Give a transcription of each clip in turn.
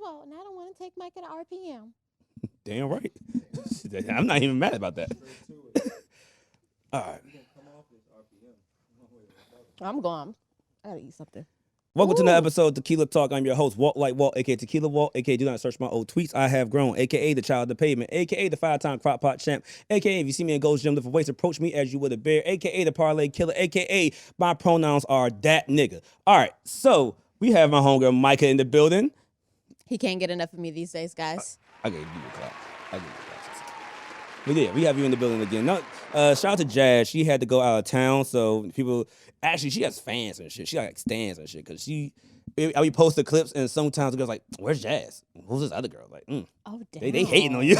Walt, and I don't want to take Micah to RPM. Damn right. I'm not even mad about that. All right. I'm going. I gotta eat something. Welcome to another episode of Tequila Talk. I'm your host, WalkLikeWalt, aka Tequila Walt, aka do not search my old tweets. I have grown, aka the child of the pavement, aka the 5-time crock pot champ, aka if you see me in Gold's Gym lifting weights, approach me as you would a bear, aka the parlay killer, aka my pronouns are that nigga. All right, so we have my homegirl Micha in the building. He can't get enough of me these days, guys. I gave you a clap. But yeah, we have you in the building again. Now, shout out to Jas. She had to go out of town, so people actually she has fans and shit. She like stands and shit because I be posting clips and sometimes the girls like, "Where's Jas? Who's this other girl?" Like, oh damn, they hating on you.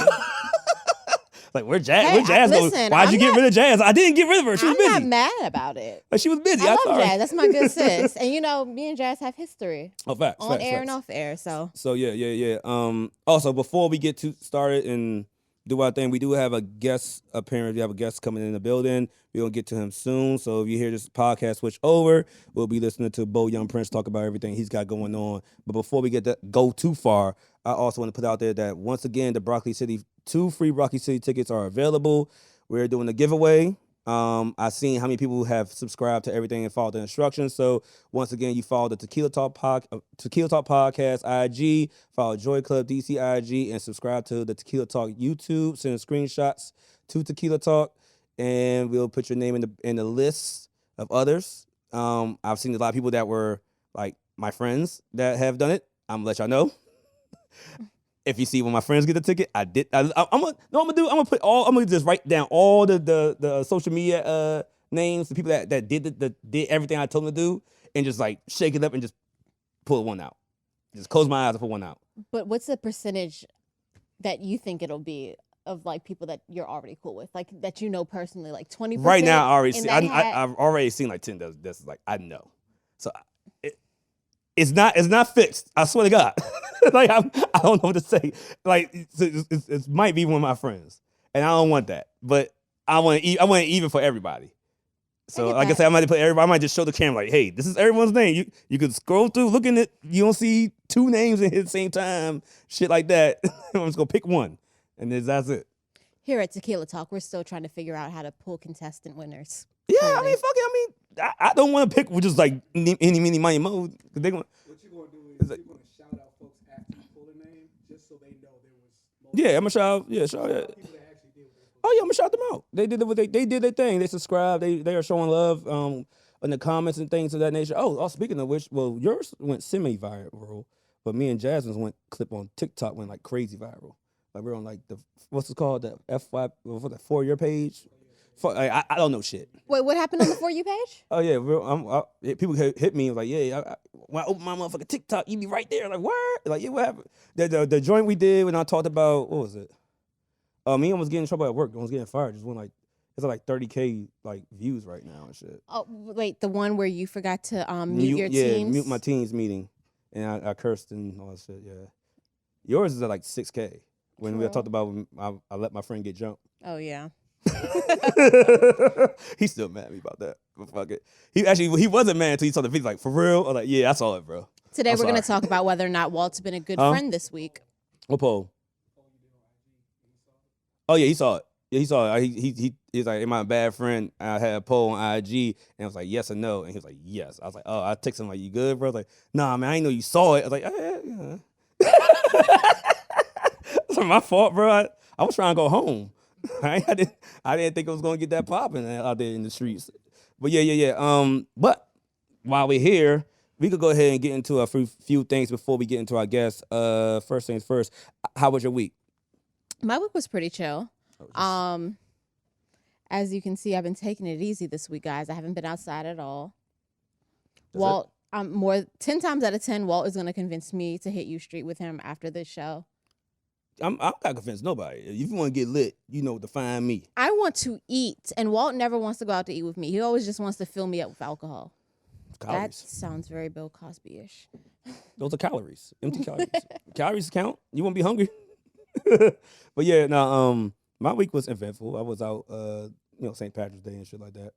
Like, where's Jas? Hey, where's Jas? listen, Why'd you get rid of Jas? I didn't get rid of her. She was busy. I'm not mad about it. Like she was busy. I love sorry. Jas. That's my good sis. And you know, me and Jas have history. Oh, facts. On air and off air. So yeah. Also, before we get started and do our thing, we do have a guest appearance. We have a guest coming in the building. We're going to get to him soon. So if you hear this podcast switch over, we'll be listening to Beau Young Prince talk about everything he's got going on. But before we go too far, I also want to put out there that once again, the Broccoli City, 2 free Broccoli City tickets are available. We're doing a giveaway. I've seen how many people have subscribed to everything and followed the instructions. So once again, you follow the Tequila Talk Podcast IG, follow Joy Club DC IG, and subscribe to the Tequila Talk YouTube. Send screenshots to Tequila Talk, and we'll put your name in the list of others. I've seen a lot of people that were like my friends that have done it. I'm gonna let y'all know. If you see when my friends get the ticket, I did. I'm gonna just write down all the social media names, the people that did everything I told them to do, and just like shake it up and just pull one out. Just close my eyes and pull one out. But what's the percentage that you think it'll be of like people that you're already cool with, like that you know personally, like 20%? Right now, I've already seen like 10 that's like I know. So it's not fixed. I swear to God. Like I don't know what to say. Like it might be one of my friends, and I don't want that. But I want even for everybody. So like I said, I might put everybody. I might just show the camera like, hey, this is everyone's name. You could scroll through, looking at you don't see 2 names in here at the same time. Shit like that. I'm just gonna pick one, and that's it. Here at Tequila Talk, we're still trying to figure out how to pull contestant winners. Yeah, clearly. I mean, fuck it. I mean, I don't want to pick with just like any, meeny, miny, mo. They gonna. What you gonna do is you're gonna shout out folks after you pull a name, just so they know there was. Yeah, I'm gonna shout. Yeah, shout. Yeah. Oh yeah, I'm gonna shout them out. They did they did their thing. They subscribed. They are showing love in the comments and things of that nature. Oh, speaking of which, well, yours went semi-viral, but me and Jasmine's went clip on TikTok went like crazy viral. Like we're on like the what's it called, the F5 for the For Your page. I don't know shit. Wait, what happened on the For You page? Oh yeah, people hit me like, yeah, when I open my motherfucking TikTok, you be right there. Like what? Like yeah, what happened? The joint we did when I talked about what was it? Me almost getting in trouble at work. I was getting fired. Just went like it's like 30K like views right now and shit. Oh wait, the one where you forgot to mute your teams? Yeah, mute my teams meeting, and I cursed and all that shit. Yeah, yours is at like 6K. When we talked about when I let my friend get jumped. Oh yeah. He's still mad at me about that. But fuck it. He wasn't mad until he saw the video. Like for real. I was like, yeah, I saw it, bro. Today we're gonna talk about whether or not Walt's been a good friend this week. What poll? Oh yeah, he saw it. Yeah, he saw it. He's like, am I a bad friend? I had a poll on IG and I was like, yes or no, and he was like, yes. I was like, oh, I texted him like, you good, bro? I was like, nah, man, I didn't know you saw it. I was like, yeah. It's my fault, bro. I was trying to go home. I didn't think I was gonna get that popping out there in the streets. But yeah. But while we're here, we could go ahead and get into a few things before we get into our guests. First things first. How was your week? My week was pretty chill. As you can see, I've been taking it easy this week, guys. I haven't been outside at all. Walt, 10 times out of 10, Walt is gonna convince me to hit U Street with him after this show. I'm not convinced nobody. If you want to get lit, you know to find me. I want to eat, and Walt never wants to go out to eat with me. He always just wants to fill me up with alcohol. Calories. That sounds very Bill Cosby-ish. Those are calories. Empty calories. Calories count. You won't be hungry. But yeah, my week was eventful. I was out, St. Patrick's Day and shit like that.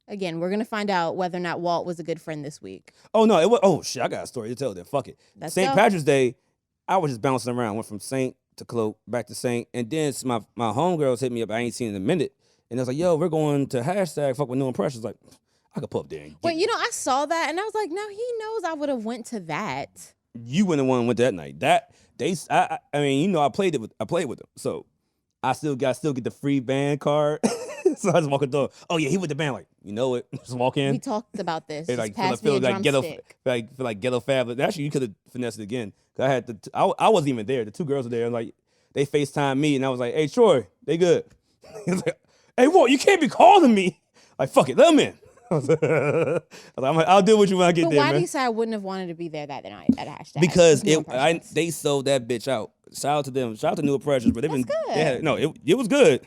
Again, we're gonna find out whether or not Walt was a good friend this week. Oh no, it was. Oh shit, I got a story to tell. Then fuck it. Let's St. go. Patrick's Day, I was just bouncing around. Went from Saint to Cloak, back to Saint, and then my homegirls hit me up. I ain't seen in a minute, and I was like, "Yo, we're going to hashtag fuck with new impressions." Like, I could pull up there. And Wait, you know, I saw that and I was like, no, he knows I would have went to that. you were the one who went that night. I mean, you know, I played with them, so I still get the free band card. So I just walk in the door. Oh yeah, he with the band. Like, you know it. Just walk in. We talked about this. It Just like pass feel me a like ghetto, drumstick. feel like ghetto fab. Actually, you could have finessed it again. 'Cause I had I wasn't even there. The two girls were there. Like they FaceTime me, and I was like, "Hey, Troy, they good." He was like, "Hey, Walt, you can't be calling me." Like, fuck it, let them in. I was like, I'll deal with you when I get But there, why man. do you say I wouldn't have wanted to be there that night at hashtag? Because New Impressions? they sold that bitch out. Shout out to them. Shout out to New Impressions, but That's good. It was good,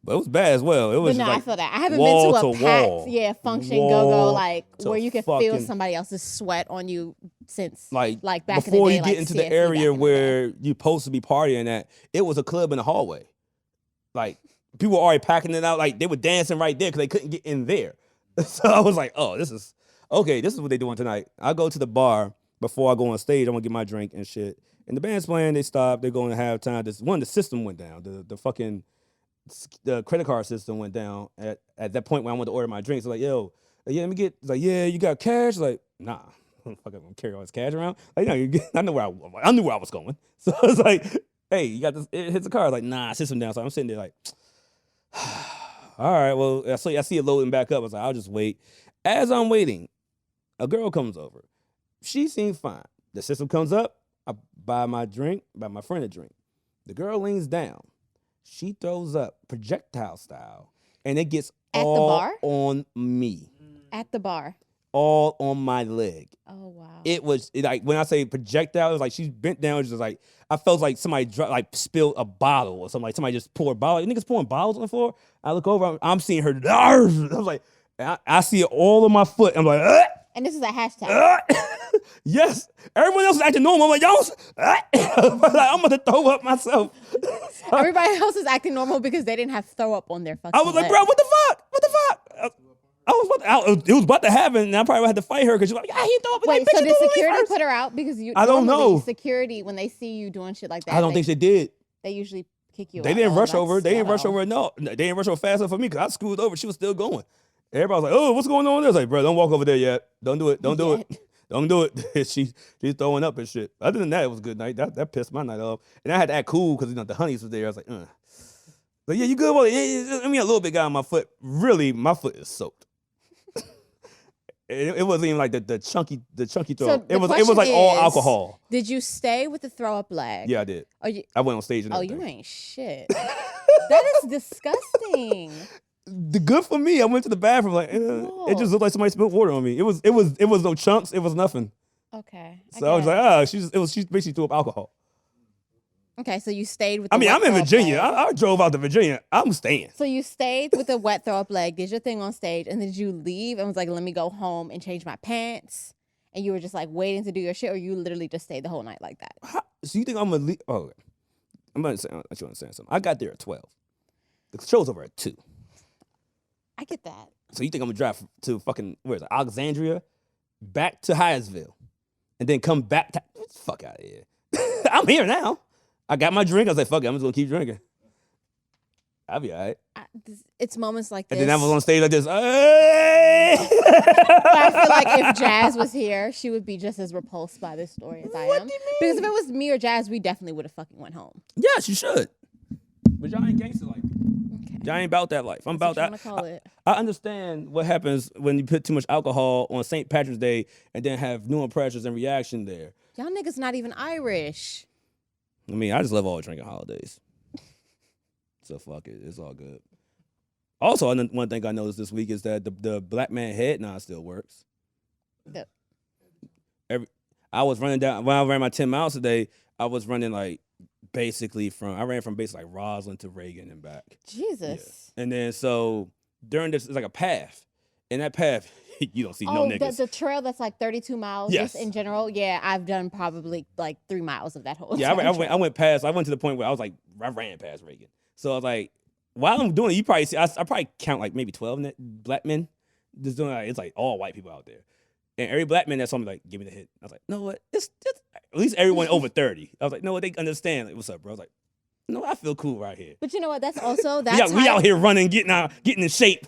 but it was bad as well. It was But no, just like I feel that. I haven't wall been to a packed, wall. function Wall go-go, like, to where you can feel fucking- somebody else's sweat on you since, like back in the before day, you get like into the CFE back area in the day. where you're supposed to be partying at, it was a club in the hallway. Like people were already packing it out, like they were dancing right there because they couldn't get in there. So I was like, oh, this is what they're doing tonight. I go to the bar before I go on stage. I'm gonna get my drink and shit. And the band's playing, they stop, they're going to have time. The system went down. The credit card system went down at that point when I went to order my drinks. So like, yo, yeah, let me get, like, yeah, you got cash? Like, nah, I'm fucking gonna carry all this cash around. Like, no, I knew where I was going. So I was like, hey, you got this, it hits the car. Like, nah, system down. So I'm sitting there like, all right, well, I see it loading back up. I was like, I'll just wait. As I'm waiting, a girl comes over. She seemed fine. The system comes up. I buy my friend a drink. The girl leans down. She throws up projectile style, and it gets At the all bar? on me, At the bar. all on my leg. Oh, wow. It was like when I say projectile, it was like she bent down. It was just like I felt like somebody spilled a bottle or something. Like somebody just poured bottles. Niggas pouring bottles on the floor. I look over. I'm seeing her. I was like, I see it all on my foot. I'm like, And this is a hashtag. yes. Everyone else is acting normal. I'm like, y'all, I'm gonna throw up myself. Everybody else is acting normal because they didn't have throw up on their fucking I was like, leg. bro, what the fuck? What the fuck? It was about to happen, and I probably had to fight her because she was like, he throw up. Wait, Like, so bitch, you did threw up security first. put her out? Because I don't normally know. Security, when they see you doing shit like that, I don't think they did. they usually kick you out. They didn't Oh, rush that's over. They didn't rush ghetto. over. No, they didn't rush over fast enough for me because I screwed over. She was still going. Everybody was like, "Oh, what's going on there?" I was like, "Bro, don't walk over there yet. Don't do it. Don't do it. Don't do it." She's throwing up and shit. Other than that, it was a good night. That pissed my night off. And I had to act cool because the honeys was there. I was like, Like, yeah, you good? Well, yeah, I mean, a little bit got on my foot. Really, my foot is soaked. It wasn't even like the chunky throw. So It was question like all is, alcohol. Did you stay with the throw up leg? Yeah, I did. I went on stage and everything. You ain't shit. That is disgusting. The good for me, I went to the bathroom like it just looked like somebody spilled water on me. It was no chunks. It was nothing. Okay. So I was like, she basically threw up alcohol. Okay, so you stayed with. I mean, I'm in throw-up Virginia. leg. I drove out to Virginia. I'm staying. So you stayed with the wet throw up leg, did your thing on stage, and then did you leave and was like, let me go home and change my pants? And you were just like waiting to do your shit, or you literally just stayed the whole night like that? So you think I'm gonna leave? Oh, I'm gonna say. I want to say something. I got there at 12. The show's over at 2. I get that. So you think I'm gonna drive to fucking Alexandria, back to Hyattsville, and then come back to fuck out of here? I'm here now. I got my drink. I was like, fuck it, I'm just gonna keep drinking. I'll be all right. It's moments like this. And then I was on stage like this. Hey! I feel like if Jazz was here, she would be just as repulsed by this story as I am. What do you mean? Because if it was me or Jazz, we definitely would have fucking went home. Yes, you should. But y'all ain't gangster like me. Okay. Y'all ain't about that life. I'm That's about what that. you wanna call it. I understand what happens when you put too much alcohol on St. Patrick's Day and then have new impressions and reaction there. Y'all niggas not even Irish. I mean, I just love all drinking holidays. So fuck it. It's all good. Also, one thing I noticed this week is that the black man head nod still works. The- I was running down, when I ran my 10 miles today, I was running like I ran from basically like Roslyn to Reagan and back. Jesus. Yeah. And then so during this, it's like a path. And that path, you don't see no niggas. The trail that's like 32 miles Yes. just in general. Yeah, I've done probably like 3 miles of that whole Yeah, entire trail. I went to the point where I was like, I ran past Reagan. So I was like, while I'm doing it, you probably see, I probably count like maybe 12 black men just doing like, it's like all white people out there. And every black man that saw me like, give me the hit. I was like, no, what? It's just, at least everyone over 30. I was like, no, what? They understand. Like, what's up, bro? I was like, no, I feel cool right here. But you know what? That's also we out here running, getting in shape.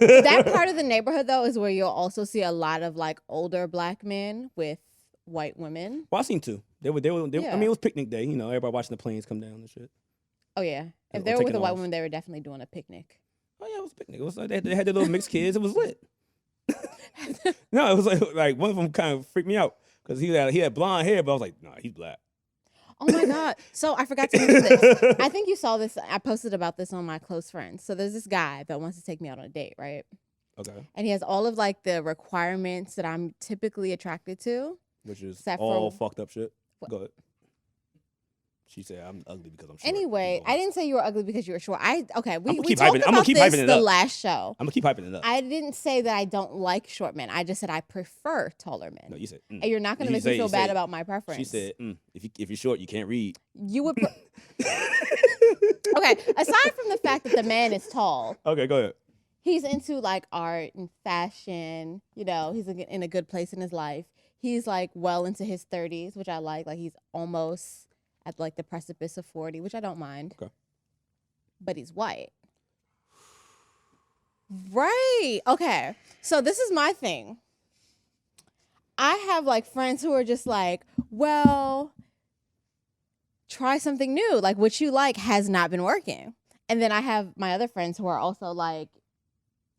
That part of the neighborhood though is where you'll also see a lot of like older black men with white women. Well, I seen two. They were Yeah. I mean, it was picnic day. You know, everybody watching the planes come down and shit. Oh yeah, if they were with a white woman, they were definitely doing a picnic. Oh yeah, it was a picnic. It was like they had their little mixed kids. It was lit. No, it was like one of them kind of freaked me out because he had blonde hair, but I was like, nah, he's black. Oh my God. So I forgot to mention this. I think you saw this. I posted about this on my close friends. So there's this guy that wants to take me out on a date, right? Okay. And he has all of like the requirements that I'm typically attracted to. Which is Except all for- fucked up shit. Go ahead. She said I'm ugly because I'm short. Anyway, I didn't say you were ugly because you were short. We keep talked hyping- I'm gonna about keep this hyping it the up. last show. I'm gonna keep hyping it up. I didn't say that I don't like short men. I just said I prefer taller men. No, you said. And you're not going to make me feel bad about my preference. She said, if you're short, you can't read. You would. Okay, aside from the fact that the man is tall, Okay, go ahead. he's into like art and fashion. You know, he's in a good place in his life. He's like well into his 30s, which I like. Like he's almost at like the precipice of 40, which I don't mind. Okay. But he's white. Right. Okay. So this is my thing. I have like friends who are just like, well, try something new. Like what you like has not been working. And then I have my other friends who are also like,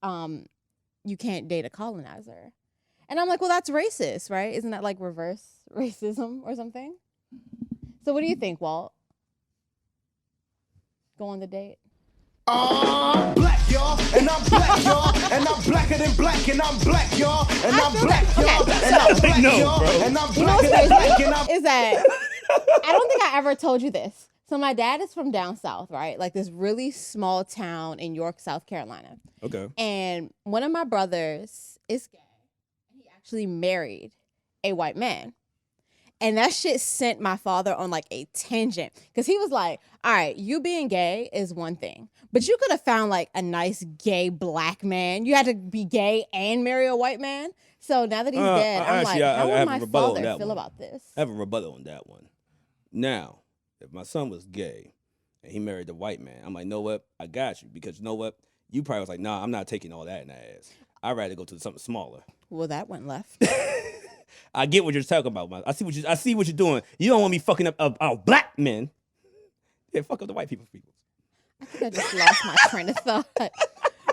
you can't date a colonizer. And I'm like, well, that's racist, right? Isn't that like reverse racism or something? So what do you think, Walt? Go on the date? I'm black, y'all, and I'm black, y'all, and I'm blacker than black, and I'm black, y'all, and I'm black, y'all, and I'm black, y'all, and I'm You know what's blacker than black, crazy and I'm... is that I don't think I ever told you this. So my dad is from down south, right? Like this really small town in York, South Carolina. Okay. And one of my brothers is gay. He actually married a white man. And that shit sent my father on like a tangent. Because he was like, all right, you being gay is one thing. But you could have found like a nice gay black man. You had to be gay and marry a white man. So now that he's dead, I'm actually, like, how I would have a my rebuttal on father that feel one. about this? I have a rebuttal on that one. Now, if my son was gay and he married a white man, I'm like, know what? I got you. Because you know what? You probably was like, nah, I'm not taking all that in the ass. I'd rather go to something smaller. Well, that went left. I get what you're talking about, man. I see what you're doing. You don't want me fucking up black men. Yeah, fuck up the white people. I think I just lost my train of thought.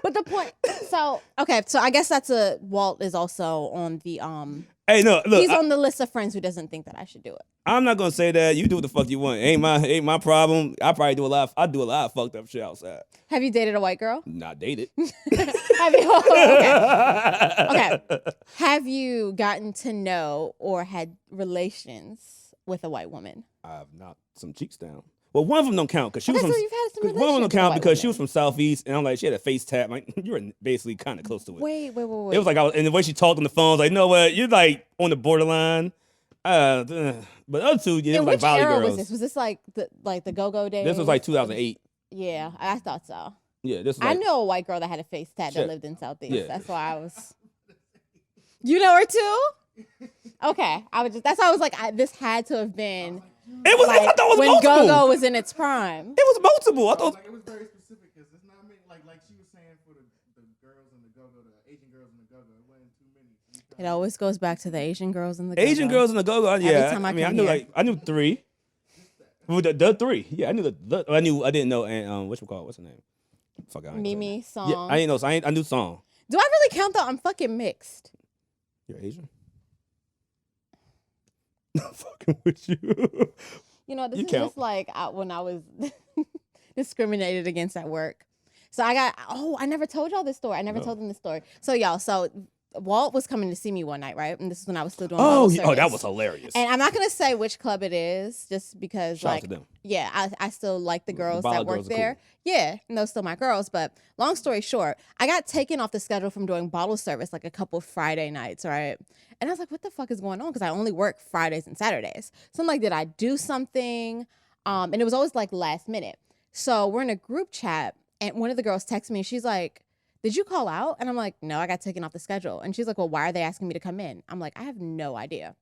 But the point, so I guess Walt is also on the Hey, no, look. he's on the list of friends who doesn't think that I should do it. I'm not gonna say that. You do what the fuck you want. Ain't my problem. I probably do a lot of fucked up shit outside. Have you dated a white girl? Not dated. Have you? Okay. Have you gotten to know or had relations with a white woman? I've knocked some cheeks down. Well, one of them don't count because she was Okay, from. so you've had some 'cause one of them relations don't with count white because she women. was from Southeast, and I'm like, she had a face tap. Like you were basically kind of close to it. Wait. It was like and the way she talked on the phone, I was like, you know what? You're like on the borderline. But the other two, yeah, they In were like which volley era girls. was this? Was this like the go-go days? This was like 2008. Yeah, I thought so. Yeah, this was I like, knew a white girl that had a face tat that Shit. lived in Southeast. Yeah. That's why I was. You know her too? Okay, that's why I was like, this had to have been it was. like I thought it was when multiple. go-go was in its prime. It was multiple. I thought. Like it was very specific because it's not many. Like she was saying for the girls in the go-go, the Asian girls in the go-go, it wasn't too many. It always goes back to the Asian girls and the Asian go-go. girls in the go-go. Yeah, time I I mean, come I knew here. I knew three. Well, the three. Yeah, I knew I didn't know. And what's her name? Fuck, I ain't Mimi saying song. that. Yeah, I didn't know. So I knew song. Do I really count though? I'm fucking mixed. You're Asian. I'm fucking with you. You know, this You is count. just like when I was discriminated against at work. So I never told y'all this story. I never No. told them this story. So Walt was coming to see me one night, right? And this is when I was still doing Oh, bottle that service. was hilarious. And I'm not gonna say which club it is, just because Shout out like to them. yeah, I still like the girls bottle that work girls are there. cool. Yeah, and those still my girls. But long story short, I got taken off the schedule from doing bottle service like a couple Friday nights, right? And I was like, what the fuck is going on? Because I only work Fridays and Saturdays. So I'm like, did I do something? And it was always like last minute. So we're in a group chat, and one of the girls texts me. She's like, did you call out? And I'm like, no, I got taken off the schedule. And she's like, well, why are they asking me to come in? I'm like, I have no idea.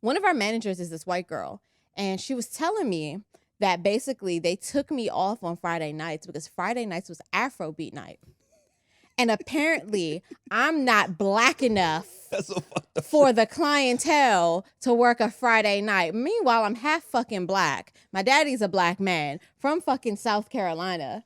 One of our managers is this white girl, and she was telling me that basically they took me off on Friday nights because Friday nights was Afrobeat night. And apparently I'm not black enough for the clientele to work a Friday night. Meanwhile, I'm half fucking black. My daddy's a black man from fucking South Carolina.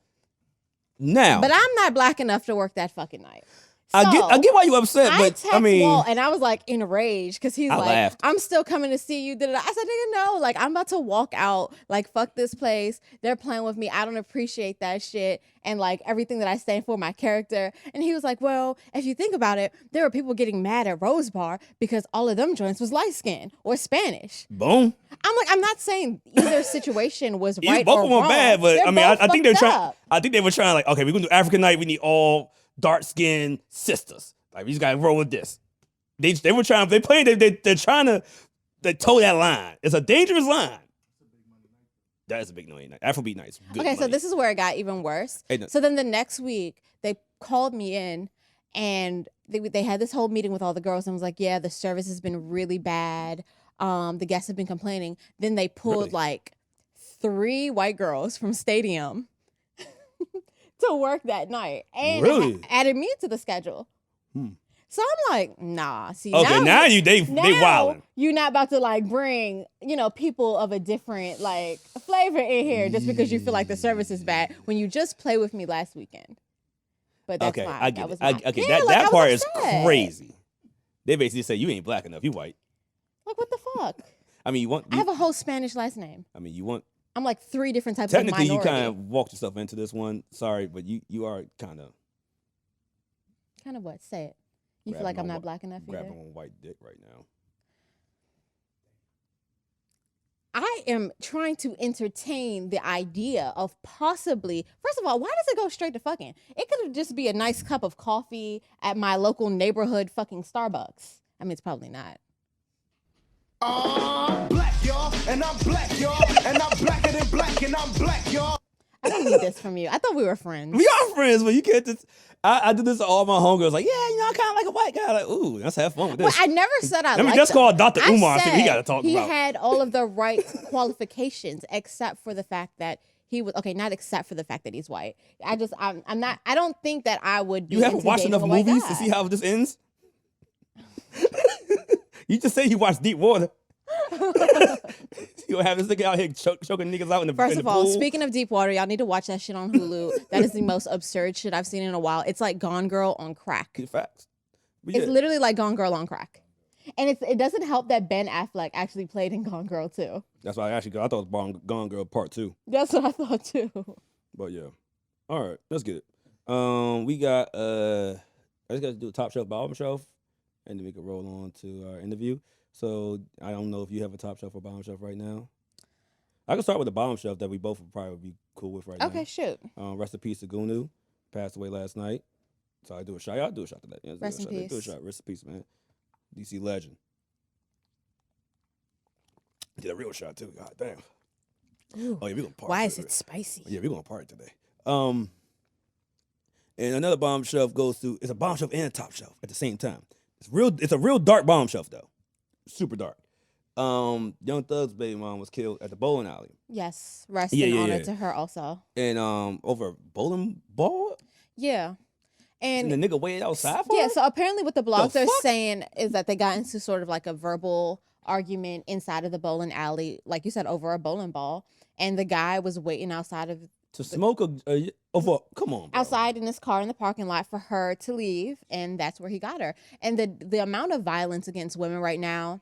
Now, but I'm not black enough to work that fucking night. So, I get why you upset, but I mean, Walt and I was like enraged because he's laughed. I'm still coming to see you. I said, nigga, no, like I'm about to walk out. Like, fuck this place. They're playing with me. I don't appreciate that shit. And like everything that I stand for, my character. And he was like, well, if you think about it, there were people getting mad at Rose Bar because all of them joints was light skinned or Spanish. Boom. I'm like, I'm not saying either situation was right both or of them wrong. bad, but I mean, I think they're trying. Up. I think they were trying like, okay, we're gonna do African night. We need all dark-skinned sisters. Like, we just gotta roll with this. They were trying. They're trying to toe that line. It's a dangerous line. That is a big night. Afrobeat nights. Okay, so this is where it got even worse. Hey, no. So then the next week they called me in, and they had this whole meeting with all the girls, and was like, yeah, the service has been really bad. The guests have been complaining. Then they pulled like 3 white girls from Stadium to work that night, and added me to the schedule. So I'm like, nah. See, okay, now they wilding. You're not about to like bring, people of a different like flavor in here just because you feel like the service is bad when you just played with me last weekend. But that's fine. I get it. Yeah, that part is crazy. They basically say you ain't black enough. You white. Like, what the fuck? I mean, I have a whole Spanish last name. I mean, you want. I'm like 3 different types of minority. Technically, you kind of walked yourself into this one. Sorry, but you are kind of. Kind of what? Say it. You feel like I'm not black enough either? Grabbing on white dick right now. I am trying to entertain the idea of possibly, first of all, why does it go straight to fucking? It could just be a nice cup of coffee at my local neighborhood fucking Starbucks. I mean, it's probably not. I'm black, y'all, and I'm black, y'all, and I'm blacker than black, and I'm black, y'all. I don't need this from you. I thought we were friends. We are friends, but you can't just. I do this to all my homegirls. Like, yeah, I kind of like a white guy. Like, ooh, let's have fun with this. Well, I never said I. Let me just call Dr. Umar. See what he got to talk about. He had all of the right qualifications, except for the fact that he was not except for the fact that he's white. I'm not. I don't think that I would. You haven't watched enough movies to see how this ends. You just say you watched Deep Water. You gonna have this nigga out here choking niggas out in the First in of the all, pool? Speaking of Deep Water, y'all need to watch that shit on Hulu. That is the most absurd shit I've seen in a while. It's like Gone Girl on crack. Facts. It's literally like Gone Girl on crack. And it doesn't help that Ben Affleck actually played in Gone Girl too. That's why I thought it was Gone Girl Part 2. That's what I thought too. But yeah. All right, let's get it. We got I just got to do a top shelf, bottom shelf, and then we can roll on to our interview. So I don't know if you have a top shelf or bottom shelf right now. I can start with the bottom shelf that we both would probably be cool with right now. Okay, shoot. Rest in peace to Goonew. Passed away last night. So I do a shot. Y'all do a shot to that. Yeah, Rest in peace. Do a shot. Rest in peace, man. DC legend. Did a real shot too. God damn. Ooh, oh yeah, we gonna party. Why is it spicy? Yeah, we gonna party today. And another bottom shelf goes to. It's a bottom shelf and a top shelf at the same time. It's a real dark bottom shelf though. Super dark. Young Thug's baby mom was killed at the bowling alley. Yes, rest in honor to her also. And over a bowling ball. Yeah, and the nigga waited outside for yeah. her? So apparently, what the blogs are saying is that they got into sort of like a verbal argument inside of the bowling alley, like you said, over a bowling ball, and the guy was waiting outside of smoke over. Come on, bro. Outside in his car in the parking lot for her to leave, and that's where he got her. And the amount of violence against women right now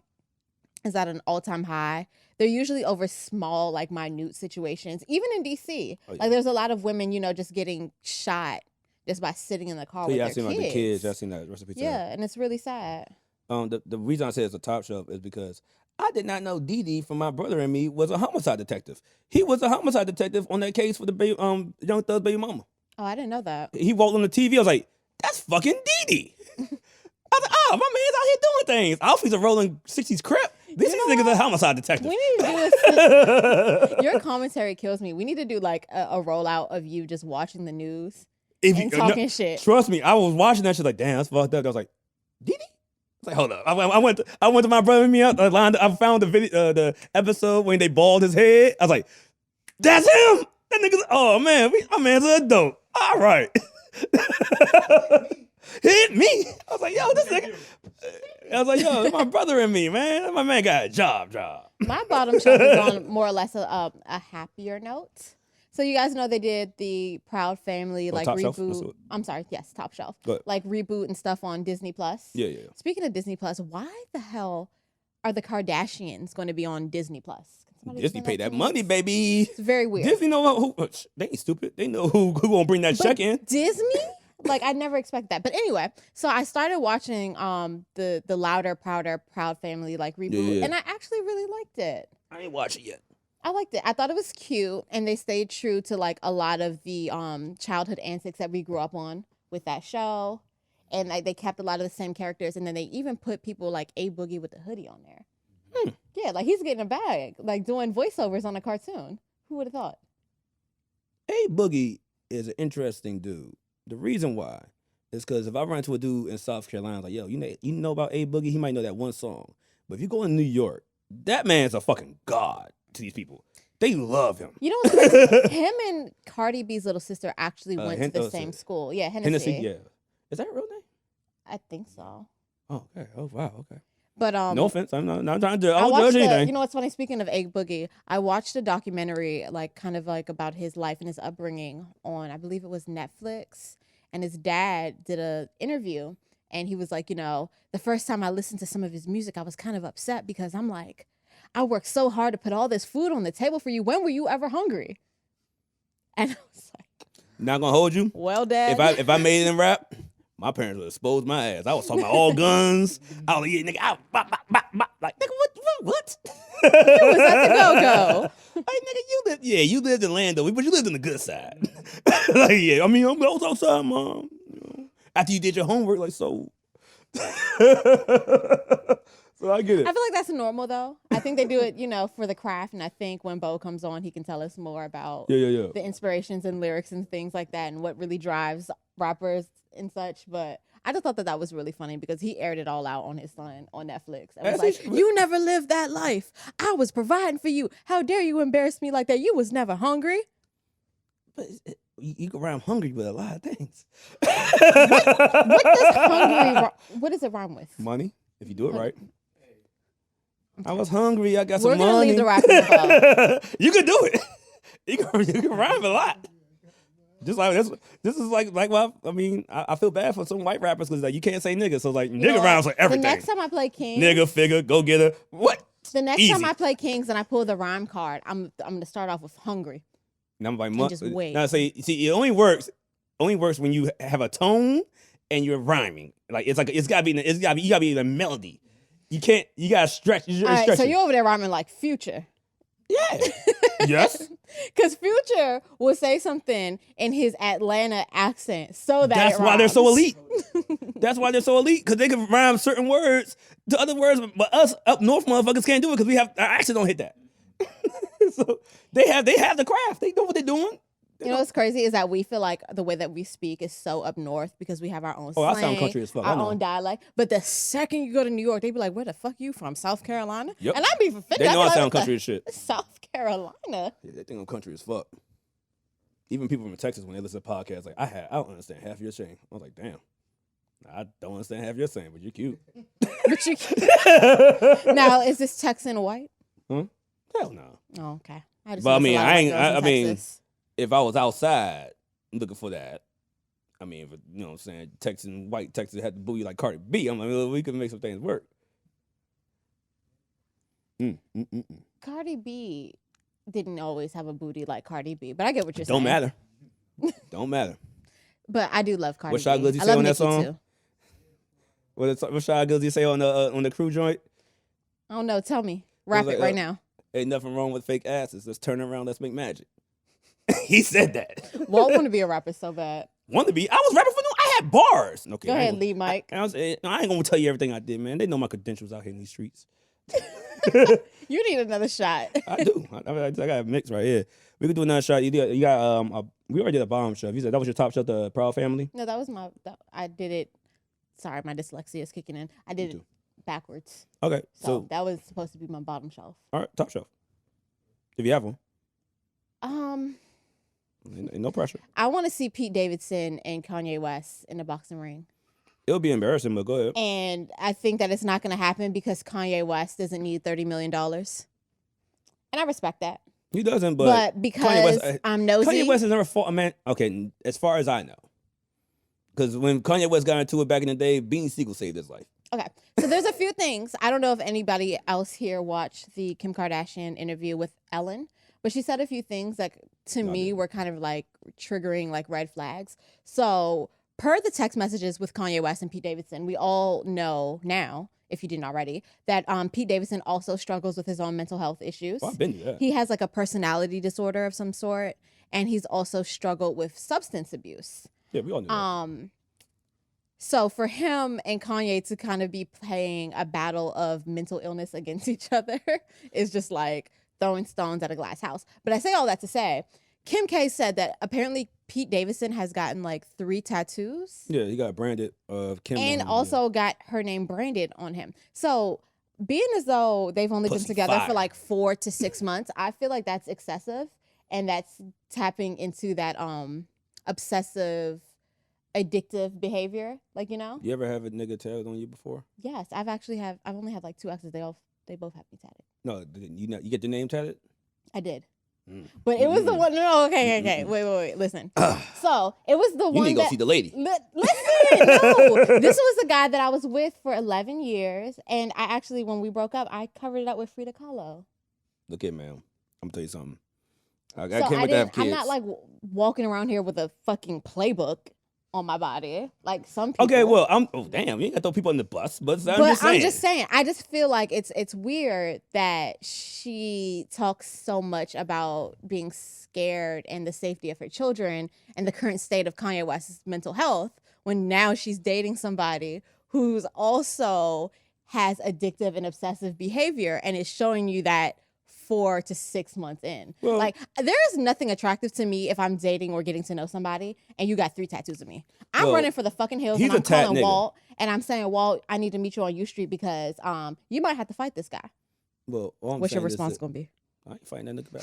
is at an all-time high. They're usually over small, like minute situations. Even in DC, like there's a lot of women, just getting shot just by sitting in the car with their kids. Yeah, I've seen like the kids. I've seen that recipe. Yeah, and it's really sad. The reason I say it's a top shelf is because I did not know Dee from my brother and me was a homicide detective. He was a homicide detective on that case for the Young Thug's baby mama. Oh, I didn't know that. He walked on the TV. I was like, that's fucking Dee. I was like, oh, my man's out here doing things. Alfie's a rolling 60s crip. These niggas are homicide detectives. We need to do Your commentary kills me. We need to do like a rollout of you just watching the news and talking shit. Trust me, I was watching that shit like, damn, that's fucked up. I was like, did he? I was like, hold up. I went to my brother and me up. I found the video, the episode when they bald his head. I was like, that's him. That nigga's. Oh man, my man's an adult. All right. Hit me. I was like, yo, this nigga. I was like, yo, it's my brother and me, man. My man got a job. My bottom shelf is on more or less a happier note. So you guys know they did the Proud Family like Top reboot. Shelf? I'm sorry, yes, Top Shelf. Go ahead. Like reboot and stuff on Disney Plus. Yeah. Speaking of Disney Plus, why the hell are the Kardashians going to be on Disney Plus? Disney paid that money, baby. It's very weird. Disney know who. They ain't stupid. They know who gonna bring that check in. Disney? Like I never expect that. But anyway, so I started watching the Louder, Prouder, Proud Family like reboot, and I actually really liked it. I ain't watch it yet. I liked it. I thought it was cute, and they stayed true to like a lot of the childhood antics that we grew up on with that show, and like they kept a lot of the same characters, and then they even put people like A Boogie with the hoodie on there. Yeah, like he's getting a bag, like doing voiceovers on a cartoon. Who would have thought? A Boogie is an interesting dude. The reason why is because if I run into a dude in South Carolina, like, yo, you know about A Boogie? He might know that one song. But if you go in New York, that man's a fucking god to these people. They love him. You know what's crazy? Him and Cardi B's little sister actually went to the same school. Yeah, Hennessy. Yeah. Is that a real name? I think so. Oh, okay. Oh, wow. Okay. But no offense, I'm not trying to. I watched don't judge anything. You know what's funny? Speaking of A Boogie, I watched a documentary, like kind of like about his life and his upbringing on, I believe it was Netflix, and his dad did a interview, and he was like, you know, the first time I listened to some of his music, I was kind of upset because I'm like, I worked so hard to put all this food on the table for you. When were you ever hungry? And I was like, not gonna hold you. Well, Dad, if I made it in rap, my parents would expose my ass. I was talking about all guns. I was like, yeah, nigga, like, nigga, what? you was at the go-go. Like, nigga, you lived in Lando, but you lived in the good side. Like, yeah, I mean, I was outside, Mom. You know, after you did your homework, like, so. So I get it. I feel like that's normal, though. I think they do it, you know, for the craft, and I think when Beau comes on, he can tell us more about the inspirations and lyrics and things like that and what really drives rappers and such. But I just thought that was really funny because he aired it all out on his son on Netflix. I was like, you never lived that life. I was providing for you. How dare you embarrass me like that? You was never hungry. But you can rhyme hungry with a lot of things. What does it rhyme with? Money, if you do it right. I was hungry. I got some money. We're gonna leave the rapping above. You can do it. You can rhyme a lot. Just like this is like well, I mean, I feel bad for some white rappers because like you can't say nigga, so like nigga rhymes with everything. The next time I play Kings, nigga, figure, go get her. What? The next time I play Kings and I pull the rhyme card, I'm gonna start off with hungry. And I'm like, just wait. Now see, it only works when you have a tone and you're rhyming. Like you gotta be in a melody. You gotta stretch. All right, so you're over there rhyming like Future. Yeah. Yes. Because Future will say something in his Atlanta accent so that's why they're so elite. That's why they're so elite, because they can rhyme certain words to other words, but us up north motherfuckers can't do it because our accent don't hit that. So they have the craft. They know what they're doing. You know what's crazy is that we feel like the way that we speak is so up north because we have our own slang, I sound country as fuck. our own dialect. But the second you go to New York, they be like, "Where the fuck you from? South Carolina?" Yep. And I'd be offended. They know I like, sound country as shit. South Carolina. Yeah, they think I'm country as fuck. Even people from Texas, when they listen to podcasts, like I don't understand half your saying. I was like, damn, I don't understand half your saying, but you're cute. But you cute. Now, is this Texan white? Hell no. Oh, okay. But I mean, if I was outside looking for that, I mean, if, you know what I'm saying, white Texas had to boo you like Cardi B, I'm like, well, we can make some things work. Cardi B didn't always have a booty like Cardi B, but I get what you're Don't saying. Don't matter. But I do love Cardi What shot B. good you I say love on that Nicki song? too. What shot good you say on the crew joint? I don't know. Tell me. Rap it right now. Ain't nothing wrong with fake asses. Let's turn around. Let's make magic. He said that. Walt want to be a rapper so bad. Want to be? I was rapping for them. I had bars. Okay, Go ahead, lead Mike. I ain't gonna tell you everything I did, man. They know my credentials out here in these streets. You need another shot. I do. I got a mix right here. We can do another shot. You got We already did a bottom shelf. You said that was your top shelf, the Proud Family? No, that was I did it. Sorry, my dyslexia is kicking in. I did it backwards. Okay. So that was supposed to be my bottom shelf. All right, top shelf. If you have one. No pressure. I want to see Pete Davidson and Kanye West in a boxing ring. It'll be embarrassing, but go ahead. And I think that it's not going to happen because Kanye West doesn't need $30 million. And I respect that. He doesn't, but because I'm nosy. Kanye West has never fought a man. Okay, as far as I know. Because when Kanye West got into it back in the day, Beanie Siegel saved his life. Okay, so there's a few things. I don't know if anybody else here watched the Kim Kardashian interview with Ellen, but she said a few things that to me were kind of like triggering like red flags. So per the text messages with Kanye West and Pete Davidson, we all know now, if you didn't already, that Pete Davidson also struggles with his own mental health issues. Oh, I've been to that. He has like a personality disorder of some sort, and he's also struggled with substance abuse. Yeah, we all know that. So for him and Kanye to kind of be playing a battle of mental illness against each other is just like throwing stones at a glass house. But I say all that to say, Kim K said that apparently Pete Davidson has gotten like 3 tattoos. Yeah, he got branded of Kim. And also got her name branded on him. So being as though they've only been together for like 4 to 6 months, I feel like that's excessive. And that's tapping into that obsessive, addictive behavior. Like, you know? You ever have a nigga tattooed on you before? Yes, I've only had like 2 exes. They both have me tatted. No, you get your name tatted? I did. But it was the one. No, okay. Wait. Listen. So it was the You one. need to go see the lady. Listen, no. This was the guy that I was with for 11 years, and I actually, when we broke up, I covered it up with Frida Kahlo. Look at, man. I'm gonna tell you something. I So can't wait to have kids. I'm not like walking around here with a fucking playbook on my body like some people. Okay, well, damn, you ain't got to throw people on the bus, but I'm just saying. I just feel like it's weird that she talks so much about being scared and the safety of her children and the current state of Kanye West's mental health when now she's dating somebody who's also has addictive and obsessive behavior and is showing you that 4 to 6 months in. Well, like, there is nothing attractive to me if I'm dating or getting to know somebody and you got 3 tattoos of me. I'm running for the fucking hills and I'm calling Walt and I'm saying, Walt, I need to meet you on U Street because you might have to fight this guy. Well, what's your response gonna be? I ain't fighting that nigga back.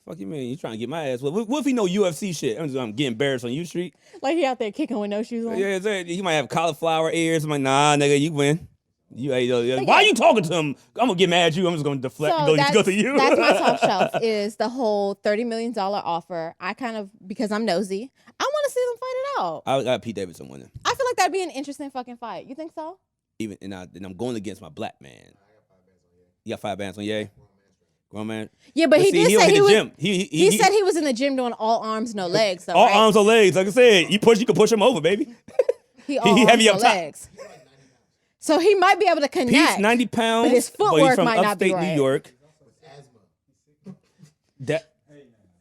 Fuck you mean? You trying to get my ass? What if he know UFC shit? I'm getting embarrassed on U Street. Like he out there kicking with no shoes on? Yeah, he might have cauliflower ears. I'm like, nah, nigga, you win. Why are you talking to him? I'm gonna get mad at you. I'm just gonna deflect. So go to you. That's my top shelf. Is the whole $30 million offer? I kind of, because I'm nosy, I want to see them fight it out. I got Pete Davidson winning. I feel like that'd be an interesting fucking fight. You think so? And I'm going against my black man. You got 5 bands on Ye? Grown man. Yeah, but he did say he was. Gym. He said he was in the gym doing all arms, no legs. Though, all right? arms, no legs. Like I said, you can push him over, baby. He all arms, heavy no up top. legs. So he might be able to connect. Pete's 90 pounds, but his footwork but he's from might not be upstate right. New York.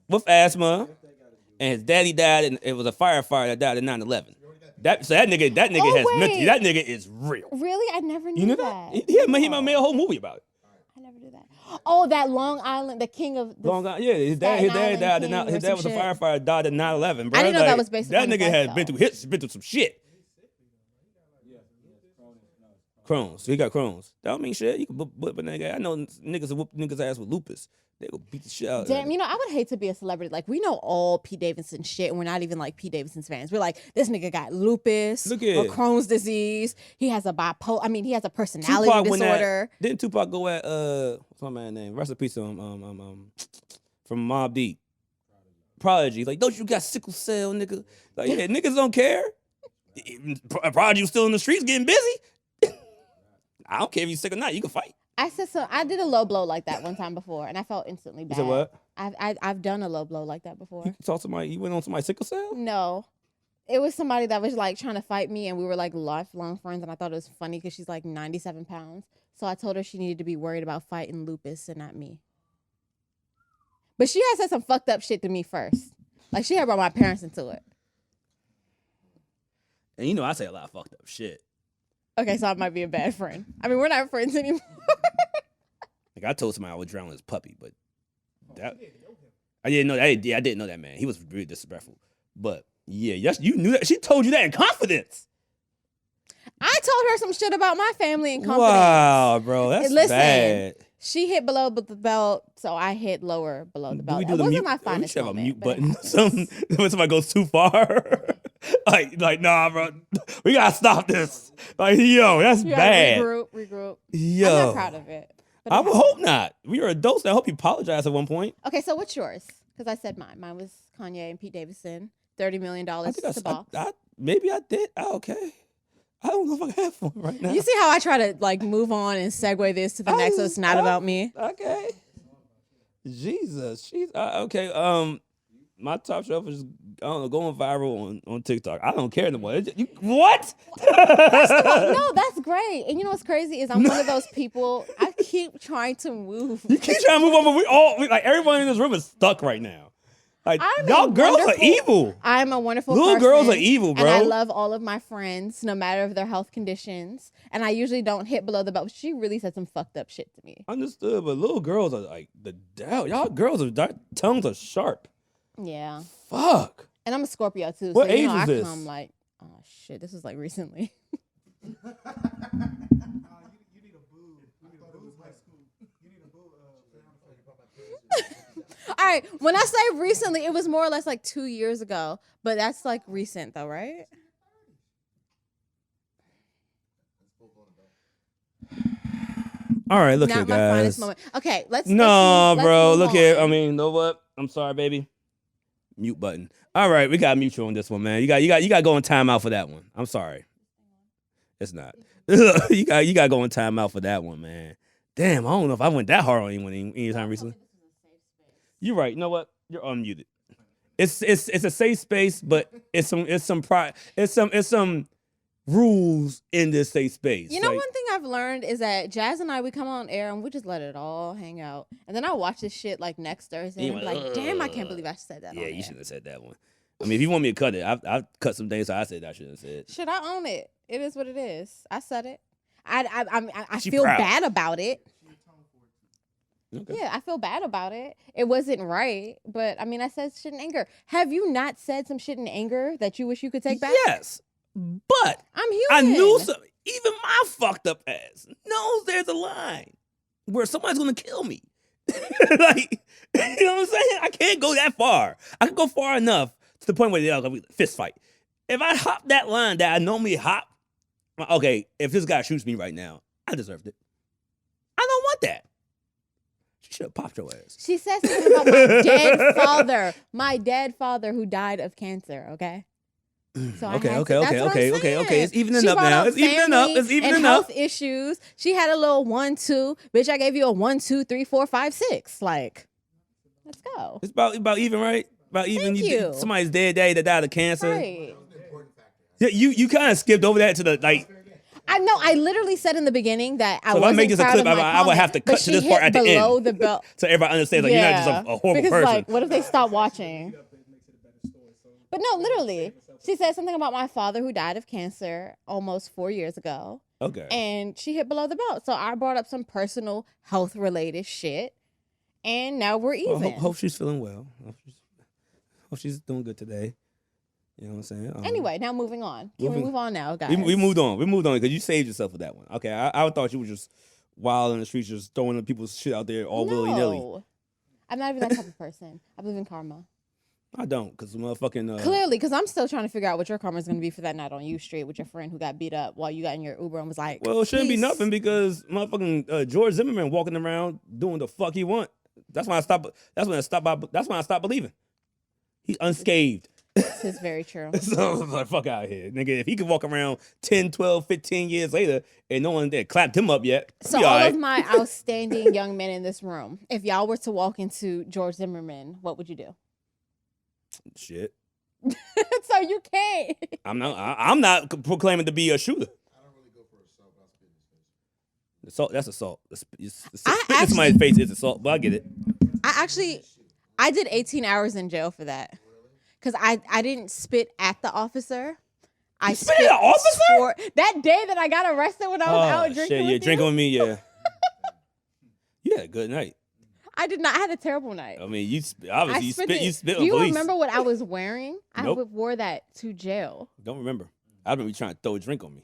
With asthma, and his daddy died, and it was a firefighter that died in 9/11. That nigga has mental. That nigga is real. Really, I never knew You know that. He made a whole movie about it. I never knew that. Oh, that Long Island, the king of the Long Island, yeah. His dad died. His dad was a firefighter, died in 9/11. Bro. I didn't know that was based that on nigga his has life, been through some shit. Crohn's. So he got Crohn's. That don't mean shit. You can but nigga, I know niggas whoop niggas ass with lupus. They go beat the shit out of Damn, you know, I would hate to be a celebrity. Like, we know all Pete Davidson shit, and we're not even like Pete Davidson's fans. We're like, this nigga got lupus or Crohn's disease. He has a he has a personality disorder. Didn't Tupac go at what's my man's name? Rest in peace from Mobb Deep. Prodigy. Like, don't you got sickle cell, nigga? Like, yeah, niggas don't care. Prodigy was still in the streets getting busy. I don't care if you're sick or not. You can fight. I said so. I did a low blow like that one time before, and I felt instantly bad. You said what? I've done a low blow like that before. You went on somebody's sickle cell? No, it was somebody that was like trying to fight me, and we were like lifelong friends. And I thought it was funny because she's like 97 pounds. So I told her she needed to be worried about fighting lupus and not me. But she had said some fucked up shit to me first. Like, she had brought my parents into it. And you know I say a lot of fucked up shit. Okay, so I might be a bad friend. I mean, we're not friends anymore. Like, I told somebody I would drown his puppy, but that I didn't know that. I didn't know that, man. He was really disrespectful. But yeah, yes, you knew that. She told you that in confidence. I told her some shit about my family in confidence. Wow, bro, that's bad. She hit below the belt, so I hit lower below the belt. We It do the wasn't mute, my finest we should have moment, a mute but it button. happens. When somebody goes too far, like nah, bro, we gotta stop this. Like yo, that's You gotta bad. Regroup. Yo, I'm not proud of it. But I it would happens. hope not. We are adults. I hope you apologize at one point. Okay, so what's yours? Because I said mine. Mine was Kanye and Pete Davidson. $30 million I think to box. maybe I did. Okay. I don't know if I have one right now. You see how I try to like move on and segue this to the next, so it's not about me. Okay. Jesus. Okay. My top shelf is going viral on TikTok. I don't care anymore. What? No, that's great. And you know what's crazy is I'm one of those people. I keep trying to move. You keep trying to move on, but like everyone in this room is stuck right now. Like y'all girls are evil. I'm a wonderful Little person, girls are evil, bro. And I love all of my friends, no matter of their health conditions. And I usually don't hit below the belt. She really said some fucked up shit to me. Understood, but little girls are like the devil. Y'all girls their tongues are sharp. Yeah. Fuck. And I'm a Scorpio too. What so, you age know, is I this? come like, oh shit, this was like recently. You need a boo. You need a boo high school. You need a boo. All right. When I say recently, it was more or less like 2 years ago. But that's like recent though, right? All right, look Not here, my finest guys. moment. Okay, let's No, let's bro. move Look here. on. I mean, you know what? I'm sorry, baby. Mute button. All right, we got mute you on this one, man. You got to go in timeout for that one. I'm sorry. It's not. you got to go in timeout for that one, man. Damn, I don't know if I went that hard on anyone anytime recently. You're right. You know what? You're unmuted. It's a safe space, but it's some rules in this safe space. You know, Like, one thing I've learned is that Jazz and I, we come on air and we just let it all hang out. And then I watch this shit like next Thursday and be like, damn, I can't believe I said that. yeah, on you air. shouldn't have said that one. I mean, if you want me to cut it, I've cut some things I said I shouldn't have said. Should I own it? It is what it is. I said it. I She feel proud. bad about it. Okay. Yeah, I feel bad about it. It wasn't right, but I mean, I said shit in anger. Have you not said some shit in anger that you wish you could take back? Yes, but I'm human. I knew something. Even my fucked up ass knows there's a line where somebody's gonna kill me. Like, you know what I'm saying? I can't go that far. I can go far enough to the point where they're gonna fist fight. If I hop that line that I normally hop, okay, if this guy shoots me right now, I deserved it. I don't want that. She should have popped your ass. She said something about my dead father. My dead father who died of cancer, okay? So Okay. that's what I'm saying. It's evening She up brought now. up It's evening up. family It's evening and up. health issues. She had a little 1, 2. Bitch, I gave you a 1, 2, 3, 4, 5, 6. Like, let's go. It's about even, right? About even. Thank you. Somebody's dead daddy that died of cancer. Right. Yeah, you kind of skipped over that to the like. I know. I literally said in the beginning that I So if I wasn't make this a proud clip, of my I would comment, have to but cut to she this hit part at the below end. the belt. So everybody understands, like, you're not just a horrible because, person. like, what if they stop watching? But no, literally, she said something about my father who died of cancer almost 4 years ago, Okay. and she hit below the belt. So I brought up some personal health related shit, and now we're even. Well, hope she's feeling well. Hope she's doing good today. You know what I'm saying? Anyway, now moving on. Can we move on now, guys? We moved on. We moved on because you saved yourself for that one. Okay, I thought you were just wild in the streets, just throwing people's shit out there all willy nilly. No, I'm not even that type of person. I believe in karma. I don't, because motherfucking. Clearly, because I'm still trying to figure out what your karma is going to be for that night on U Street with your friend who got beat up while you got in your Uber and was like, Well, it shouldn't be "Peace." nothing because motherfucking George Zimmerman walking around doing the fuck he want. That's when I stopped. That's when I stopped believing. He's unscathed. This is very true. So I was like, fuck out here. Nigga, if he could walk around 10, 12, 15 years later and no one there clapped him up yet, So be all all right. of my outstanding young men in this room, if y'all were to walk into George Zimmerman, what would you do? Shit. So you can't. I'm not proclaiming to be a shooter. I don't really go for assault, but I'll spit in his face. Assault, that's assault. I Spitting in somebody's face is assault, but I get it. I did 18 hours in jail for that. Because I didn't spit at the officer. I spit at the officer? that day that I got arrested when I was out drinking shit, with you're you. drinking with me, yeah. You had a good night. I did not. I had a terrible night. I mean, obviously you spit Do on you police. remember what I was wearing? Nope. I wore that to jail. Don't remember. I remember you trying to throw a drink on me.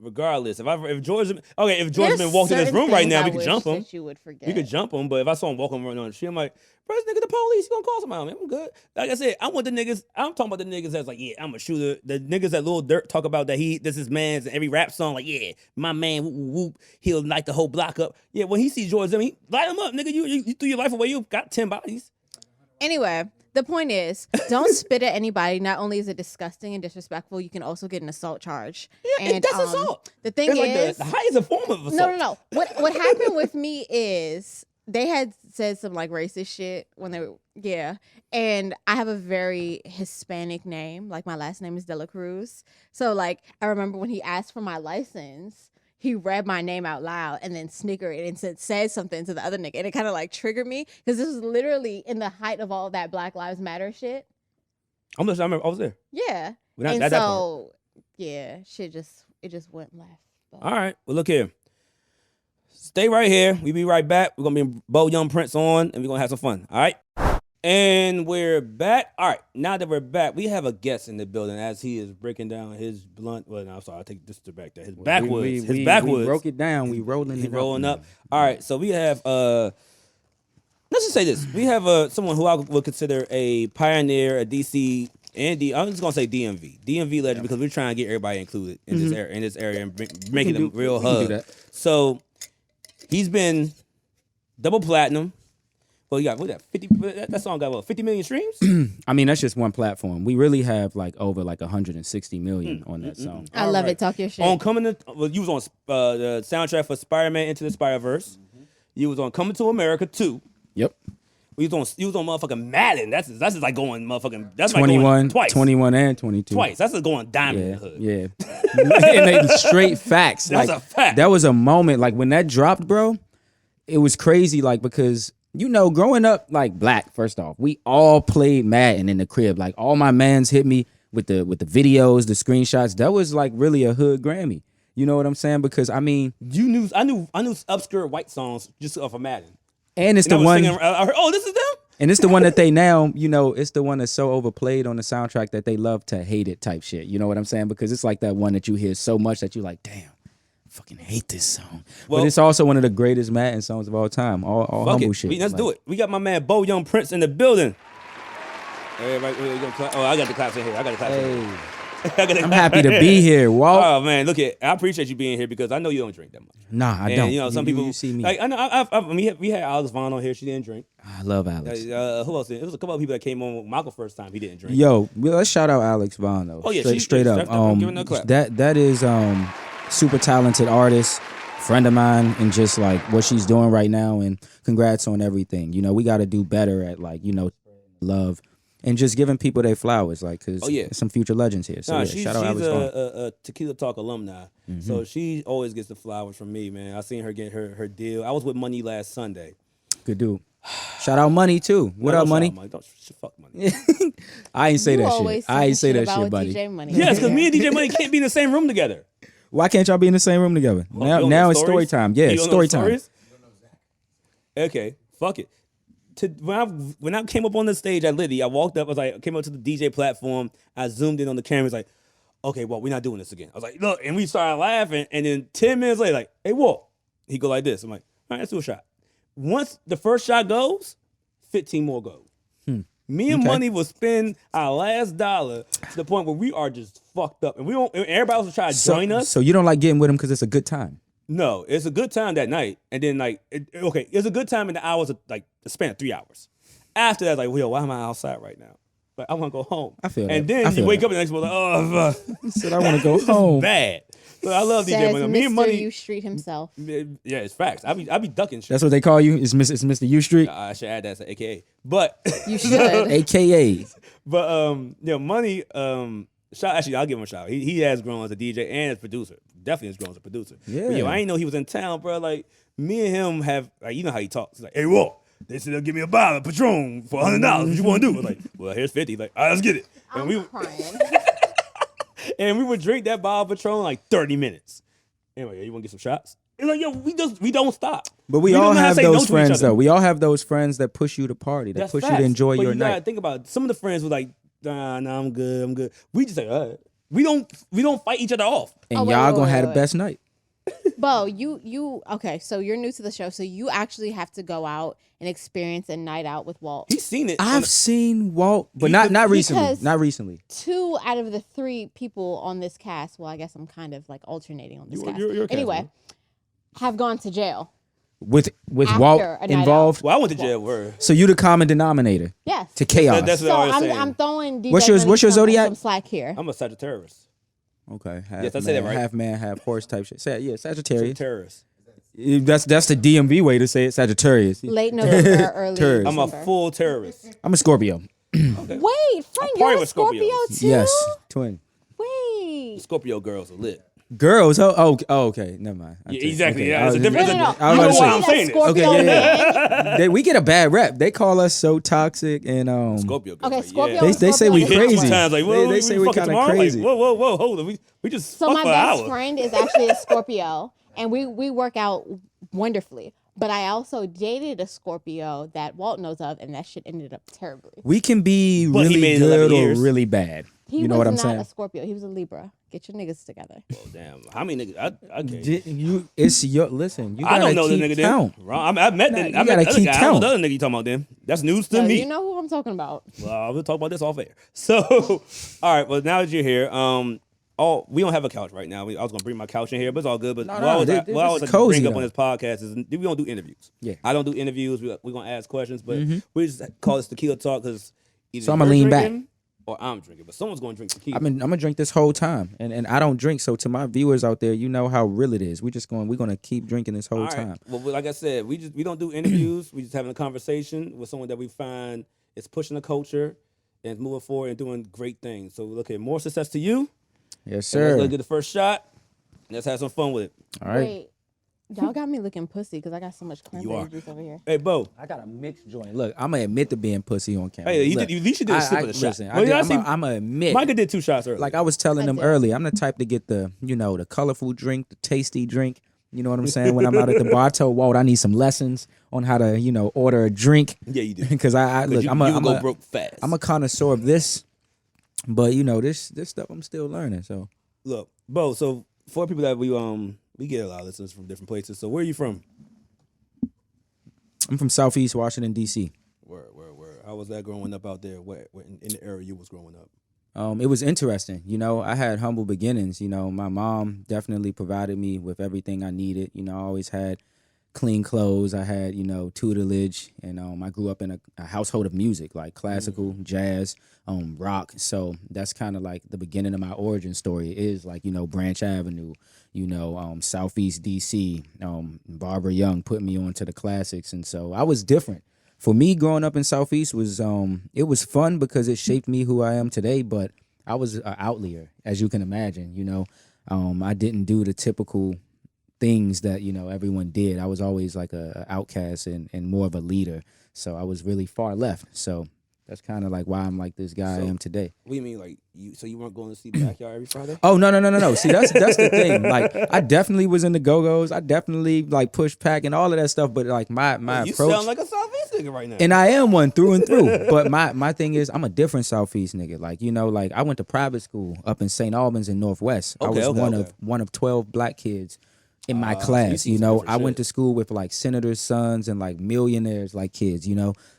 Regardless, if George been walked in this room right now, we could jump him. You would forget. We could jump him, but if I saw him walking around on the street, I'm like, bro, this nigga the police. You gonna call somebody on me? I'm good. Like I said, I'm talking about the niggas that's like, yeah, I'm a shooter. The niggas that Lil Durk talk about that this is man's in every rap song, like, yeah, my man, whoop, whoop, whoop, he'll light the whole block up. Yeah, when he sees George Zimmerman, he light him up, nigga. You threw your life away. You got 10 bodies. Anyway, the point is, don't spit at anybody. Not only is it disgusting and disrespectful, you can also get an assault charge. Yeah, and that's assault. The thing is, the highest form of assault. No. What happened with me is they had said some like racist shit when they were, and I have a very Hispanic name. Like my last name is De La Cruz. So like I remember when he asked for my license, he read my name out loud and then snickered and said something to the other nigga. And it kind of like triggered me because this was literally in the height of all that Black Lives Matter shit. I remember I was there. Yeah. And so, shit just went left. But. All right. Well, look here. Stay right here. We'll be right back. We're going to be Beau Young Prince on, and we're going to have some fun. All right? And we're back. All right. Now that we're back, we have a guest in the building as he is breaking down his blunt. Well, no, I'm sorry. I'll take this to back there. His backwoods. We broke it down. We rolling up. All right. So we have, let's just say this. We have someone who I would consider a pioneer, a DC, I'm just going to say DMV legend because we're trying to get everybody included in this area and making them real hub. So he's been double platinum. Well, you got, what that, 50, that song got, 50 million streams? I mean, that's just one platform. We really have, like, over, 160 million on that song. I love it. Talk your shit. You was on the soundtrack for Spider-Man Into the Spider-Verse. You was on Coming to America 2. Yep. You was on motherfucking Madden. That's just like going motherfucking, that's 21, like going twice. 21 and 22. Twice. That's like going diamond in the hood. Yeah. And they straight facts. That's a fact. That was a moment, like, when that dropped, bro, it was crazy, like, because... growing up like Blac, first off, we all played Madden in the crib. Like all my mans hit me with the videos, the screenshots. That was like really a hood Grammy. You know what I'm saying? Because I mean, I knew obscure white songs just off of Madden. And it's the one. I heard, oh, this is them. And it's the one that they now, it's the one that's so overplayed on the soundtrack that they love to hate it type shit. You know what I'm saying? Because it's like that one that you hear so much that you're like, damn. Fucking hate this song, but it's also one of the greatest Madden songs of all time. All humble shit. Let's do it. We got my man Beau Young Prince in the building. Everybody, I got the claps in here. I'm happy to be here, Walt. Oh man, look I appreciate you being here because I know you don't drink that much. Nah, I don't. Some people you see me. Like I know. We had Alex Vaughn on here. She didn't drink. I love Alex. Who else? It was a couple of people that came on with Michael first time. He didn't drink. Yo, let's shout out Alex Vaughn though. Oh yeah, straight up. I'm giving her a clap. That is super talented artist, friend of mine, and just like what she's doing right now. And congrats on everything. We got to do better at love and just giving people their flowers. Like, cause there's some future legends here. So shout out Alex Vaughn. She's a Tequila Talk alumni, so she always gets the flowers from me, man. I seen her get her deal. I was with Money last Sunday. Good dude. Shout out Money too. What up, Money? Don't fuck Money. I ain't say that shit. I ain't say that shit, buddy. Yes, because me and DJ Money can't be in the same room together. Why can't y'all be in the same room together? Now it's story time. Yeah, it's story time. Okay, fuck it. When I came up on the stage at Liddy, I walked up. Came up to the DJ platform. I zoomed in on the camera. It's like, okay, well, we're not doing this again. I was like, look, and we started laughing. And then 10 minutes later, like, hey, Walt. He go like this. I'm like, all right, let's do a shot. Once the first shot goes, 15 more go. Me and Money will spend our last dollar to the point where we are just fucked up, and we don't. And everybody else will try to join us. So you don't like getting with him because it's a good time. No, it's a good time that night, and then it's a good time in the hours of the span of 3 hours. After that, like, why am I outside right now? Like, I want to go home. I feel and that. then you wake up the next morning, like, oh, he said I want to go home. Bad. But I love DJ Money. Me and Money. U Street himself. Yeah, it's facts. I be ducking shit. That's what they call you. It's Mr. U Street. I should add that as an AKA. But you should. AKA. But Money. Actually, I'll give him a shout. He has grown as a DJ and as a producer. Definitely has grown as a producer. Yeah. But, I ain't know he was in town, bro. Like me and him have, you know how he talks. He's like, hey, Walt, they said they'll give me a bottle of Patron for $100. What you want to do? I was like, well, here's 50. Like, all right, let's get it. I'm crying. And we would drink that bottle of Patron in like 30 minutes. Anyway, you want to get some shots? It's like, yo, we don't stop. But we don't all know how to have say no those to each friends other. though. We all have those friends that push you to party, that That's push you facts. to enjoy But your you gotta night. think about it. Some of the friends were like, nah, I'm good. We just like, all right. We don't fight each other off. And Oh, wait, y'all wait, gonna wait, have the wait. best night. Bo, you okay? So you're new to the show, so you actually have to go out and experience a night out with Walt. He's seen it. I've seen Walt, but not recently. Because- Not recently. 2 out of the 3 people on this cast, well, I guess I'm kind of like alternating on this cast. you're a cast anyway, member. have gone to jail. With After Walt a night involved. Well, I went to jail. Word. So you the common denominator Yes. to chaos. That's what So I was saying. I'm throwing DJ What's your Money some zodiac? slack here. I'm a Sagittarius. Okay. Half Yes, I said man, that right. Half man, half horse type shit. Yeah, Sagittarius. Sagittarius. That's the DMV way to say it. Sagittarius. Late November, early Terrorist. I'm a December. full terrorist. I'm a Scorpio. Wait, Frank, party you're a with Scorpio Scorpios. too? Yes, twin. Wait. Scorpio girls are lit. Girls. Oh, okay. Never mind. Yeah, exactly. Okay, Yeah, I it's a was- different. No, no, no. I was You about to know say- why I'm saying it. Scorpio Okay, man? we get a bad rep. They call us so toxic and Scorpio girls. Okay, like, Scorpio. Yeah. They say we Scorpio Hit is crazy. two times, like, whoa, They say we fucking kinda tomorrow? crazy. Like, whoa, hold on. We just So fuck my for an best hour. friend is actually a Scorpio, and we work out wonderfully. But I also dated a Scorpio that Walt knows of, and that shit ended up terribly. we can be But he really made it 11 good or years. really bad. He You know was what I'm not saying? a Scorpio. He was a Libra. Get your niggas together. Oh, damn. How many niggas? Okay. It's your listen. You I gotta don't know the keep nigga count. then. Wrong. I met Nah, the you I met gotta the other keep guy. I don't know count. the other nigga you talking about then. That's news to So me. you know who I'm talking about. Well, we'll talk about this off air. So, all right. Well, now that you're here, we don't have a couch right now. I was gonna bring my couch in here, but it's all good. But what I always this like is to cozy, bring up though. on this podcast is we don't do interviews. Yeah. I don't do interviews. We're gonna ask questions, but we just call this tequila talk because So I'ma lean back. or I'm drinking, but someone's gonna drink tequila. I'm gonna drink this whole time, and I don't drink. So to my viewers out there, you know how real it is. We're gonna keep drinking this whole All right. time. Well, like I said, we don't do interviews. We just having a conversation with someone that we find is pushing the culture and moving forward and doing great things. So look at more success to you. Yes, And let's sir. get the first shot. Let's have some fun with it. All right. Wait, y'all got me looking pussy because I got so much You are. cranberry juice over here. Hey, Bo. I got a mixed joint. Look, I'm gonna admit to being pussy on camera. Hey, Look, you should do a sip of the shot. listen, Well, I see I'm gonna admit. Micah did 2 shots earlier. Like I was telling I them did. earlier, I'm the type to get the colorful drink, the tasty drink. You know what I'm saying? When I'm out at the bar, I told Walt I need some lessons on how to, order a drink. Yeah, you do. Because I look, you I'm will go a broke fast. I'm a connoisseur of this, but this stuff I'm still learning. So Look, Bo. So for people that we get a lot of listeners from different places. So where are you from? I'm from Southeast Washington D.C. Where? How was that growing up out there? Where in the area you was growing up? It was interesting. I had humble beginnings. My mom definitely provided me with everything I needed. I always had clean clothes. I had, tutelage, and I grew up in a household of music, like classical, jazz, rock. So that's kind of like the beginning of my origin story is like, Branch Avenue, Southeast DC, Barbara Young put me onto the classics. And so I was different. For me, growing up in Southeast was it was fun because it shaped me who I am today. But I was an outlier, as you can imagine. I didn't do the typical things that everyone did. I was always like a outcast and more of a leader. So I was really far left. So that's kind of like why I'm like this guy I am today. What do you mean, like you? So you weren't going to see Backyard every Friday? Oh no. See, that's the thing. Like I definitely was in the Go-Go's. I definitely like pushed pack and all of that stuff. But like my you approach. sound like a Southeast nigga right now. And I am one through and through. But my thing is, I'm a different Southeast nigga. Like, like I went to private school up in St. Albans in Northwest. I was one of 12 black kids in my so you class. see some different I went shit. to school with like senators' sons and like millionaires like kids,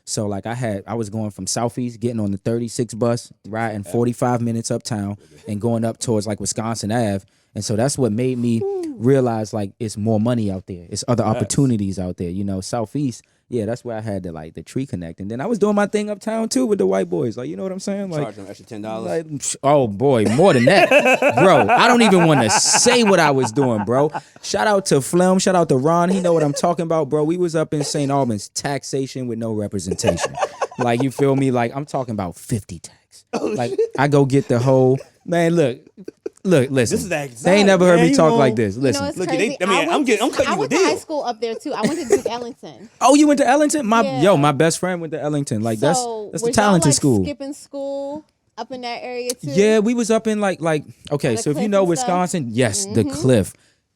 So like I was going from Southeast, getting on the 36 bus, riding 45 minutes uptown and going up towards like Wisconsin Ave. And so that's what made me realize like it's more money out there. It's other opportunities out there. Southeast, yeah, that's where I had the tree connect. And then I was doing my thing uptown too with the white boys. Like, you know what I'm saying? Like, Charge them extra $10. like, oh boy, more than that. Bro, I don't even want to say what I was doing, bro. Shout out to Flem, shout out to Ron. He know what I'm talking about, bro. We was up in St. Albans, taxation with no representation. Like, you feel me? Like, I'm talking about 50 tax. Like, I go get the whole, man, look, listen. This is that they ain't never heard man, me you talk know. like this. You know, Listen. it's Look, crazy. I mean, I'm cutting I you a went to high deal. school up there too. I went to Duke Ellington. Oh, you went to Ellington? Yeah. My best friend went to Ellington. Like, that's So, the was y'all, talented like, school. Skipping school up in that area too. Yeah, we was up in like okay, The so if you Cliff know and stuff? Wisconsin, yes, the Cliff.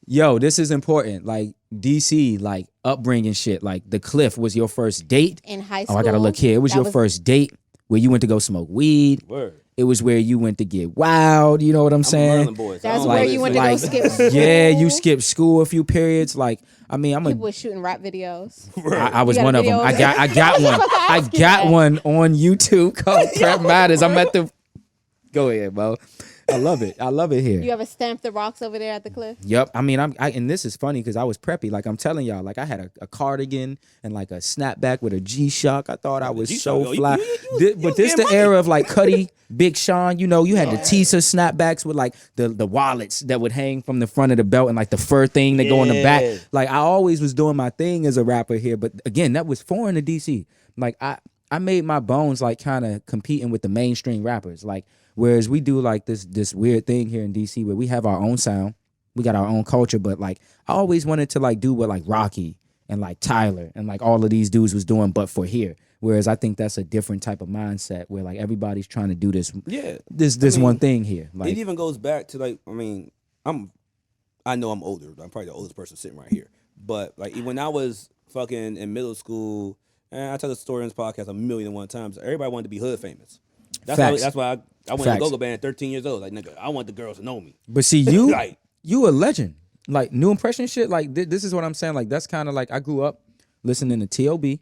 Yo, this is important. Like DC, like upbringing shit. Like the Cliff was your first date. In high school. Oh, I gotta look here. It was your first date where you went to go smoke weed. Word. It was where you went to get wild. You know what I'm saying? Boys. That's where you went to go skip school. Yeah, you skipped school a few periods. Like, I mean, People were shooting rap videos. I was You got one a of them. video I got one. I ask you got that. one on YouTube called Prep Matters. I'm at the. Go ahead, bro. I love it. I love it here. You ever stamped the rocks over there at the Cliff? Yep. I mean, and this is funny because I was preppy. Like I'm telling y'all, like I had a cardigan and like a snapback with a G-Shock. I thought I was so fly. But this the era of like Cuddy, Big Sean. You know, you had the Tisa snapbacks with like the wallets that would hang from the front of the belt and like the fur thing that go in the back. Like I always was doing my thing as a rapper here. But again, that was foreign to DC. Like I made my bones like kind of competing with the mainstream rappers. Like whereas we do like this weird thing here in DC where we have our own sound, we got our own culture, but like I always wanted to like do what like Rocky and like Tyler and like all of these dudes was doing, but for here. Whereas I think that's a different type of mindset where like everybody's trying to do this. Yeah, this one thing here. Like it even goes back to like I know I'm older. I'm probably the oldest person sitting right here. But like when I was fucking in middle school, and I tell the story in this podcast 1,000,001 times. Everybody wanted to be hood famous. That's why I went to go-go band at 13 years old. Like, nigga, I want the girls to know me. But see, you like, you a legend. Like, new impression shit, like, this is what I'm saying. Like, that's kind of like, I grew up listening to T.O.B.,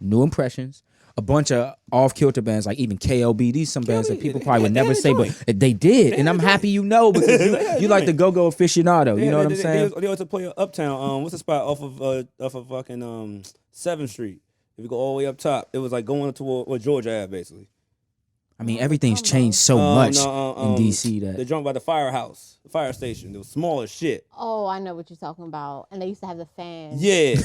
New Impressions, a bunch of off-kilter bands, like even K.O.B. These some bands that people probably would never say, but they did. And I'm happy you know, because you like the go-go aficionado. You know what I'm saying? They also play Uptown. What's the spot off of fucking 7th Street? If you go all the way up top, it was like going toward Georgia Ave, basically. I mean, everything's changed so much in DC that the joint by the firehouse, the fire station. It was small as shit. Oh, I know what you're talking about. And they used to have the fans. Yeah.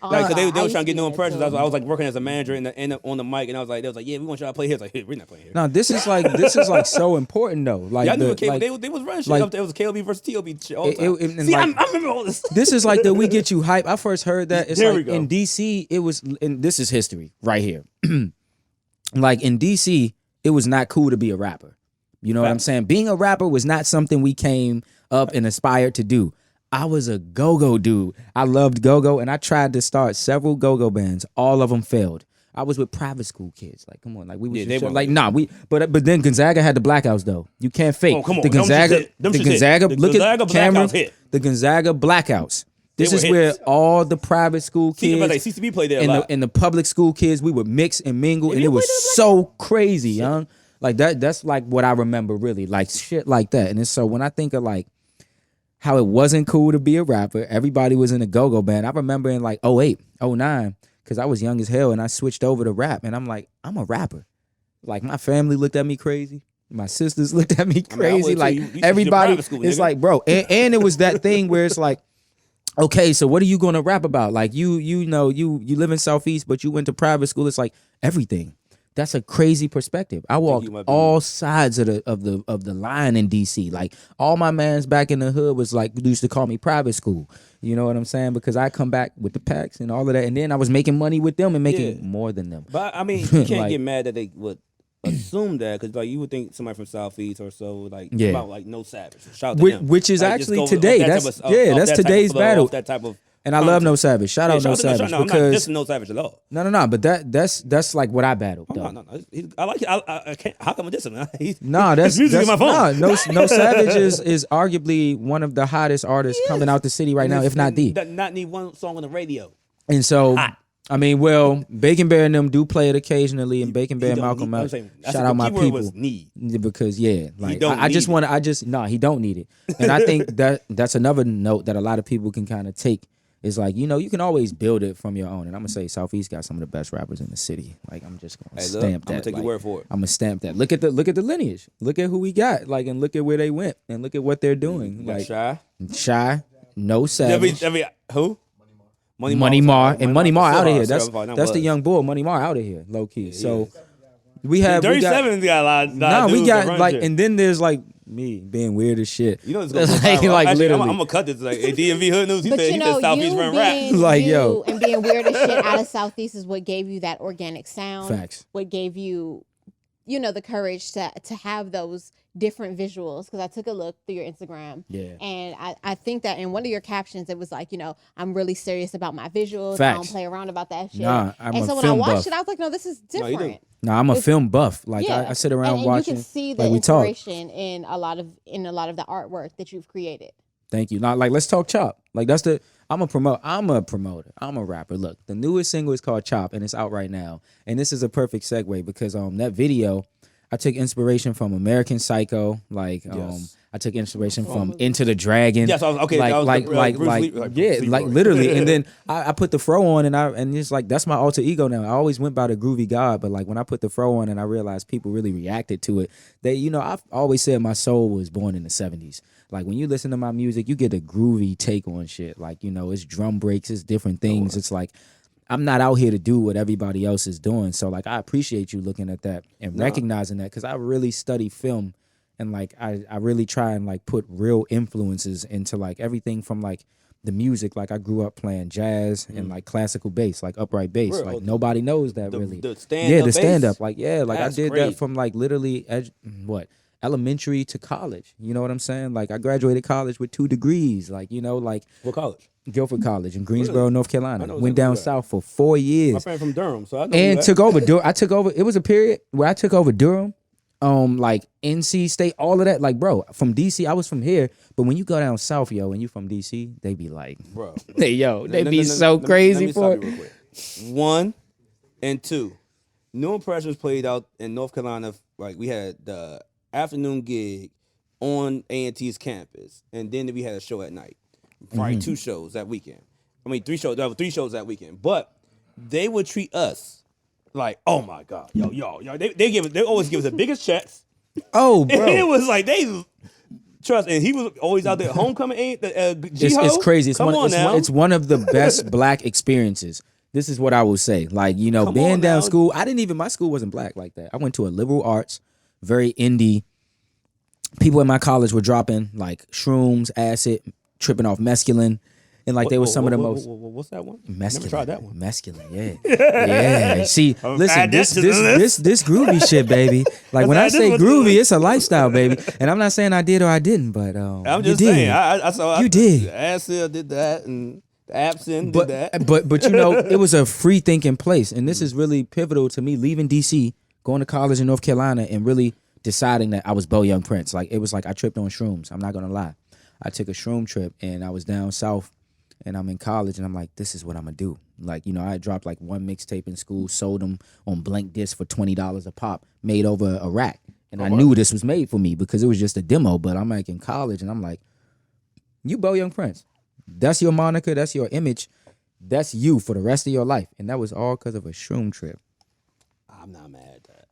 Oh, Like, cause they I were used trying to get do new that impressions. too. I was like working as a manager on the mic, and they was like, yeah, we want y'all to play here. It's like, hey, we're not playing here. No, this is like so important though. Like Y'all knew like, they was running shit like- up there. It was KLB versus TLB shit all the time. and See, like- I remember all this. this is like the We Get You Hype. I first heard that. It's There like we go. in DC, it was, and this is history right here. Like in DC, it was not cool to be a rapper. You know what I'm saying? Being a rapper was not something we came up and aspired to do. I was a go-go dude. I loved go-go, and I tried to start several go-go bands. All of them failed. I was with private school kids. Like, come on, like we was they weren't like, good. nah, but then Gonzaga had the blackouts though. You can't fake. Oh, come on. The Them shits Gonzaga, hit. Them the shits hit. Gonzaga, The look Gonzaga at camera. blackouts hit. The Gonzaga blackouts. This They is were where hits. all the private school See, but kids like CCB played there a lot. and the public school kids, we would mix and mingle, and you it was played there so crazy, young. Like that's like what I remember really, like shit like that. And it's so when I think of like how it wasn't cool to be a rapper, everybody was in a go-go band. I remember in like 08, 09, because I was young as hell and I switched over to rap, and I'm like, I'm a rapper. Like my family looked at me crazy. My sisters looked at me crazy. would too. Like You should everybody, private school, it's nigga. like, bro. And it was that thing where it's like, okay, so what are you gonna rap about? Like you know, you live in Southeast, but you went to private school. It's like everything. That's a crazy perspective. I walked you might be- all sides of the line in DC. Like all my mans back in the hood was like used to call me private school. You know what I'm saying? Because I come back with the packs and all of that, and then I was making money with them and making Yeah. more than them. But I mean, you can't Like- get mad that they would assume that, because like you would think somebody from Southeast or so like Yeah. about like No Savage. Shout out to Which- him. which is Like, just actually go off today. that That's- type of- yeah, off that's that type of today's flow, battle. off that type of And I love No Savage. Shout out No shout out to Savage I'm not because dissing No Savage at all. no. But that's like what I battled. No, Though. no, no. I like it. I can't. How come I diss him? Nah, that's music in my phone. Nah, no Savage is arguably one of the hottest artists coming out the city right now, if not the. Not need one song on the radio. And so, Hot. I mean, well, Bacon Bear and them do play it occasionally, and Bacon Bear, He don't Malcolm need- I'm out. saying, I Shout said out the my keyword people. was need. Because like don't I just need want to he don't need it. And I think that's another note that a lot of people can kind of take. Is like, you know, you can always build it from your own. And I'm gonna say Southeast got some of the best rappers in the city. Like I'm just gonna Hey, look, stamp I'ma that. take your Like, word for it. I'm gonna stamp that. Look at the lineage. Look at who we got. Like, and look at where they went, and look at what they're doing. Like Like Shy. No Savage, Who? Money Mar, and Money Mar out of here. That's the the young bull. Money Mar out of here, low key. So we have 37 got a lot. Nah, we dudes got that run like, shit. and then there's like me being weird as shit. You know it's gonna like, go viral. like Actually, literally. I'm gonna cut this. Like hey, DMV Hood News. He But said you know, Southeast you run rap. being Like, you yo. and being weird as shit out of Southeast is what gave you that organic sound. Facts. What gave you you know, the courage to have those different visuals, because I took a look through your Instagram. Yeah. And I think that in one of your captions, it was like, you know, I'm really serious about my visuals. I Facts. don't play around about that shit. Nah, I'm and a so when I film watched buff. it, I was like, no, this is No, you different. do. No, I'm a film buff. Like Yeah. I sit around and watching. you can see the like we talk. inspiration in a lot of the artwork that you've created. Thank you. Not like let's talk Chop. Like that's the I'm a promoter. I'm a rapper. Look, the newest single is called Chop and it's out right now. And this is a perfect segue because that video, I took inspiration from American Psycho. Like Yes. I took inspiration from Into the Dragon. Yes, okay. Like that was like the, like Bruce like Lee- yeah, Bruce Lee like wrote. literally. And then I put the fro on and it's like that's my alter ego now. I always went by the Groovy God, but like when I put the fro on and I realized people really reacted to it, they I've always said my soul was born in the 70s. Like when you listen to my music, you get a groovy take on shit. Like, it's drum breaks, it's different things. It's like I'm not out here to do what everybody else is doing. So like I appreciate you looking at that and recognizing that because I really study film and like I really try and like put real influences into like everything from like the music. Like I grew up playing jazz and like classical bass, like upright bass. Real. Like nobody knows that really. The stand-up the stand bass? up. Like like That's I did great. that from like literally elementary to college. You know what I'm saying? Like I graduated college with 2 degrees. Like like What college? Guilford College in Greensboro, North Carolina. I know Went exactly down where. south for 4 My years friend from Durham, so I know. and that. took over. I took over. It was a period where I took over Durham, like NC State, all of that. Like, bro, from DC, I was from here, but when you go down south, and you from DC, they be like, Bro. they Let be me- so let me- crazy let me for stop you it. real quick. 1 and 2. New Impressions played out in North Carolina. Like we had the afternoon gig on A&T's campus, and then we had a show at night. Probably 2 shows that weekend. I mean 3 shows. There were 3 shows that weekend. But they would treat us like, oh my God, yo. They always give us the biggest checks. Oh, And it bro. was like they trust, and he was always out there. Homecoming, It's crazy. It's one of the best black experiences. This is what I will say. Like, being on down now. school, my school wasn't black like that. I went to a liberal arts, very indie. People in my college were dropping like shrooms, acid, tripping off mescaline. And like they were some of the most What's that one? mescaline. Never tried that one. Mescaline, yeah. Yeah. See, listen, add that this to the this groovy shit, baby. Like when I add this say one to the groovy, list. it's a lifestyle, baby. And I'm not saying I did or I didn't, but I'm you just did. saying. I saw. You did. Acid did that, and the Absinthe but, did that. but it was a free thinking place, and this is really pivotal to me leaving DC, going to college in North Carolina, and really deciding that I was Beau Young Prince. Like it was like I tripped on shrooms. I'm not gonna lie, I took a shroom trip, and I was down south, and I'm in college, and I'm like, this is what I'm gonna do. Like I had dropped like 1 mixtape in school, sold them on blank disc for $20 a pop, made over a rack, and I knew this was made for me because it was just a demo. But I'm like in college, and I'm like, you Beau Young Prince. That's your moniker. That's your image. That's you for the rest of your life. And that was all because of a shroom trip. I'm not mad at that.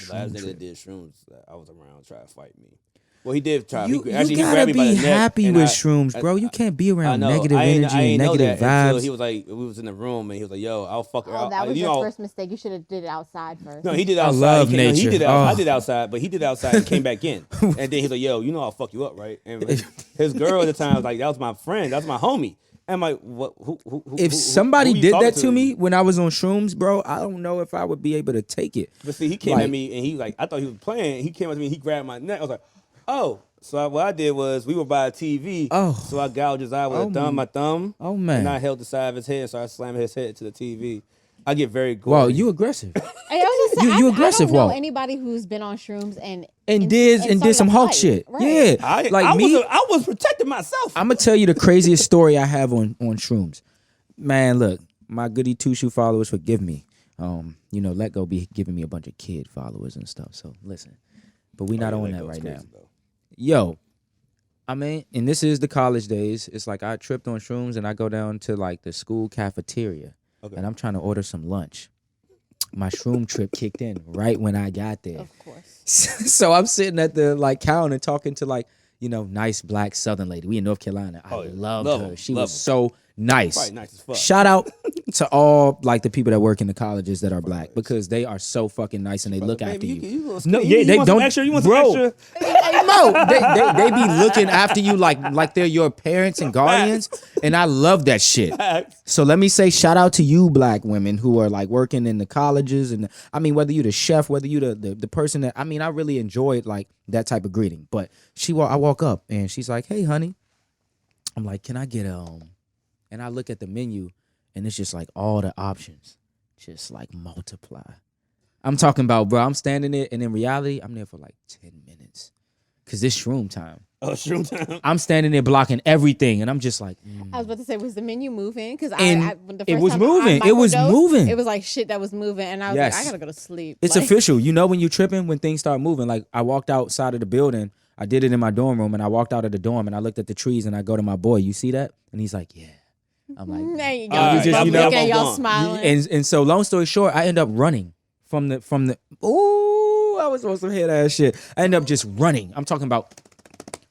The last nigga that did shrooms, I was around trying to fight me. Well, he did try. You He gotta grabbed me by be the neck, happy and with shrooms, bro. You can't be I around know. negative I ain't energy and know negative that until vibes. he was like, we was in the room, and he was like, "Yo, I'll fuck her." Oh, that was your first mistake. You should have did it outside first. No, he did outside. love He nature. did Oh. I did outside, but he did outside and came back in. And then he's like, "Yo, I'll fuck you up, right?" And his girl at the time was like, "That was my friend. That was my homie." And I'm like, "What? Who If who somebody you did talking that to me when I was on shrooms, bro, I don't know if I would be able to take it. But see, he came Like- at me and he like, I thought he was playing. He came at me and he grabbed my neck. I was like, "Oh." So what I did was we were by a TV. Oh. So I gouged his eye with my thumb. Oh, man. And I held the side of his head, so I slammed his head to the TV. I get very gory. Well, you aggressive. Hey, I was just saying, You I aggressive, don't know Walt. anybody who's been on shrooms and Did started some a Hulk fight. shit. Right. Yeah. I was protecting myself. I'm gonna tell you the craziest story I have on shrooms. Man, look, my goody two shoe followers forgive me. Let go be giving me a bunch of kid followers and stuff. So listen, but we not on that right now. Yo, I mean, and this is the college days. It's like I tripped on shrooms and I go down to like the school cafeteria, and I'm trying to order some lunch. My shroom trip kicked in right when I got there. Of course. So I'm sitting at the like counter talking to like nice black Southern lady. We in North Carolina. I loved her. Love She her. was so nice. Probably nice as fuck. Shout out to all like the people that work in the colleges that are black because they are so fucking nice and they look after you. No, yeah, they don't. Extra? You want bro, some extra? No, they be looking after you like they're your parents and guardians, and I love that shit. So let me say shout out to you black women who are like working in the colleges, and I mean whether you the chef, whether you the person that I mean I really enjoyed like that type of greeting. But I walk up and she's like, "Hey, honey," I'm like, "Can I get And I look at the menu, and it's just like all the options, just like multiply. I'm talking about, bro, I'm standing there, and in reality, I'm there for like 10 minutes. Because it's shroom time. Oh, shroom time. I'm standing there blocking everything, and I'm just like, I was about to say, was the menu moving? Because it was moving. It was moving. It was like shit that was moving, and I was like, I gotta go to sleep. It's official. You know when you tripping when things start moving. Like I walked outside of the building. I did it in my dorm room, and I walked out of the dorm, and I looked at the trees, and I go to my boy. You see that? And he's like, yeah. I'm like, there you go. You know, y'all smiling. And so long story short, I end up running from the. Ooh, I was supposed to hear that shit. I end up just running. I'm talking about.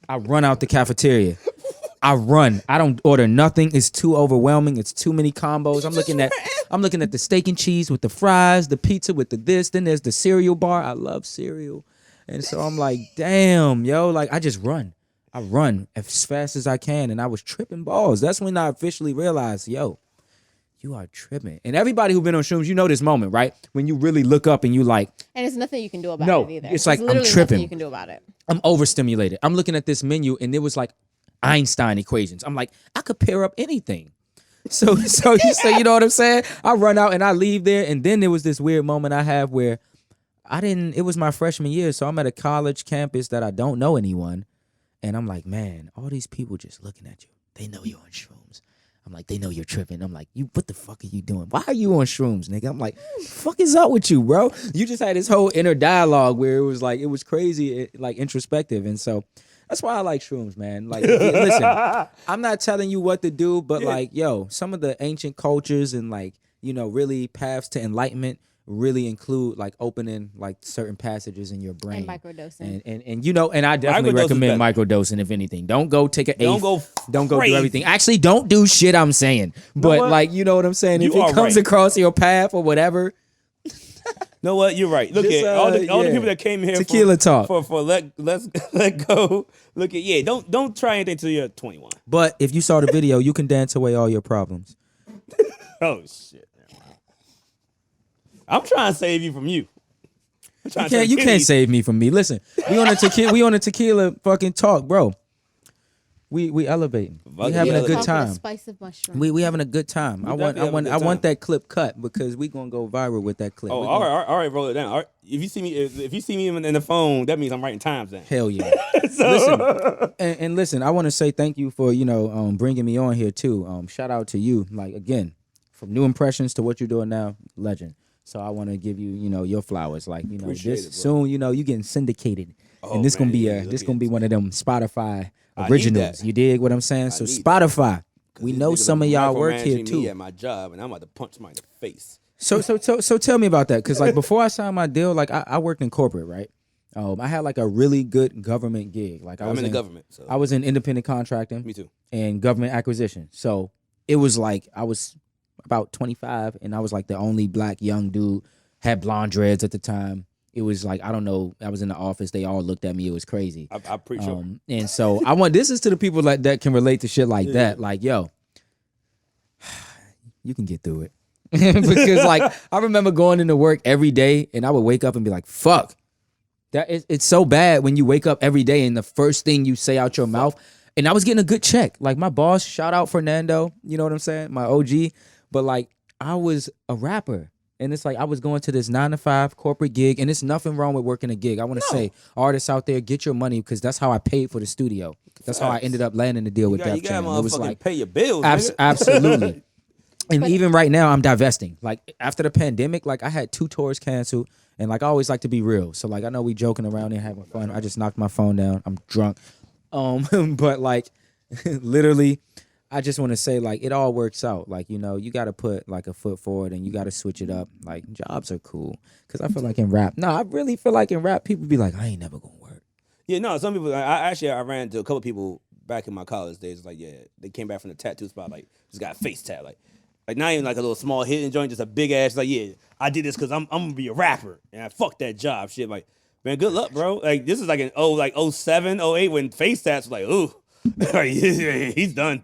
I run out the cafeteria. I run. I don't order nothing. It's too overwhelming. It's too many combos. I'm looking at the steak and cheese with the fries, the pizza with the this. Then there's the cereal bar. I love cereal, and so I'm like, damn, yo, like I just run. I run as fast as I can, and I was tripping balls. That's when I officially realized, yo, you are tripping. And everybody who's been on shrooms, you know this moment, right? When you really look up and you like. And it's nothing you can do about it either. It's like literally I'm tripping. Nothing you can do about it. I'm overstimulated. I'm looking at this menu, and it was like Einstein equations. I'm like, I could pair up anything. So you know what I'm saying? I run out and I leave there, and then there was this weird moment I have where it was my freshman year, so I'm at a college campus that I don't know anyone. And I'm like, man, all these people just looking at you. They know you're on shrooms. I'm like, they know you're tripping. I'm like, what the fuck are you doing? Why are you on shrooms, nigga? I'm like, the fuck is up with you, bro? You just had this whole inner dialogue where it was crazy, like introspective. And so that's why I like shrooms, man. Like, listen, I'm not telling you what to do, but like, yo, some of the ancient cultures and like, you know, really paths to enlightenment really include like opening like certain passages in your brain and microdosing and you know, and I definitely recommend microdosing. If anything, don't go take an eighth, don't go do everything. Actually, don't do shit I'm saying, but like, you know what I'm saying, if it comes across your path or whatever. Know what? You're right. Look at all the people that came here tequila talk for let's let go. Look at don't try anything till you're 21. But if you saw the video, you can dance away all your problems. Oh shit. I'm trying to save you from you. You can't save me from me. Listen, we on a tequila fucking talk, bro. We elevating. We having a good time. Spice of mushroom. We having a good time. I want that clip cut because we gonna go viral with that clip. Oh, all right, roll it down. All right. If you see me in the phone, that means I'm writing times down. Hell yeah. Listen, listen, I want to say thank you for bringing me on here too. Shout out to you. Like again, from new impressions to what you're doing now, legend. So I want to give you, your flowers. Like, this soon, you getting syndicated. And this gonna be one of them Spotify originals. You dig what I'm saying? So Spotify, we know some of y'all work here too. Me at my job, and I'm about to punch somebody in the face. So tell me about that, because like before I signed my deal, like I worked in corporate, right? I had like a really good government gig. Like I'm in the government. So. I was in independent contracting. Me too. And government acquisition. So it was like I was about 25, and I was like the only black young dude, had blonde dreads at the time. It was like, I don't know, I was in the office, they all looked at me, it was crazy. I'm pretty sure. And so this is to the people that can relate to shit like that. Like, yo, you can get through it. Because like, I remember going into work every day, and I would wake up and be like, fuck. It's so bad when you wake up every day and the first thing you say out your mouth, and I was getting a good check. Like my boss, shout out Fernando, you know what I'm saying? My OG. But like, I was a rapper, and it's like I was going to this 9-to-5 corporate gig, and it's nothing wrong with working a gig. I want to say, artists out there, get your money, because that's how I paid for the studio. That's how I ended up landing the deal with Def Jam. It was like pay your bills. Absolutely. And even right now, I'm divesting. Like after the pandemic, like I had 2 tours canceled, and like I always like to be real. So like I know we joking around and having fun. I just knocked my phone down. I'm drunk. But like literally, I just want to say, like, it all works out. Like, you got to put, like, a foot forward, and you got to switch it up. Like, jobs are cool. Because I feel like in rap, I really feel like in rap, people be like, I ain't never going to work. Yeah, no, some people, I ran into a couple people back in my college days, it's like, yeah, they came back from the tattoo spot, like, just got a face tat, like not even like a little small hidden joint, just a big ass, like, yeah, I did this because I'm gonna be a rapper, and I fucked that job, shit, like, man, good luck, bro. Like, this is like 07, 08, when face tats was like, ooh, like, he's done.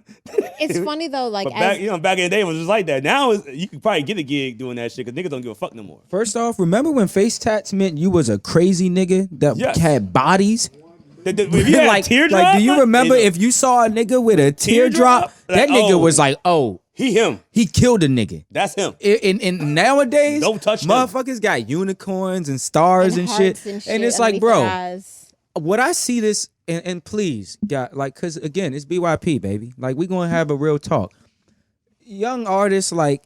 It's funny though, like But back in the day, it was just like that. Now you could probably get a gig doing that shit because niggas don't give a fuck no more. First off, remember when face tats meant you was a crazy nigga that Yes. had bodies? If you had like, teardrop, like, do you like, remember if you saw a nigga with a teardrop, that nigga was like, oh, him. he killed a nigga. That's him. In nowadays, Don't touch him. motherfuckers got unicorns and stars and shit. hearts And it's like, underneath their bro, eyes. what I see this, and please, God, like, cause again, it's BYP, baby. Like, we gonna have a real talk. Young artists, like,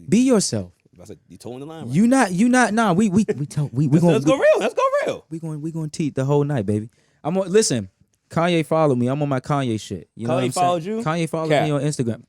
be yourself. I said, you toeing the line. Right? You not. Nah, we gonna Let's go real. Let's go real. we going to teach the whole night, baby. Listen. Kanye followed me. I'm on my Kanye shit. You know what I'm followed saying? you? Kanye followed Cat. me on Instagram.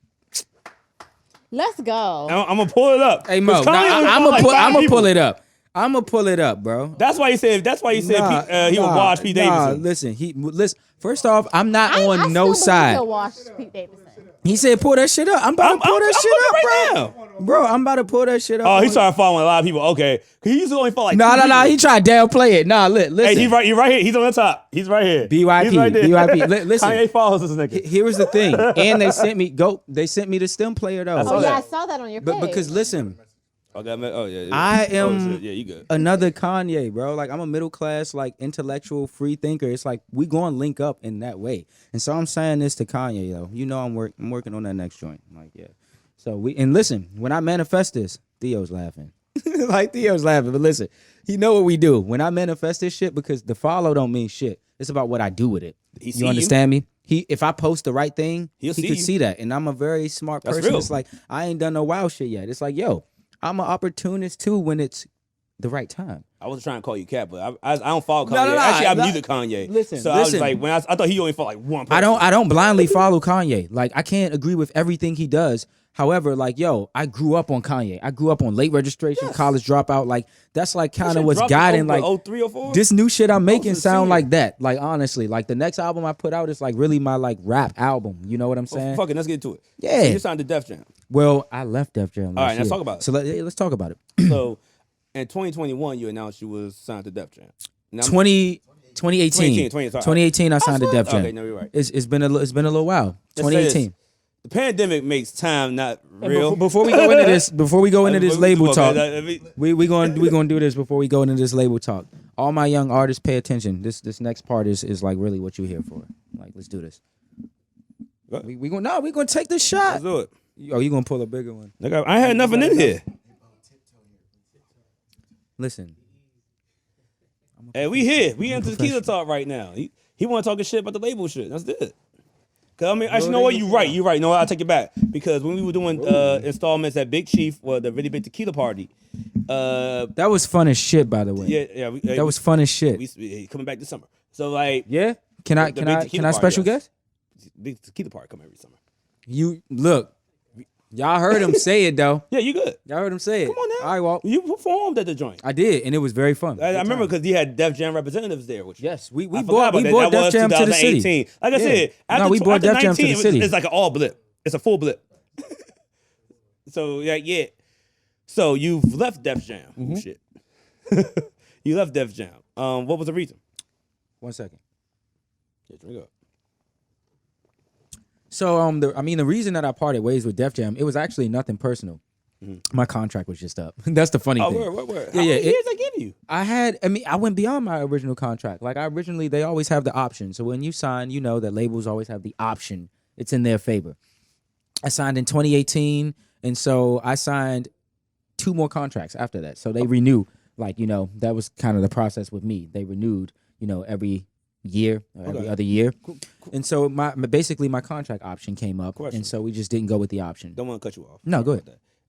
Let's go. I'm gonna pull it up. Hey Mo, 'Cause Kanye only I'm follow like gonna five people. pull it up. I'm gonna pull it up, bro. That's why he said. He would watch Pete Davidson. Listen. First off, I'm not on no side. He'll watch Pete Davidson. He said, "Pull that shit up." I'm about to pull that shit up, right bro. Bro, I'm about to pull that shit up. Oh, he's trying to follow a lot of people. Okay, because he used to only follow like. No. two people. He tried to downplay it. Nah, listen. Hey, he's right here. He's on the top. He's right here. BYP, He's right there. BYP. Listen. Kanye follows this nigga. Here was the thing, and they sent me the stem player though. Oh saw yeah, I that. saw that on your page. But because listen, Oh yeah. I am shit. Yeah, you good. another Kanye, bro. Like, I'm a middle class, like, intellectual free thinker. It's like we gonna link up in that way. And so I'm saying this to Kanye, though. You know I'm working on that next joint. Like, yeah. So listen, when I manifest this, Theo's laughing. Like, Theo's laughing, but listen, he know what we do. When I manifest this shit, because the follow don't mean shit. It's about what I do with it. See You understand me? If I post the right thing, He'll he see could you. see that. And I'm a very smart That's person. real. It's like, I ain't done no wild shit yet. It's like, yo, I'm an opportunist too when it's the right time. I wasn't trying to call you Cat, but I don't follow Kanye. No. Actually, I'm No. neither Kanye. Listen, so I was listen. like, I thought he only followed like one person. I don't blindly follow Kanye. Like, I can't agree with everything he does. However, like, yo, I grew up on Kanye. I grew up on late registration, college dropout. Like, that's like kind of what's guiding. Like, 03 or 04? this new shit I'm making was a sound senior. like that. Like, honestly, like the next album I put out is like really my like rap album. You know what I'm saying? Fuck it, let's get into it. Yeah. So you signed to Def Jam. Well, I left Def Jam. All right, last let's year. talk about it. So let's talk about it. So in 2021, you announced you was signed to Def Jam. Now, 2018. 2018, I signed to Def Jam. Okay, no, you're right. It's been a little while. Let's say this. 2018. The pandemic makes time not real. Before we go into this, label Okay, talk, let me- we going to do this before we go into this label talk. All my young artists, pay attention. This next part is like really what you're here for. Like, let's do this. What? We gonna take this shot. Let's do it. Oh, you gonna pull a bigger one? Nigga, I had nothing in here. Listen, Hey, we here. We into tequila talk right now. He want to talk shit about the label shit. That's it. Cause I mean, actually, you know what? You right. You right. No, I'll take it back. Because when we were doing installments at Big Chief, or the really big tequila party, that was fun as shit. By the way, yeah, that was fun as shit. we coming back this summer. So like, Yeah. Can I The big tequila party, special yes. guest? big tequila party come every summer. You look. Y'all heard him say it though. Yeah, you good? Y'all heard him say it. Come on now. All right, Walt. You performed at the joint. I did, and it was very fun. I remember because he had Def Jam representatives there. Which Yes, we I forgot brought about that. Def That was Jam to the city. 2018. Like I Yeah. said, after, No, we brought after Def Jam to 19, the city. It's like an all blip. It's a full blip. So yeah. So you've left Def Jam. Mm-hmm. Oh, shit. You left Def Jam. What was the reason? 1 second. Yeah, drink up. So the reason that I parted ways with Def Jam, it was actually nothing personal. My contract was just up. That's the funny Oh, thing. word. Yeah, How yeah, many years they give you? I went beyond my original contract. Like, they always have the option. So when you sign, you know that labels always have the option. It's in their favor. I signed in 2018, and so I signed 2 more contracts after that. So they renew. Like, you know, that was kind of the process with me. They renewed, you know, every year or every other year. Cool. And so basically my contract option came up, Question. and so we just didn't go with the option. Don't want to cut you off. No, go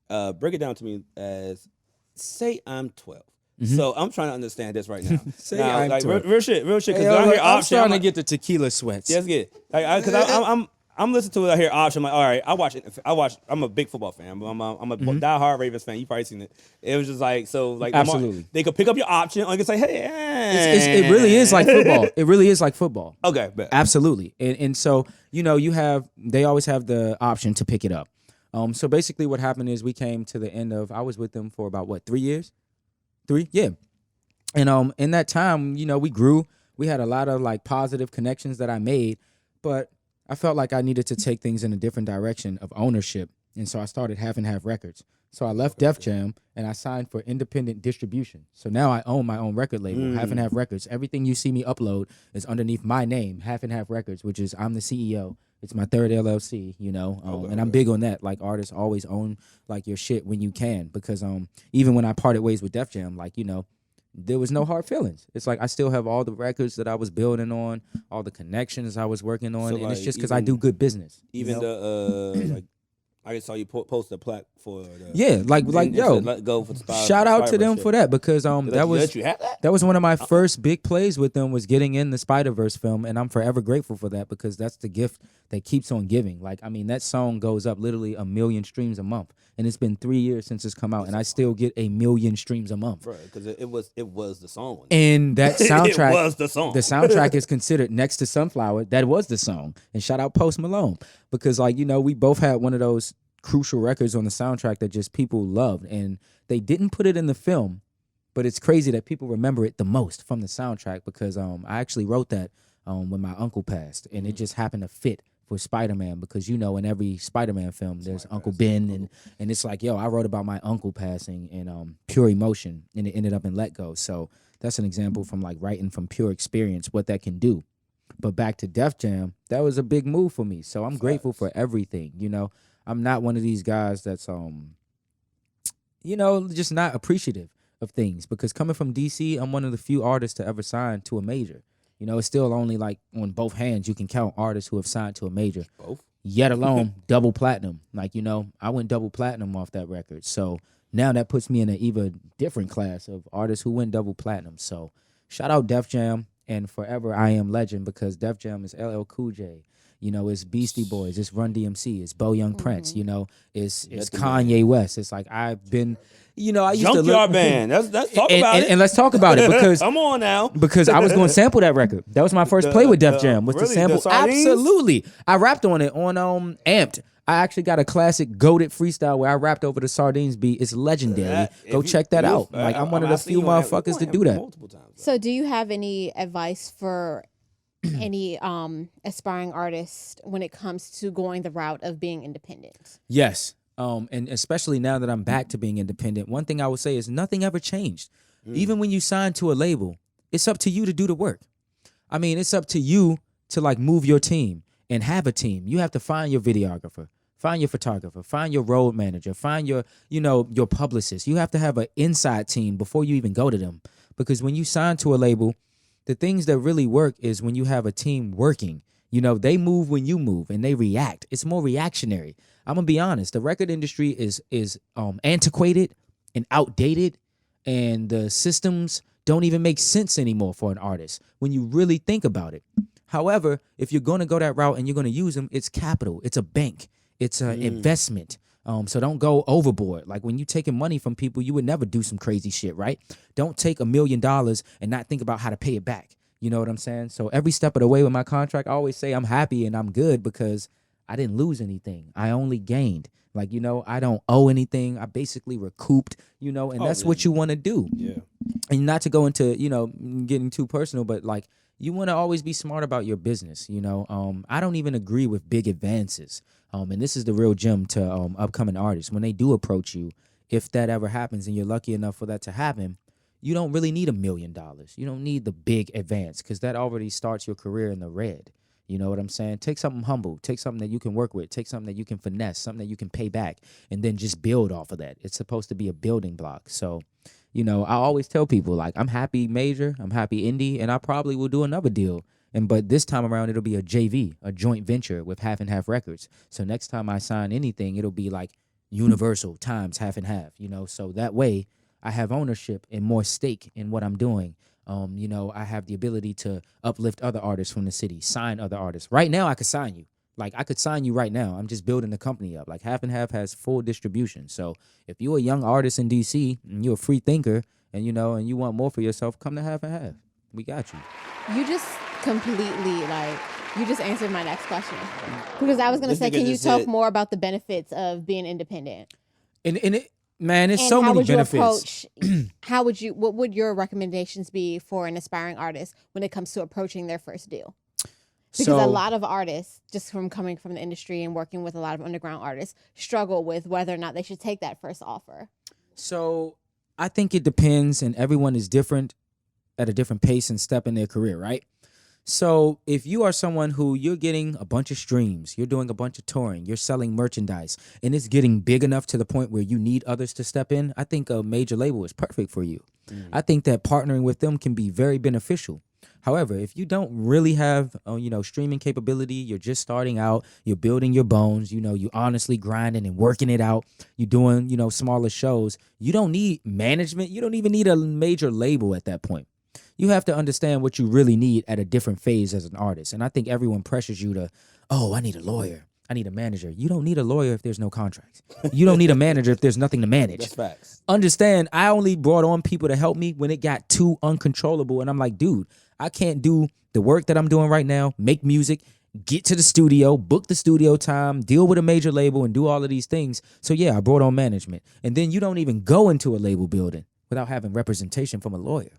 ahead. Break it down to me as, say I'm 12. So I'm trying to understand this right now. Say now, I'm like, 12. real shit. Because Hey, I hear I'm option. starting I'm to get the tequila sweats. Yes, good. Because I'm listening to it. I hear option. I'm like, all right, I watch it. I'm a big football fan. I'm a diehard Ravens fan. You probably seen it. It was just like so. Like Absolutely. they could pick up your option. Or you can say, hey, it really is like football. It really is like football. Okay, bet. Absolutely. And so, they always have the option to pick it up. So basically what happened is we came to the end of, I was with them for about 3 years? 3? Yeah. And in that time, we grew. We had a lot of like positive connections that I made, but I felt like I needed to take things in a different direction of ownership. And so I started Half and Half Records. So I left Def Jam and I signed for independent distribution. So now I own my own record label, Half and Half Records. Everything you see me upload is underneath my name, Half and Half Records, which is I'm the CEO. It's my third LLC, and I'm big on that. Like artists always own like your shit when you can, because even when I parted ways with Def Jam, there was no hard feelings. It's like I still have all the records that I was building on, all the connections I was working on, and it's just because I do good business. Even the I saw you post a plaque for the let go for the shout out to them for that, because that was one of my Uh-uh. first big plays with them, was getting in the Spider-Verse film, and I'm forever grateful for that, because that's the gift that keeps on giving. That song goes up literally 1 million streams a month, and it's been 3 years since it's come out, and I still get 1 million streams a month. Right, because it was the song. And that soundtrack, it was the song. The soundtrack is considered next to Sunflower. That was the song. And shout out Post Malone, because we both had one of those crucial records on the soundtrack that just people loved, and they didn't put it in the film, but it's crazy that people remember it the most from the soundtrack, because I actually wrote that when my uncle passed, and it just happened to fit for Spider-Man, because in every Spider-Man film there's Uncle Ben, and it's like, I wrote about my uncle passing in Pure Emotion, and it ended up in Let Go. So that's an example from like writing from pure experience, what that can do. But back to Def Jam, that was a big move for me, so I'm grateful for everything. I'm not one of these guys that's just not appreciative of things, because coming from DC, I'm one of the few artists to ever sign to a major. It's still only like on both hands you can count artists who have signed to a major. Both? Yet alone double platinum. I went double platinum off that record. So now that puts me in an even different class of artists who went double platinum. So shout out Def Jam, and forever I am legend, because Def Jam is LL Cool J. It's Beastie Boys, it's Run DMC, it's Beau Young Prince, it's Kanye West. It's like I've been, I used to Junkyard Band. Let's talk about it. And let's talk about it, because come on now. Because I was going to sample that record. That was my first play with Def Jam. Was to sample. Absolutely, I rapped on it on Amped. I actually got a classic goated freestyle where I rapped over the Sardines beat. It's legendary. Go check that out. I'm one of the few motherfuckers to do that. Multiple times. So do you have any advice for any aspiring artist when it comes to going the route of being independent? Yes. And especially now that I'm back to being independent, one thing I would say is nothing ever changed. Even when you sign to a label, it's up to you to do the work. It's up to you to move your team and have a team. You have to find your videographer, find your photographer, find your road manager, find your publicist. You have to have an inside team before you even go to them. Because when you sign to a label, the things that really work is when you have a team working. They move when you move, and they react. It's more reactionary. I'm gonna be honest. The record industry is antiquated and outdated, and the systems don't even make sense anymore for an artist when you really think about it. However, if you're gonna go that route and you're gonna use them, it's capital. It's a bank. It's an investment. So don't go overboard. Like when you taking money from people, you would never do some crazy shit, right? Don't take $1 million and not think about how to pay it back. You know what I'm saying? So every step of the way with my contract, I always say I'm happy and I'm good, because I didn't lose anything. I only gained. I don't owe anything. I basically recouped, and that's what you want to do. Yeah. And not to go into, getting too personal, but you want to always be smart about your business. I don't even agree with big advances. And this is the real gem to upcoming artists. When they do approach you, if that ever happens and you're lucky enough for that to happen, you don't really need $1 million. You don't need the big advance, because that already starts your career in the red. You know what I'm saying? Take something humble. Take something that you can work with. Take something that you can finesse, something that you can pay back, and then just build off of that. It's supposed to be a building block. So, I always tell people, I'm happy major, I'm happy indie, and I probably will do another deal. But this time around, it'll be a JV, a joint venture with Half and Half Records. So next time I sign anything, it'll be Universal times Half and Half, so that way I have ownership and more stake in what I'm doing. I have the ability to uplift other artists from the city, sign other artists. Right now, I could sign you. like I could sign you right now. I'm just building the company up. Like Half and Half has full distribution. So if you're a young artist in DC and you're a free thinker and and you want more for yourself, come to Half and Half. We got you. You just completely you just answered my next question, because I was gonna say, can you talk more about the benefits of being independent? And it, man, it's and so how many would you benefits. approach? What would your recommendations be for an aspiring artist when it comes to approaching their first deal? Because a lot of artists, just from coming from the industry and working with a lot of underground artists, struggle with whether or not they should take that first offer. So I think it depends, and everyone is different at a different pace and step in their career, right? So if you are someone who you're getting a bunch of streams, you're doing a bunch of touring, you're selling merchandise, and it's getting big enough to the point where you need others to step in, I think a major label is perfect for you. I think that partnering with them can be very beneficial. However, if you don't really have, streaming capability, you're just starting out, you're building your bones, you honestly grinding and working it out, you're doing, smaller shows, you don't need management. You don't even need a major label at that point. You have to understand what you really need at a different phase as an artist. And I think everyone pressures you to, I need a lawyer. I need a manager. You don't need a lawyer if there's no contracts. You don't need a manager if there's nothing to manage. That's facts. Understand, I only brought on people to help me when it got too uncontrollable. And I'm like, dude, I can't do the work that I'm doing right now, make music, get to the studio, book the studio time, deal with a major label, and do all of these things. So yeah, I brought on management. And then you don't even go into a label building without having representation from a lawyer.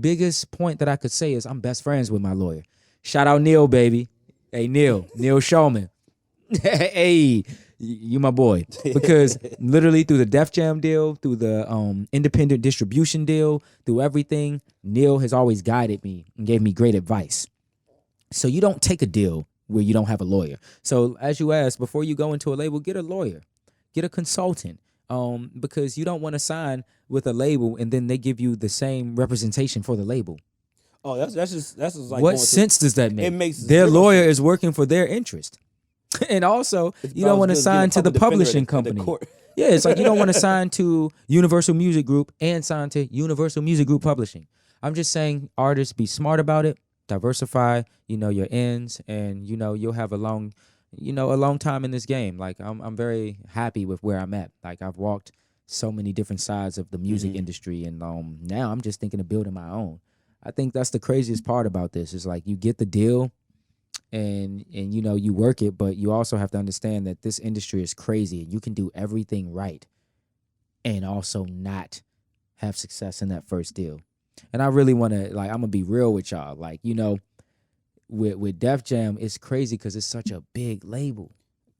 Biggest point that I could say is I'm best friends with my lawyer. Shout out Neil, baby. Hey, Neil Showman. Hey, you my boy. Because literally through the Def Jam deal, through the independent distribution deal, through everything, Neil has always guided me and gave me great advice. So you don't take a deal where you don't have a lawyer. So as you asked, before you go into a label, get a lawyer, get a consultant. Because you don't want to sign with a label and then they give you the same representation for the label. Oh, that's just like what sense does that make? It makes their zero lawyer sense. is working for their interest, and also you don't want to sign to the publishing company. Yeah, it's like you don't want to sign to Universal Music Group and sign to Universal Music Group Publishing. I'm just saying, artists, be smart about it, diversify, your ends, and you'll have a long time in this game. Like I'm very happy with where I'm at. Like I've walked so many different sides of the music industry, and now I'm just thinking of building my own. I think that's the craziest part about this is like you get the deal and you work it, but you also have to understand that this industry is crazy and you can do everything right and also not have success in that first deal. And I really want to, I'm gonna be real with y'all. With Def Jam, it's crazy because it's such a big label.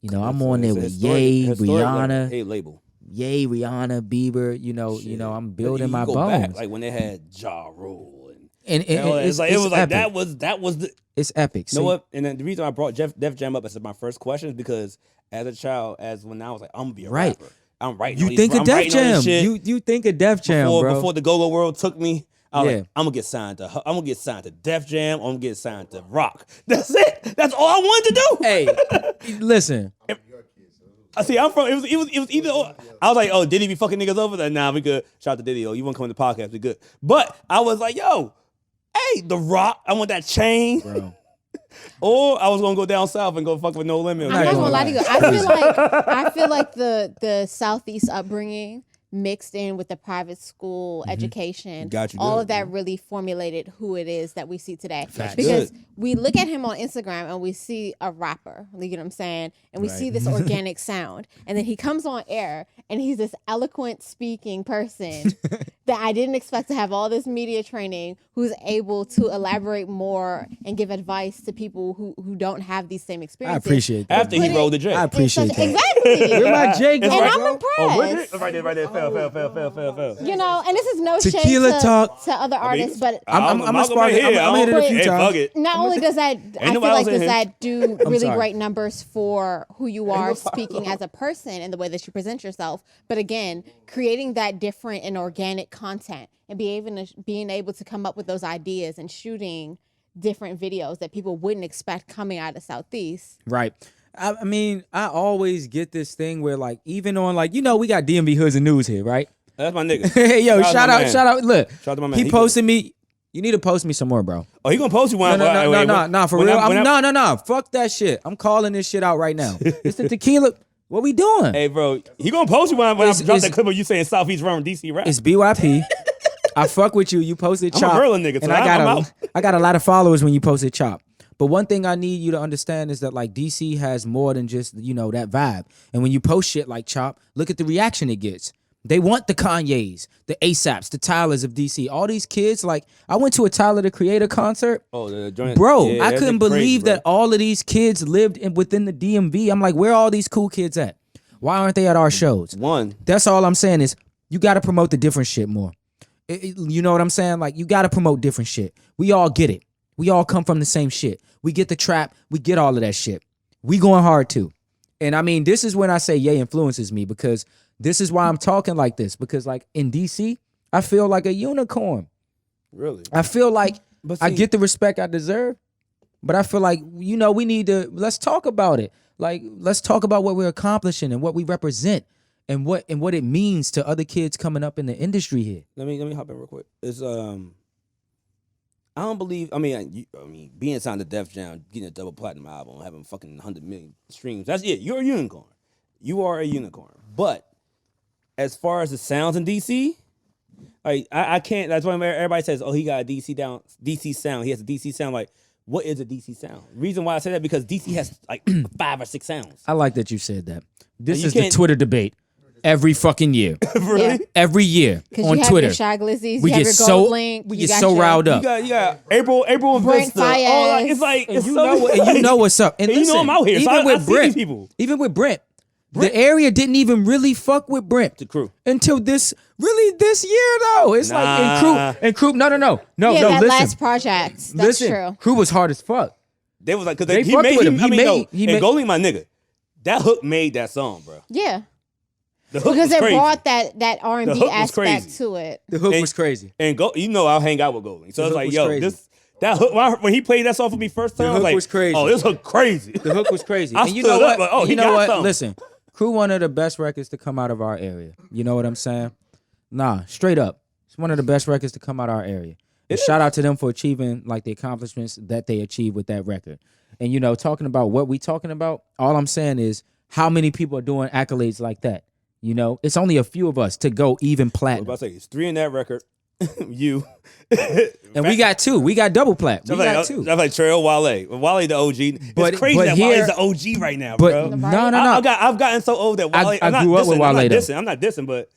I'm on there with Ye, Rihanna, label. Ye, Rihanna, Bieber. I'm building my bones. Back, like when they had Ja Rule and it's that was the. It's epic. You know what? And then the reason I brought Def Jam up as my first question is because as a child, when I was like, I'm gonna be a rapper. I'm writing. You think of Def Jam? You think of Def Jam, bro? Before the Go-Go World took me. I'm gonna get signed to Def Jam. I'm gonna get signed to Rock. That's it. That's all I wanted to do. Hey, listen. I see. I'm from. It was either. I was like, Diddy be fucking niggas over there. Nah, we good. Shout out to Diddy. You want to come in the podcast? We good. But I was like, hey, The Rock. I want that chain. Bro. Or I was gonna go down south and go fuck with No Limit. I'm not gonna lie to you. I feel like the Southeast upbringing mixed in with the private school education, all of that really formulated who it is that we see today. That's because good. we look at him on Instagram and we see a rapper, you know what I'm saying? And we see this organic sound. And then he comes on air and he's this eloquent speaking person that I didn't expect to have all this media training, who's able to elaborate more and give advice to people who don't have these same experiences. I appreciate that. After he rolled the J. I appreciate that. Exactly. You're my J. And I'm impressed. Right there. Fail. And this is no Tequila shade talk. to other artists, but I'm gonna spark it. I'm gonna hit it a few times. not only does that, I feel like does that do really sorry. great numbers for who you are speaking as a person and the way that you present yourself. But again, creating that different and organic content and being able to come up with those ideas and shooting different videos that people wouldn't expect coming out of Southeast. Right. I mean, I always get this thing where even on we got DMV Hoods and News here, right? That's my nigga. Hey, yo, shout out. Look, Shout out to my man. He posted me. You need to post me some more, bro. Oh, he gonna post you one. No, for real. No. Fuck that shit. I'm calling this shit out right now. It's the tequila. What we doing? Hey, bro, he gonna post you when I drop that clip of you saying Southeast Run DC rap. It's BYP. I fuck with you. You posted Chop. I'm a Maryland nigga, so and I'm out. I got a lot of followers when you posted Chop. But one thing I need you to understand is that like DC has more than just, you know, that vibe. And when you post shit like Chop, look at the reaction it gets. They want the Kanyes, the ASAPs, the Tylers of DC. All these kids, like, I went to a Tyler, the Creator concert. Oh, the joint. Bro, Yeah, I couldn't believe crazy, that all of these kids lived within the DMV. I'm like, where are all these cool kids at? Why aren't they at our shows? That's all I'm saying is you got to promote the different shit more. You know what I'm saying? Like, you got to promote different shit. We all get it. We all come from the same shit. We get the trap. We get all of that shit. We going hard too. And I mean, this is when I say Ye influences me, because this is why I'm talking like this, because like in DC, I feel like a unicorn. Really? I feel like see, I get the respect I deserve, but I feel like, you know, we need to, let's talk about it. Like, let's talk about what we're accomplishing and what we represent and what it means to other kids coming up in the industry here. Let me hop in real quick. It's I don't believe. I mean, being signed to Def Jam, getting a double platinum album, having fucking 100 million streams. That's it. You're a unicorn. You are a unicorn. But as far as the sounds in DC, like I can't. That's why everybody says, "Oh, he got a DC sound. He has a DC sound." Like, what is a DC sound? Reason why I say that, because DC has like 5 or 6 sounds. I like that you said that. This is the Twitter debate. Every fucking year. Really? Yeah. Every year on you have Twitter. Your Shy Glizzies, we you have get your so Gold Link, we you get got so your- riled up. You got April and Brent Vista. Oh, like, Fayez. it's like And it's you so know what, and you know what's up. And you know listen, I'm out here, so even I with see Brent, these people. Even with Brent, the area didn't even really fuck with Brent. The crew. Until this year though. It's like in crew. No. Yeah, that listen. last project. That's Listen, true. Crew was hard as fuck. They was like, because They he fucked made with him. him. I mean, no, He and made- Golding, my nigga, that hook made that song, bro. Yeah. The hook Because was it crazy. brought that R&B The hook was aspect crazy. to it. The hook And- was crazy. And you know, I'll hang out with Golding. So The it's hook like, was yo, crazy. that hook, when he played that song for me first time, I was hook like, was crazy. oh, this hook crazy. The hook was crazy. I And you stood know up what? like, oh, And he you know got what? something. Listen, Crew, one of the best records to come out of our area. You know what I'm saying? Nah, straight up. It's one of the best records to come out of our area. And shout out to them for achieving like the accomplishments that they achieved with that record. And you know, talking about what we talking about, all I'm saying is how many people are doing accolades like that. You know, it's only a few of us to go even I was platinum. about to say, it's 3 in that record. You. And we got 2. We got double plat. We got 2. I'm like Trail Wale. Wale the OG. But- It's crazy but that here- Wale's the OG right now, But bro. no. I've gotten so old that Wale. I grew up with Wale, though. I'm not dissing, but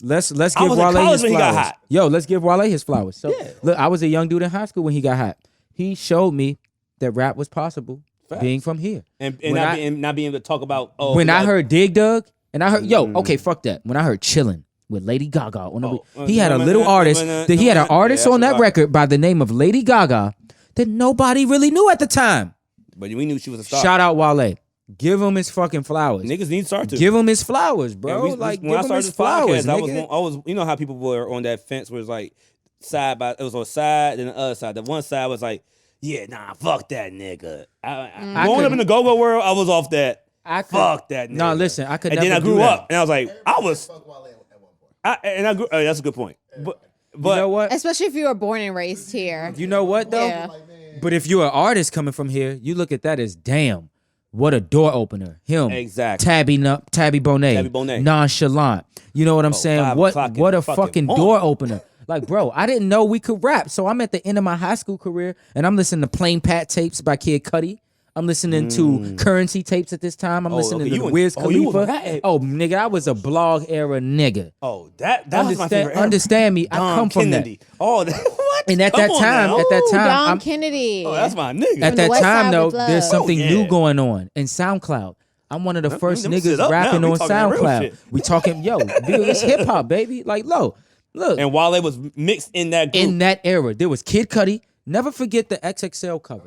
Let's I give was in Wale college his when he got flowers. hot. Yo, let's give Wale his flowers. So Yeah. look, I was a young dude in high school when he got hot. He showed me that rap was possible Facts. being from here. and When not being able to talk about. Oh, when I like, heard Dig Dug, and I heard, okay, fuck that. When I heard Chillin' with Lady Gaga on the, he had a little artist. He had an artist on that record by the name of Lady Gaga that nobody really knew at the time. but we knew she was a star. Shout out Wale. Give him his fucking flowers. Niggas need to start to. Give him his flowers, bro. And Like, when give I him started his this flowers, podcast, nigga. I was, you know how people were on that fence where it's like side by, it was on side, then the other side. The one side was like, yeah, nah, fuck that nigga. I Growing up couldn't- in the go-go world, I was off that. I could- Fuck that nigga. No, listen, I could And never then I grew do that. up, and I was like, I was, Fuck Wale at one point. I grew. That's a good point. But You know what? Especially if you were born and raised here. You know what though? Yeah. Like, man, But if you're an artist coming from here, you look at that as damn, what a door opener. Him, Exactly. Tabby Bonet, Tabby Bonet. nonchalant. You know what I'm saying? 5 What o'clock in what the a fucking morning. door opener. Like, bro, I didn't know we could rap. So I'm at the end of my high school career, and I'm listening to Plain Pat tapes by Kid Cudi. I'm listening to Currency tapes at this time. I'm listening okay, to you the was- Wiz you was Khalifa. ratting. Oh, nigga, I was a blog era nigga. Oh, that was my favorite. era. Understand me? I Don come from that. Kennedy. Oh, what? And at Come that on time, now. at that Ooh, time, Don I'm- Kennedy. Oh, that's my nigga. At From the that West time, Side though, with Love. there's something Oh, new yeah. going on in SoundCloud. I'm one of the first let me sit niggas up now. rapping We on talking that real SoundCloud. shit. We talking, yo, dude, it's hip hop, baby. Like, look, And Wale was mixed in that group. in that era, there was Kid Cudi. Never forget the XXL cover.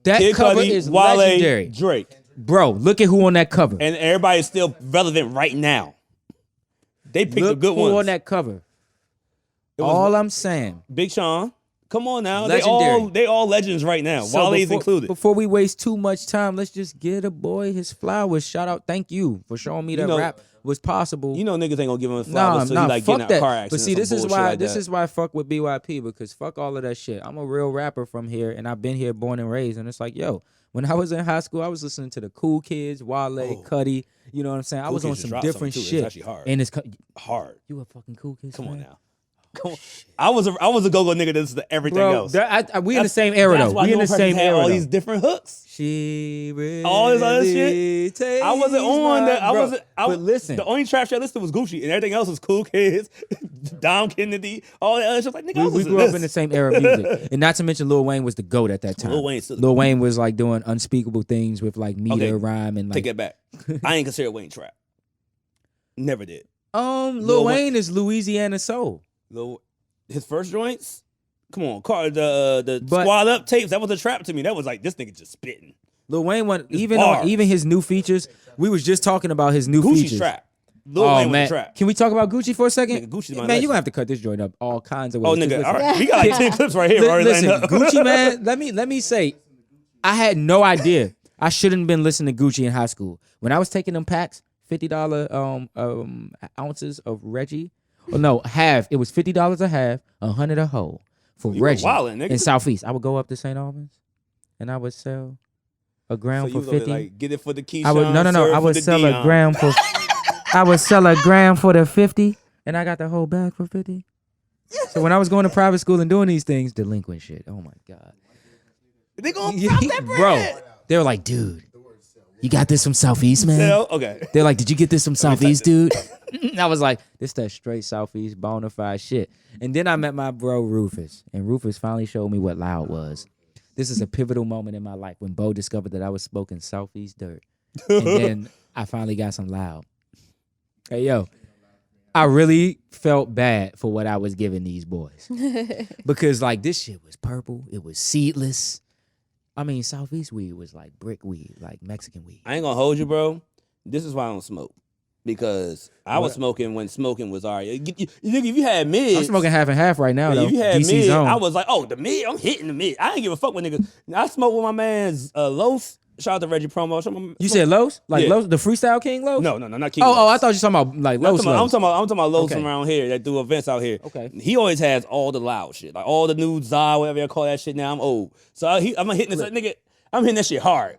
That Kid cover Cudi, is Wale, legendary. Drake. Bro, look at who on that cover. And everybody is still relevant right now. They picked the Look good who ones. on that cover. was- All I'm saying, Big Sean. Come on now. Legendary. They all legends right now. So Wale's included. Before we waste too much time, let's just get a boy his flowers. Shout out, thank you for showing me that rap was possible. You know niggas ain't gonna give him flowers, so he like fuck getting that. a car accident. But see, or this some is bullshit why like this that. is why I fuck with BYP, because fuck all of that shit. I'm a real rapper from here, and I've been here, born and raised, and it's like, yo, when I was in high school, I was listening to the Cool Kids, Wale, Cuddy. You know what I'm saying? I was on some different shit. It's actually hard. And it's hard. You a fucking Cool Kids? Come on fan? now. Come on. I was a go-go nigga that's to everything else. We in the same era though. We in the same era. All these different hooks. She really All this other shit. I wasn't on that. But listen, the only trap shit I listened to was Gucci, and everything else was Cool Kids, Dom Kennedy, all that other shit. Like nigga, we grew up in the same era of music, and not to mention Lil Wayne was the GOAT at that time. Lil Wayne was like doing unspeakable things with like meter, rhyme, and like. Take it back. I ain't consider Wayne trap. Never did. Lil Wayne is Louisiana soul. His first joints, come on, the Squad Up tapes. That was a trap to me. That was like this nigga just spitting. Lil Wayne even his new features. We was just talking about his new Gucci's features. Trap. Lil Wayne was a trap. Can we talk about Gucci for a second? Nigga, Gucci's my man, legend. you gonna have to cut this joint up all kinds of ways. Oh nigga, all right. We got like 10 clips right here. Listen, Gucci man. Let me say, I had no idea. I shouldn't have been listening to Gucci in high school. When I was taking them packs, $50 ounces of Reggie. Oh no, half. It was $50 a half, 100 a whole for Reggie in Southeast. I would go up to St. Albans, and I would sell a gram for 50. Like, get it for the Keyshawn. I would sell a gram for. I would sell a gram for the 50, and I got the whole bag for 50. So when I was going to private school and doing these things, delinquent shit. Oh my god. They gonna pop that bread. Bro, they were like, dude, you got this from Southeast, man? Okay. They're like, did you get this from Southeast, dude? I was like, this that straight Southeast bona fide shit. And then I met my bro Rufus, and Rufus finally showed me what loud was. This is a pivotal moment in my life when Beau discovered that I was smoking Southeast dirt. And then I finally got some loud. Hey, yo, I really felt bad for what I was giving these boys. Because, like, this shit was purple. It was seedless. I mean, Southeast weed was like brick weed, like Mexican weed. I ain't gonna hold you, bro. This is why I don't smoke. Because I was smoking when smoking was all right. If you had mids. I'm smoking half and half right now, though. If you had DC mid, zone. I was like, oh, the mid, I'm hitting the mid. I ain't give a fuck with niggas. I smoke with my man's Los. Shout out to Reggie Promo. You said Los? Like Yeah. Los, the freestyle king Los? No, not King. Oh, I Los. thought you were talking about like Los. I'm talking about Los Okay. from around here that do events out here. Okay. He always has all the loud shit, like all the new Zah, whatever you call that shit. Now I'm old, so I'm hitting this, like, nigga. I'm hitting that shit hard,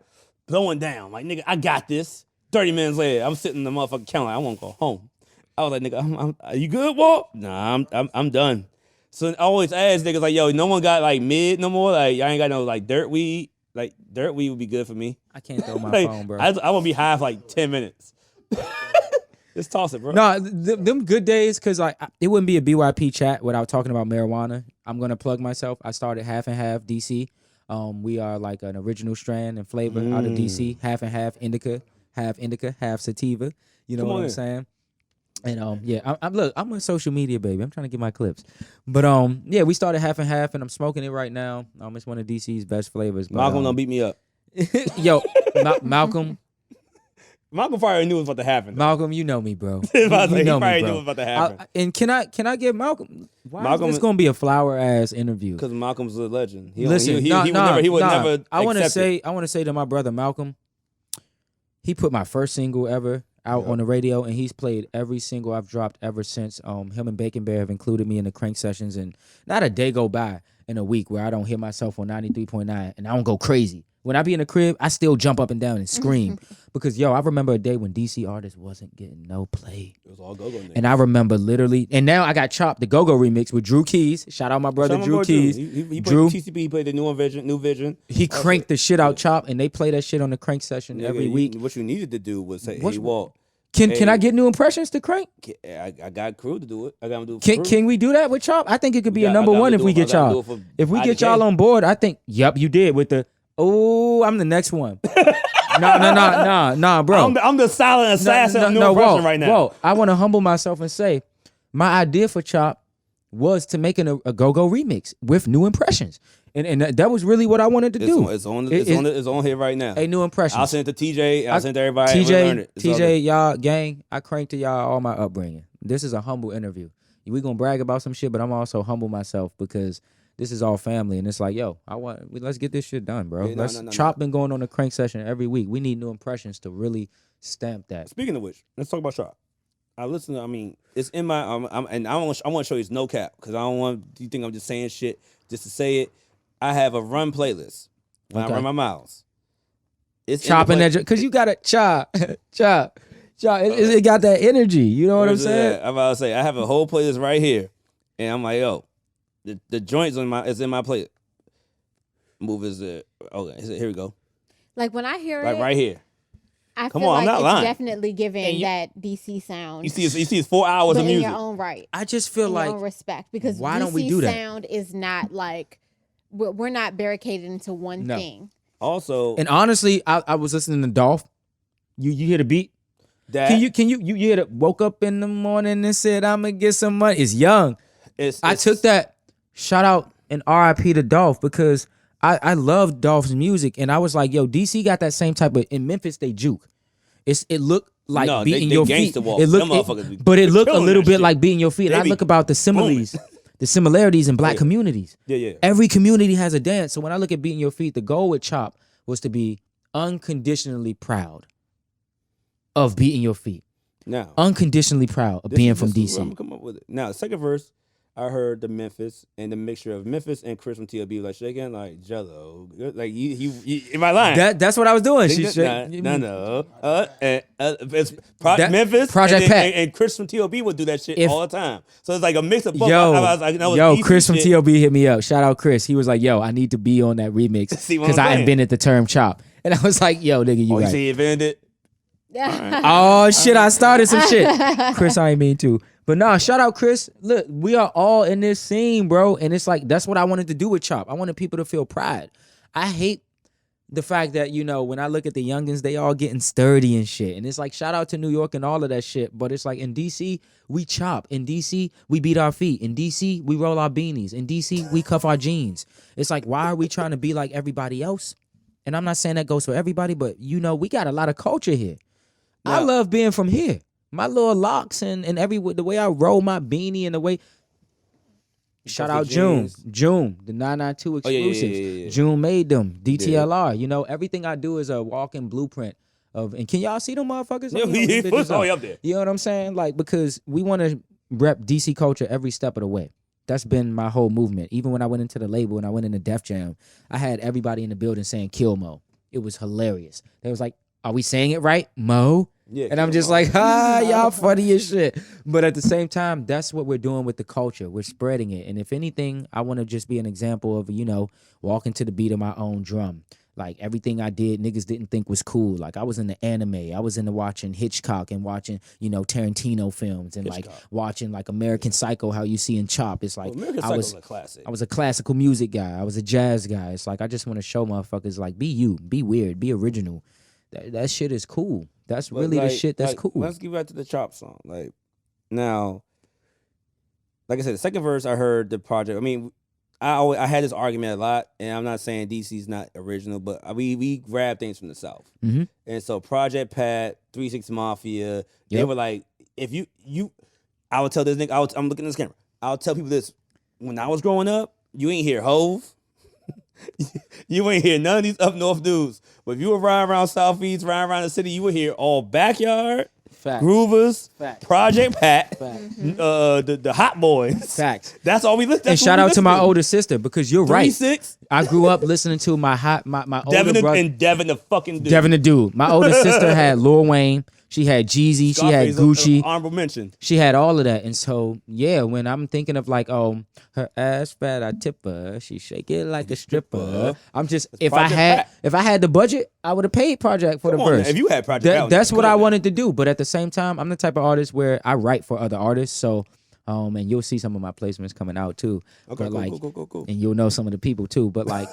blowing down. Like nigga, I got this. 30 minutes later, I'm sitting in the motherfucking counter. Like, I want to go home. I was like, nigga, are you good, Walt? Nah, I'm done. So I always ask niggas like, yo, no one got like mid no more. Like I ain't got no like dirt weed. Like dirt weed would be good for me. I can't throw my Like, phone, bro. I want to be high for like 10 minutes. Just toss it, bro. No, them good days, because like it wouldn't be a BYP chat without talking about marijuana. I'm gonna plug myself. I started half and half DC. We are like an original strand and flavor out of DC. Half and half indica, half sativa. You know Come what on I'm in. saying? And yeah, I'm a social media baby. I'm trying to get my clips. But yeah, we started half and half, and I'm smoking it right now. It's one of DC's best flavors. But, Malcolm don't beat me up. Yo, Malcolm. Malcolm probably knew what was about to happen. Malcolm, you know me, bro. He probably know knew me, what bro. was about to happen. And can I give Malcolm? Why Malcolm is this gonna be a flower ass interview? Because Malcolm's a legend. Listen, he would never. I want to accept it. say to my brother Malcolm, he put my first single ever out on the radio, and he's played every single I've dropped ever since. Him and Bacon Bear have included me in the crank sessions, and not a day go by in a week where I don't hear myself on 93.9 and I don't go crazy. When I be in the crib, I still jump up and down and scream because I remember a day when DC artists wasn't getting no play. It was all go-go niggas. And I remember literally, and now I got Chopped, the Go-Go remix with Drew Keys. Shout out my brother Shout out my Drew boy Keys. He Drew, played TCP, he played the New Vision. he cranked the shit out Chop, and they play that shit on the crank session every week. What you needed to do was say, What's- hey, Walt. Can I get new impressions to crank? I got crew to do it. I got him to do it. for crew. Can we do that with Chop? I think it could be Yeah, a I number gotta one do if we it- get I gotta y'all. do it for If we get IDK. y'all on board, I think. Yep, you did with the. Oh, I'm the next one. Nah, bro. I'm the silent assassin of New Impression Walt, right now. Walt, I want to humble myself and say, my idea for Chop was to make a Go-Go remix with new impressions, and that was really what I wanted to do. It's on here right now. A new impression. I'll send it to TJ. I'll send it to everybody. We'll learn it. It's all TJ, y'all gang, I crank to y'all all my upbringing. This is a humble interview. We gonna brag about some shit, but I'm also humble myself because this is all family, and it's like, yo, let's get this shit done, bro. Yeah, Chop been going on a crank session every week. We need new impressions to really stamp that. Speaking of which, let's talk about Chop. It's in my and I want to show you it's no cap because I don't want you think I'm just saying shit just to say it. I have a run playlist when I run my miles. It's chopping that because you gotta chop. It got that energy. You know what I'm saying? I'm about to say I have a whole playlist right here, and I'm like, yo, the joints is in my playlist. Move is it? Okay, here we go. Like when I hear like it, right here. I Come feel on, like I'm not it's lying. definitely giving that DC sound. You see it's 4 hours but of music. in your own right. I just feel in like your own respect because why DC don't we do that? sound is not like we're not barricaded into one thing. Also, and honestly, I was listening to Dolph. You hear the beat? that Can you hear the woke up in the morning and said I'm gonna get some money? It's young. I took that shout out and RIP to Dolph because I love Dolph's music and I was like, yo, DC got that same type of in Memphis they juke. It looked like beating your feet. It looked, but it looked a little bit like beating your feet. And I look about the similes, the similarities in black communities. Yeah. Every community has a dance. So when I look at beating your feet, the goal with Chop was to be unconditionally proud of beating your feet. Now, Unconditionally proud of being from this is where DC. I'm gonna come up with it. Now, the second verse, I heard the Memphis and the mixture of Memphis and Chris from TLB like shaking like Jello. Like you am I lying? That's what I was doing. No. It's Memphis Project and, Pat. and Chris from TLB would do that shit all the time. So it's like a mix of both. Chris from TLB hit me up. Shout out Chris. He was like, yo, I need to be on that remix because I invented the term chop. And I was like, yo, nigga, you right. You see, he invented it? Oh shit, I started some shit. Chris, I ain't mean to. But nah, shout out Chris. Look, we are all in this scene, bro. And it's like, that's what I wanted to do with Chop. I wanted people to feel pride. I hate the fact that, when I look at the youngins, they all getting sturdy and shit. And it's like, shout out to New York and all of that shit. But it's like, in DC, we chop. In DC, we beat our feet. In DC, we roll our beanies. In DC, we cuff our jeans. It's like, why are we trying to be like everybody else? And I'm not saying that goes for everybody, but, we got a lot of culture here. Yeah. I love being from here. My little locks and the way I roll my beanie and the way. Shout out June, the 992 exclusives. Yeah. June made them. DTLR. Everything I do is a walking blueprint of. And can y'all see them motherfuckers? Up there. You know what I'm saying? Like because we want to rep DC culture every step of the way. That's been my whole movement. Even when I went into the label and I went into Def Jam, I had everybody in the building saying "Kill Mo." It was hilarious. They was like, "Are we saying it right, Mo?" Yeah, and I'm just like, y'all funny as shit. But at the same time, that's what we're doing with the culture. We're spreading it. And if anything, I want to just be an example of, walking to the beat of my own drum. Like everything I did, niggas didn't think was cool. Like I was in the anime. I was into watching Hitchcock and watching, Tarantino films and like watching like American Psycho, how you see in Chop. It's like American Psycho's a classic. I was a classical music guy. I was a jazz guy. It's like I just want to show motherfuckers like be you, be weird, be original. That shit is cool. That's really the shit that's cool. Let's get back to the Chop song. Like now, like I said, the second verse I heard the project. I mean, I had this argument a lot, and I'm not saying DC's not original, but we grab things from the South. Mm-hmm. And so Project Pat, 3-6 Mafia, they were like, if you I would tell this nigga, I'm looking at this camera. I'll tell people this. When I was growing up, you ain't hear Hove. You ain't hear none of these up north dudes. But if you were riding around Southeast, riding around the city, you would hear all Backyard, Facts. Groovers, Facts. Project Pat, Facts. the Hot Boys. Facts. That's all we listen. And shout out to my older sister because you're right. 3-6. I grew up listening to my older brother. And Devin the fucking dude. Devin the dude. My older sister had Lil Wayne. She had Jeezy. She had Gucci. Honorable mention. She had all of that. And so, yeah, when I'm thinking of like, her ass fat, I tip her. She shake it like a stripper. I'm just, if I had the budget, I would have paid Project for the verse. If you had Project, that's what I wanted to do. But at the same time, I'm the type of artist where I write for other artists. So, and you'll see some of my placements coming out too. Okay, but cool. And you'll know some of the people too. But like,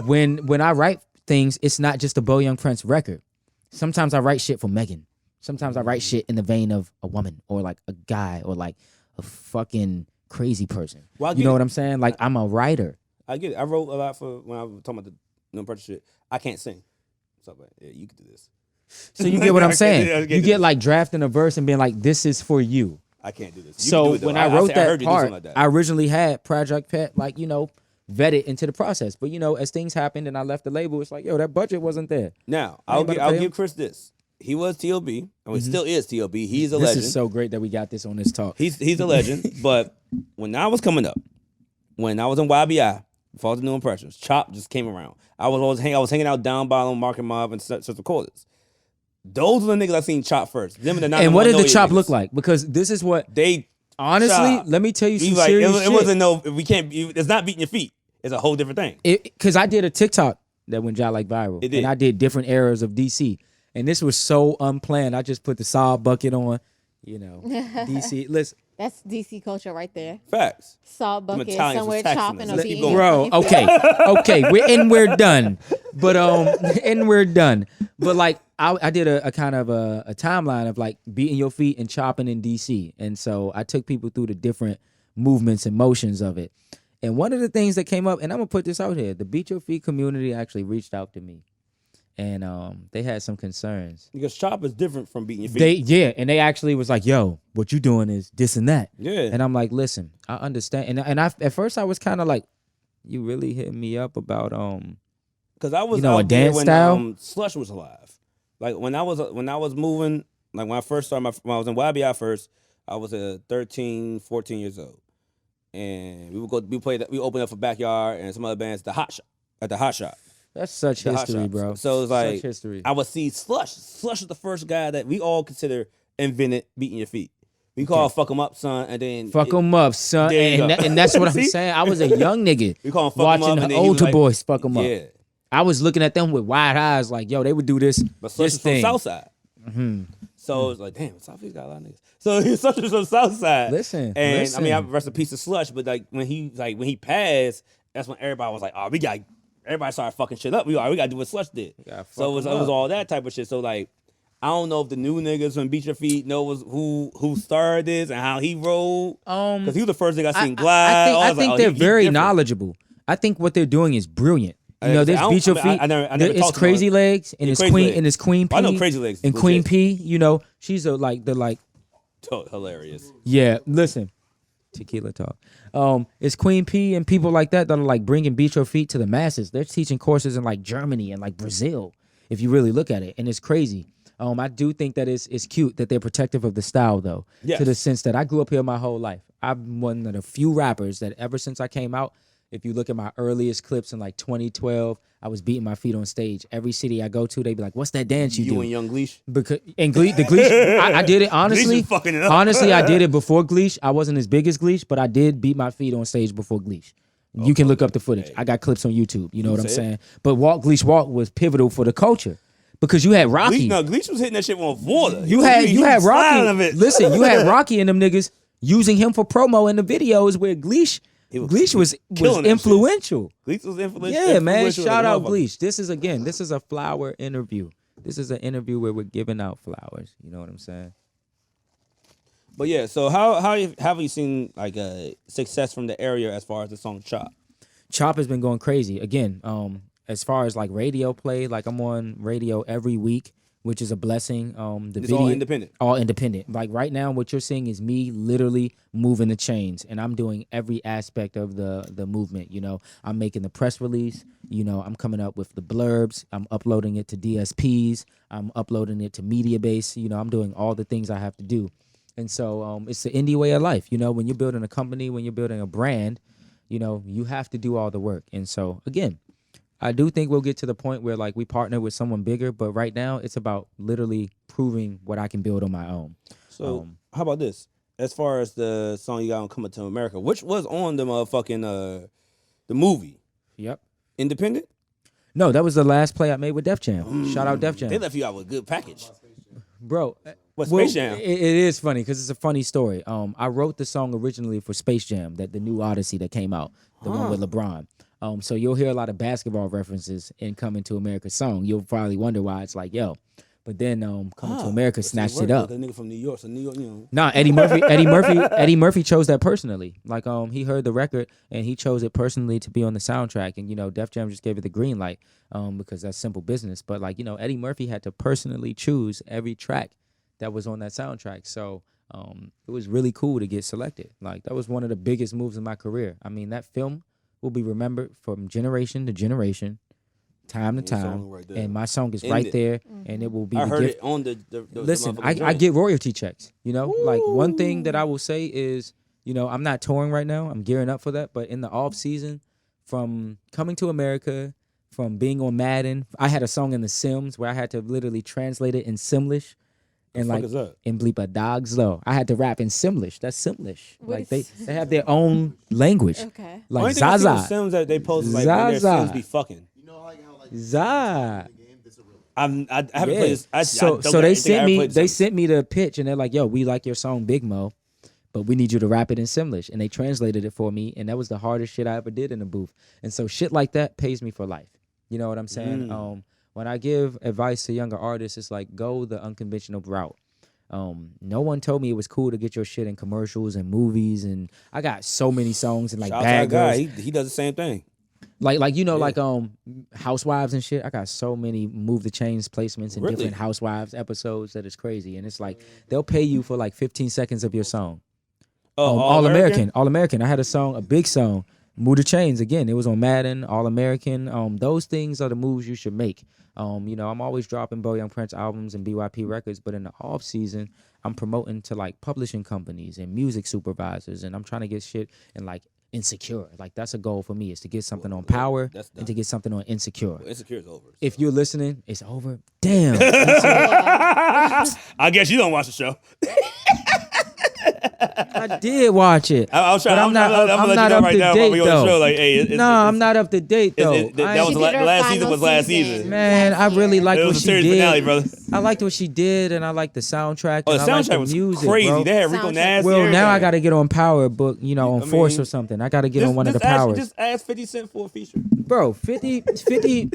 when I write things, it's not just a Beau Young Prince record. Sometimes I write shit for Megan. Sometimes I write shit in the vein of a woman or like a guy or like a fucking crazy person. Well, you know what I'm saying? Like I'm a writer. I get it. I wrote a lot for when I was talking about the no pressure shit. I can't sing. So yeah, you can do this. So you get what I'm saying? You get like drafting a verse and being like, this is for you. I can't do this. So when I wrote that part, I originally had Project Pat, like, vetted into the process. But as things happened and I left the label, it's like, yo, that budget wasn't there. Now, I ain't about to I'll pay him. give Chris this. He was T.O.B. I mean, still is T.O.B. He's a This legend. is so great that we got this on this talk. He's a legend. But when I was coming up, when I was in YBI, before the New Impressions, Chop just came around. I was hanging out down bottom, Market Mob, and such recorders. Those are the niggas I seen Chop first. Them And what did the Chop look like? Because this is what they honestly. Chop. Let me tell you some Like, serious it shit. wasn't no. We can't. It's not beating your feet. It's a whole different thing. Because I did a TikTok that went like viral, It did. and I did different eras of DC, and this was so unplanned. I just put the saw bucket on, DC. Listen, That's DC culture right there. Facts. Salt bucket Italians somewhere was taxing chopping us. or Let's keep beating. going. bro. Okay, we're done. But and we're done. But like I did a kind of a timeline of like beating your feet and chopping in DC, and so I took people through the different movements and motions of it. And one of the things that came up, and I'm gonna put this out here, the Beat Your Feet community actually reached out to me, and they had some concerns. Because Chop is different from beating your feet. And they actually was like, "Yo, what you doing is this and that." Yeah. And I'm like, "Listen, I understand." And I at first I was kind of like, "You really hit me up about Because I was a out there dance when style? Slush was alive. Like when I was moving, like when I first started, when I was in YBI first, I was 13, 14 years old. And we opened up for Backyard and some other bands, the Hot Shot. That's such The Hot history, Shots. bro. So it's like such history. I would see Slush. Slush is the first guy that we all consider invented beating your feet. We call fuck 'em up, son, and then Fuck them up, son. There you And, go. and that's what I'm See? saying. I was a young nigga we call him fuck 'em up, watching and the then he was older like, boys fuck them up. Yeah, I was looking at them with wide eyes, like, yo, they would do this. but Slush this is from thing. Southside. So it's like, damn, Southside got a lot of niggas. So Slush is from Southside. Listen, and listen. I mean, I rest in peace to Slush, but like when he passed, that's when everybody was like, oh, everybody started fucking shit up. We got to do what Slush did. gotta So it fuck 'em was up. all that type of shit. So like, I don't know if the new niggas from Beat Your Feet know who started this and how he rolled. Because he was the first nigga I seen glide. I think they're very different. knowledgeable. I think what they're doing is brilliant. You know, I this don't- Beat Your I mean, Feet. I never It's talked to Crazy him. Legs and Yeah, it's Crazy Queen Legs. and it's Queen P. I know Crazy Legs and legit. Queen P. You know, she's like Hilarious. yeah. Listen, tequila talk. It's Queen P and people like that are like bringing Beat Your Feet to the masses. They're teaching courses in like Germany and like Brazil, if you really look at it, and it's crazy. I do think that it's cute that they're protective of the style though, Yes. to the sense that I grew up here my whole life. I'm one of the few rappers that ever since I came out, if you look at my earliest clips in like 2012, I was beating my feet on stage. Every city I go to, they be like, "What's that dance you do?" and Young Gleesh. Because and the Gleesh, I did it honestly. was fucking it up. Honestly, I did it before Gleesh. I wasn't as big as Gleesh, but I did beat my feet on stage before Gleesh. You can look up the footage. I got clips on YouTube. You know what I'm say it. saying? But Walk was pivotal for the culture because you had Rocky. Gleesh was hitting that shit with water. You had Rocky. Rocky. Listen, you had Rocky and them niggas using him for promo in the videos where Gleesh was killing that influential. Gleesh was influential. Yeah, man. influential Shout as a out motherfucker. Gleesh. This is a flower interview. This is an interview where we're giving out flowers. You know what I'm saying? But yeah, so how have you seen like success from the area as far as the song Chop? Chop has been going crazy. Again, as far as like radio play, like I'm on radio every week, which is a blessing. It's all independent. All independent. Like right now, what you're seeing is me literally moving the chains, and I'm doing every aspect of the movement. You know, I'm making the press release. You know, I'm coming up with the blurbs. I'm uploading it to DSPs. I'm uploading it to Mediabase. You know, I'm doing all the things I have to do. And so it's the indie way of life. You know, when you're building a company, when you're building a brand, you know, you have to do all the work. And so, again, I do think we'll get to the point where, like, we partner with someone bigger. But right now, it's about literally proving what I can build on my own. So how about this? As far as the song you got on Coming to America, which was on the motherfucking the movie, Yep. Independent? No, that was the last play I made with Def Jam. Shout out Def Jam. They left you out with a good package. Bro. What, Space Jam? It is funny because it's a funny story. I wrote the song originally for Space Jam, the new Odyssey that came out, the one with LeBron. So you'll hear a lot of basketball references in Coming to America's song. You'll probably wonder why it's like, yo. But then Coming to America snatched it up. That nigga from New York, so New York, you know. Nah, Eddie Murphy chose that personally. Like he heard the record and he chose it personally to be on the soundtrack. And you know, Def Jam just gave it the green light because that's simple business. But like, you know, Eddie Murphy had to personally choose every track that was on that soundtrack. So it was really cool to get selected. Like that was one of the biggest moves in my career. I mean, that film will be remembered from generation to generation, time to Your song time. right there. And my song is In right it. there, and it will be I the heard gift. it on the Listen, motherfucking I joint. get royalty checks. You know, like one thing that I will say is, you know, I'm not touring right now. I'm gearing up for that. But in the off season, from coming to America, from being on Madden, I had a song in The Sims where I had to literally translate it in Simlish. And fuck like is that? in bleepa dogs low, I had to rap in Simlish. That's Simlish. What Like is- they have their own language. Okay. Like Only thing I see with Zaza, Sims that they post is like when their Zaza. Sims be fucking. You know how like Za. the game, this a real. I haven't Yeah. played this. I So don't they think I sent ever me played they Sims. sent me the pitch and they're like, yo, we like your song Big Mo, but we need you to rap it in Simlish. And they translated it for me, and that was the hardest shit I ever did in the booth. And so shit like that pays me for life. You know what I'm saying? When I give advice to younger artists, it's like go the unconventional route. No one told me it was cool to get your shit in commercials and movies, and I got so many songs and like Shout out to Bad that guy. Girls, He does the same thing. like you know, Yeah. like Housewives and shit. I got so many Move the Chains placements in Really? different Housewives episodes that is crazy, and it's like they'll pay you for like 15 seconds of your song. Oh, All American. I had a song, a big song, Move the Chains. Again, it was on Madden, All American. Those things are the moves you should make. You know, I'm always dropping Beau Young Prince albums and BYP records, but in the off season, I'm promoting to like publishing companies and music supervisors, and I'm trying to get shit and like Insecure. Like that's a goal for me, is to get something on Power that's and to get something on Insecure. Well, Insecure is over. If you're listening, it's over. Damn. I guess you don't watch the show. I did watch it. I was trying. But I'm not up right to now. date We on the though. show like, hey, No, I'm not up to date though. that was She the did her last season. final Was last season. season. Man, I really liked It what was a she series did. finale, brother. I liked what she did, and I liked the soundtrack. Oh, and the I liked soundtrack the was music, crazy. bro. They had Rico Soundtrack. Nasty. Well, now I everything. got to get on Power Book, you know, on I Force mean, or something. I got to get on one of the Powers. Just ask 50 Cent for a feature. Bro, 50 doing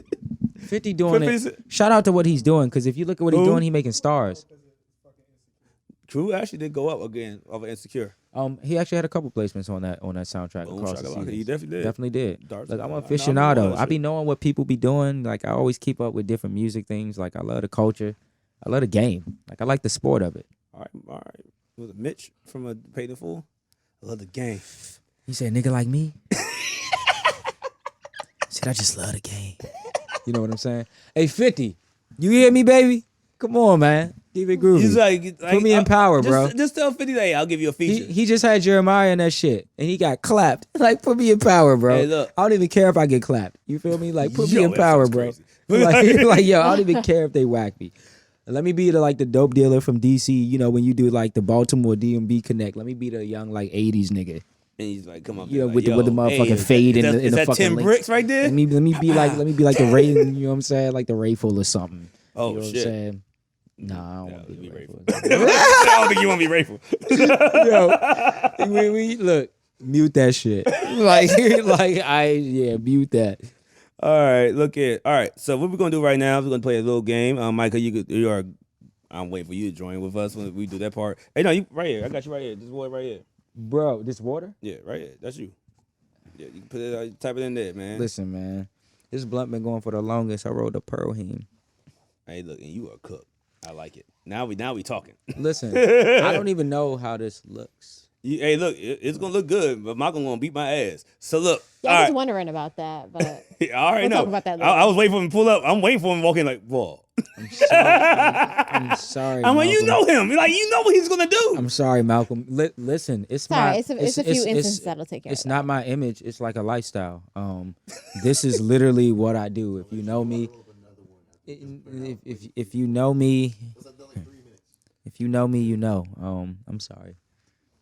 50 it. Cent. Shout out to what he's doing, because if you look at what he's Who? doing, he making stars. True actually did go up again off of Insecure. He actually had a couple placements on that soundtrack Boom, across the shakalaka. seasons. He definitely did. Definitely did. Darts Look, and I'm a all. I know aficionado. that I be shit. knowing what people be doing. Like I always keep up with different music things. Like I love the culture. I love the game. Like I like the sport of it. All right. Was it Mitch from a Paid in Full? I love the game. You said nigga like me? Said I just love the game. You know what I'm saying? Hey, 50, you hear me, baby? Come on, man. Keep it groovy. He's like, Put me in power, bro. Just tell 50, hey, I'll give you a feature. He just had Jeremiah in that shit, and he got clapped. Like, put me in power, bro. Hey, look. I don't even care if I get clapped. You feel me? Like, put me Yo, in that power, sounds bro. crazy. Like, yo, I don't even care if they whack me. Let me be the dope dealer from DC. You know, when you do like the Baltimore DMV Connect. Let me be the young like '80s nigga. And he's like, come on, You know, man. with Like, the yo, motherfucking hey, fade is in that- the is that fucking 10 link. bricks right there? Let me be like the Ray. You know what I'm saying? Like the Rayful or something. Oh, you know What I'm shit. saying? Nah, I don't Yeah, want to be be Rayful. I don't think you want to be Rayful. Yo, we look, mute that shit. Mute that. All right, look at. All right, so what we're gonna do right now is we're gonna play a little game. Micah, you are. I'm waiting for you to join with us when we do that part. Hey, no, you right here. I got you right here. This boy right here. Bro, this water? Yeah, right here. That's you. Yeah, you can put it. Type it in there, man. Listen, man. This blunt been going for the longest. I rolled a Pearl Heme. Hey, look, and you are cooked. I like it. Now we talking. Listen, I don't even know how this looks. Hey, look, it's gonna look good, but Malcolm gonna beat my ass. So look, Yeah, all I was right. wondering about that, but I already We'll know. talk about that later. I was waiting for him to pull up. I'm waiting for him walking like, whoa. I'm sorry. I'm like, you know Malcolm. him. Like, you know what he's gonna do. I'm sorry, Malcolm. Listen, it's sorry, my. it's a few instances that'll take care It's of not my image. It's like a lifestyle. This is literally what I do. If you know me, if you know me, if you know me, you know. I'm sorry.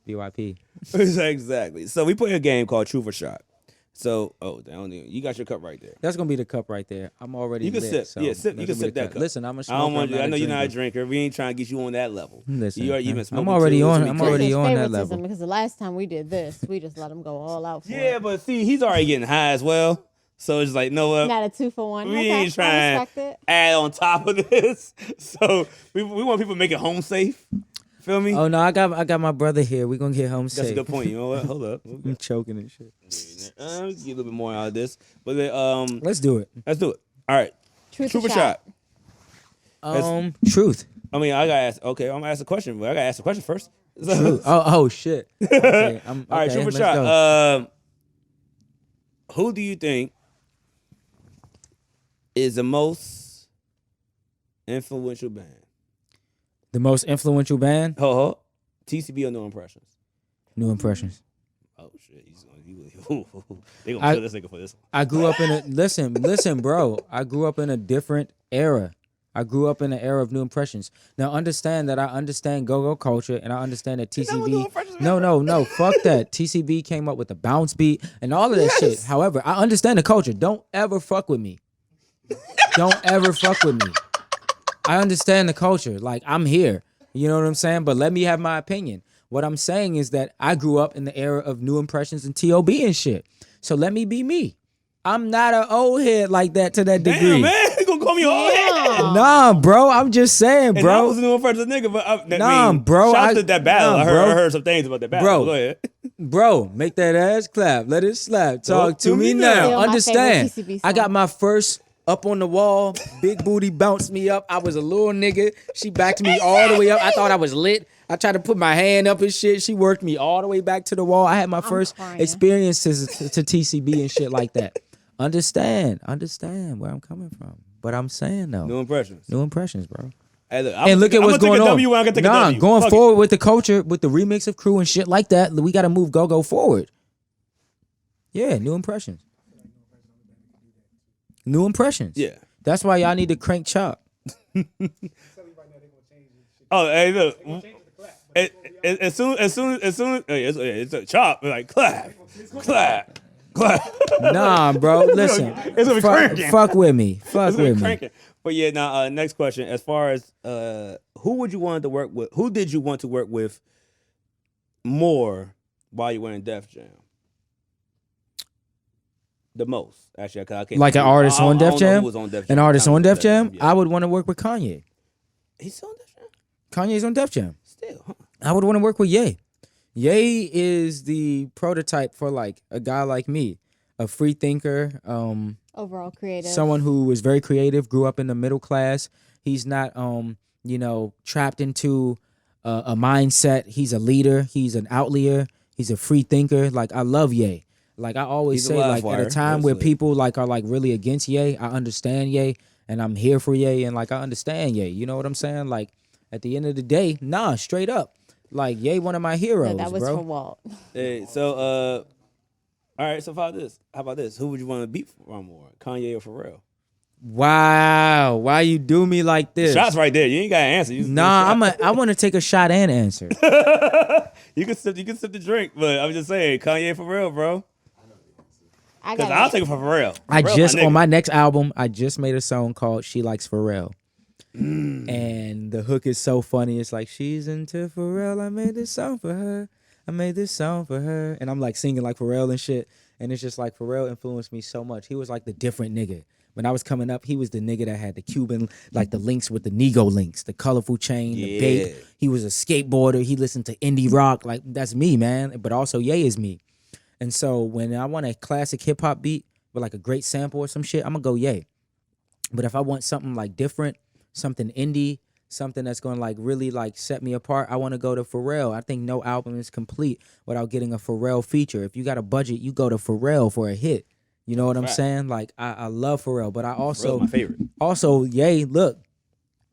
BYP. Exactly. So we play a game called Truth or Shot. So, you got your cup right there. That's gonna be the cup right there. I'm already. You can lit, sip. So Yeah, sip. You that's can gonna be sip the that cup. Listen, I'm a I smoker. don't want you. I'm I know you're not a drinker. drinker. We ain't trying to get you on that level. Listen, you've been I'm smoking already too, on- so we I'm can't- already It's on that favoritism level. because the last time we did this, we just let him go all out for Yeah, it. but see, he's already getting high as well. So it's like, no what? Not a 2-for-1. We Okay, ain't I trying respect it. to add on top of this. So we want people to make it home safe. Feel me? Oh no, I got my brother here. We gonna get home That's safe. a good point. You know what? Hold up. I'm choking and shit. Let's get a little bit more out of this. But Let's do it. let's do it. All right. Truth Truth or or shot? Truth. I mean, I gotta ask. Okay, I'm gonna ask a question, but I gotta ask a question first. So, Truth. Oh shit. Okay, all right, okay, truth or let's shot? go. who do you think is the most influential band? The most influential band? Ho. TCB or No Impressions? New Impressions. Oh shit, they gonna kill this nigga for this. I grew up in a listen, bro. I grew up in a different era. I grew up in an era of New Impressions. Now understand that I understand go-go culture and I understand that TCB. No, fuck that. TCB came up with the bounce beat and all of that shit. However, I understand the culture. Don't ever fuck with me. Don't ever fuck with me. I understand the culture. Like, I'm here. You know what I'm saying? But let me have my opinion. What I'm saying is that I grew up in the era of New Impressions and T.O.B. and shit. So let me be me. I'm not an old head like that to that degree. Damn, man. You gonna call me an old head? Nah, bro. I'm just saying, And bro. I was a New Impressions nigga, but bro. Shout out to that battle. Nah, I heard some things about that battle. Bro. Go ahead. Bro, make that ass clap. Let it slap. Talk to me Still now. my Understand. favorite TCB I got song. my first up on the wall. Big booty bounced me up. I was a little nigga. She backed me all the way up. I thought I was lit. I tried to put my hand up and shit. She worked me all the way back to the wall. I had my first crying. experiences to TCB and shit like that. Understand where I'm coming from. But I'm saying though. New Impressions. New Impressions, bro. Hey, look, And look at what's going on. I'm gonna take a W. Going Fuck forward with the culture, with the remix of Crew and shit like that, we got to move go forward. Yeah, New Impressions. New Impressions. Yeah. That's why y'all need to crank chop. Oh, hey, look. As soon it's a chop. Like clap. Nah, bro. Listen. It's gonna be cranking. Fuck with me. Fuck It's gonna be with me. cranking. But yeah, now next question. As far as who would you want to work with? Who did you want to work with more while you were in Def Jam? The most, actually. I can't Like an artist on Def Jam? An An artist on Def Jam? I would want to work with Kanye. He's on Def Jam? Kanye's on Def Jam. Still, huh? I would want to work with Ye. Ye is the prototype for like a guy like me, a free thinker, Overall creative. someone who is very creative, grew up in the middle class. He's not, trapped into a mindset. He's a leader. He's an outlier. He's a free thinker. Like, I love Ye. Like, I always He's a say, live like, at a wire, time where absolutely. people like are like really against Ye, I understand Ye, and I'm here for Ye, and like I understand Ye. You know what I'm saying? Like, at the end of the day, nah, straight up, like Ye, one of my heroes, that was bro. for Walt. Hey, so all right. So how about this? Who would you want to beat from more, Kanye or Pharrell? Wow, why you do me like this? Shots right there. You ain't got to answer. You Nah, I want to take a shot and answer. You can sip the drink, but I'm just saying, Kanye for real, bro. I Because got I'll take it for Pharrell. I Pharrell, just nigga. on my next album, I just made a song called "She Likes Pharrell," and the hook is so funny. It's like, she's into Pharrell. I made this song for her. I made this song for her, and I'm like singing like Pharrell and shit. And it's just like Pharrell influenced me so much. He was like the different nigga. When I was coming up, he was the nigga that had the Cuban, like the links with the Nego links, the colorful chain, the bait. He was a skateboarder. He listened to indie rock. Like, that's me, man. But also, Ye is me. And so when I want a classic hip hop beat with like a great sample or some shit, I'm gonna go Ye. But if I want something like different, something indie, something that's gonna like really like set me apart, I want to go to Pharrell. I think no album is complete without getting a Pharrell feature. If you got a budget, you go to Pharrell for a hit. You know what I'm saying? Like, I love Pharrell, but I also Pharrell's my favorite. Also, Ye, look,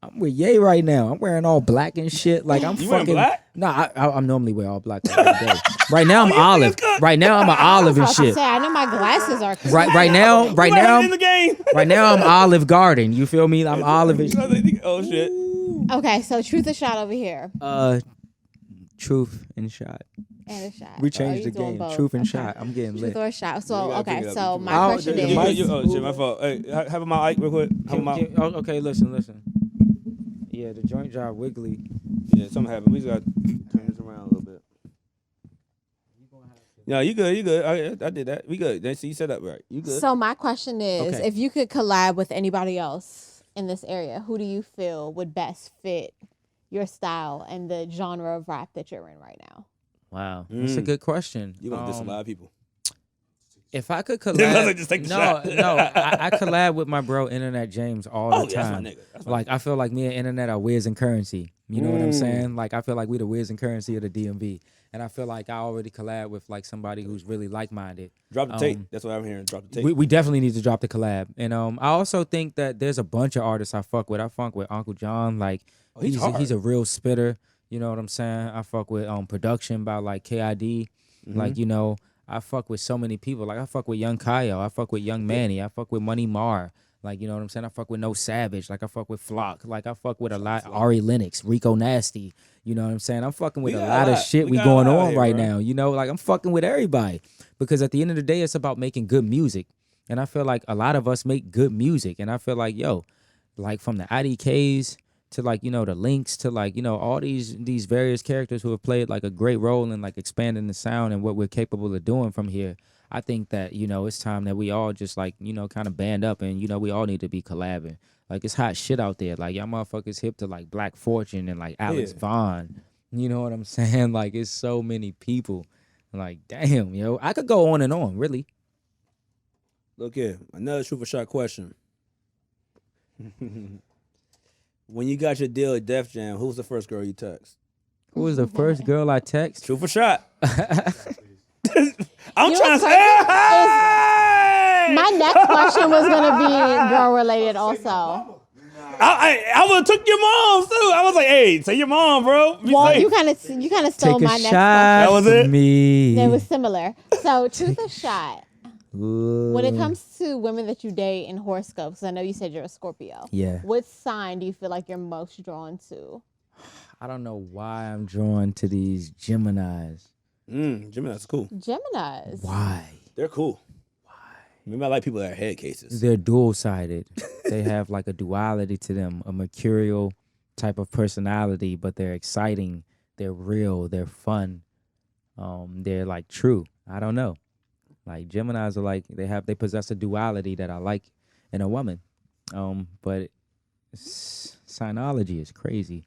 I'm with Ye right now. I'm wearing all black and shit. Like, I'm You wearing fucking. black? Nah, I normally wear all black every day. Right now, I'm olive. Right now, I'm an olive and I was about to shit. say, I know my glasses are. Right now, You in the game. right now, I'm Olive Garden. You feel me? I'm Olive and shit. Oh shit. Okay, so truth or shot over here, Truth and shot. and a shot. We Or are changed you the doing game. both? Truth and Okay. shot. I'm getting Truth lit. or a shot. You So gotta pick okay, it up. so my Oh, question the is. mic- Oh shit, my fault. Hey, have my mic real quick. Have my mic. Okay, listen. Yeah, the joint job wiggly. Yeah, something happened. We just got to turn this around a little bit. No, you good. I did that. We good. Then see, you set up right. You good. So my question is, Okay. if you could collab with anybody else in this area, who do you feel would best fit your style and the genre of rap that you're in right now? Wow, that's a good question. You gonna diss a lot of people. If I could They must collab, have just take the no, shot. I collab with my bro Internet James all the that's my time. nigga. That's my Like I feel like me and Internet are Wiz and Currency. You know what I'm saying? Like I feel like we the Wiz and Currency of the DMV, and I feel like I already collab with like somebody who's really like minded. Drop the tape. That's what I'm hearing. Drop the tape. We definitely need to drop the collab, and I also think that there's a bunch of artists I fuck with. I fuck with Uncle John, like he's a real spitter. You know what I'm saying? I fuck with production by like KID, like you know. I fuck with so many people. Like I fuck with Young Kyle. I fuck with Young Manny. I fuck with Money Mar. Like, you know what I'm saying? I fuck with No Savage. Like I fuck with Flock. Like I fuck with a lot. Ari Lennox, Rico Nasty. You know what I'm saying? I'm fucking with a lot of shit we going on right now. You know, like I'm fucking with everybody. Because at the end of the day, it's about making good music. And I feel like a lot of us make good music. And I feel like, yo, like from the IDKs to like, you know, the Links to like, you know, all these various characters who have played like a great role in like expanding the sound and what we're capable of doing from here. I think that, you know, it's time that we all just like, you know, kind of band up and, you know, we all need to be collabing. Like it's hot shit out there. Like y'all motherfuckers hip to like Black Fortune and like Alex Vaughn. You know what I'm saying? Like it's so many people. Like, damn, yo. I could go on and on, really. Look here. Another truth or shot question. When you got your deal at Def Jam, who was the first girl you text? Who was the first girl I text? Truth or shot? I'm You know trying to what's say. crazy? My next question was gonna be girl related also. I would have took your mom too. I was like, hey, say your mom, bro. Well, you kind of stole Take a my next shot question. That was it? me. It was similar. So truth or shot. When it comes to women that you date in horoscopes, I know you said you're a Scorpio. Yeah. What sign do you feel like you're most drawn to? I don't know why I'm drawn to these Geminis. Gemini's cool. Geminis. Why? They're cool. Why? Maybe I like people that are head cases. They're dual-sided. They have like a duality to them, a mercurial type of personality, but they're exciting. They're real. They're fun. They're like true. I don't know. Like Geminis are like they possess a duality that I like in a woman. But sinology is crazy.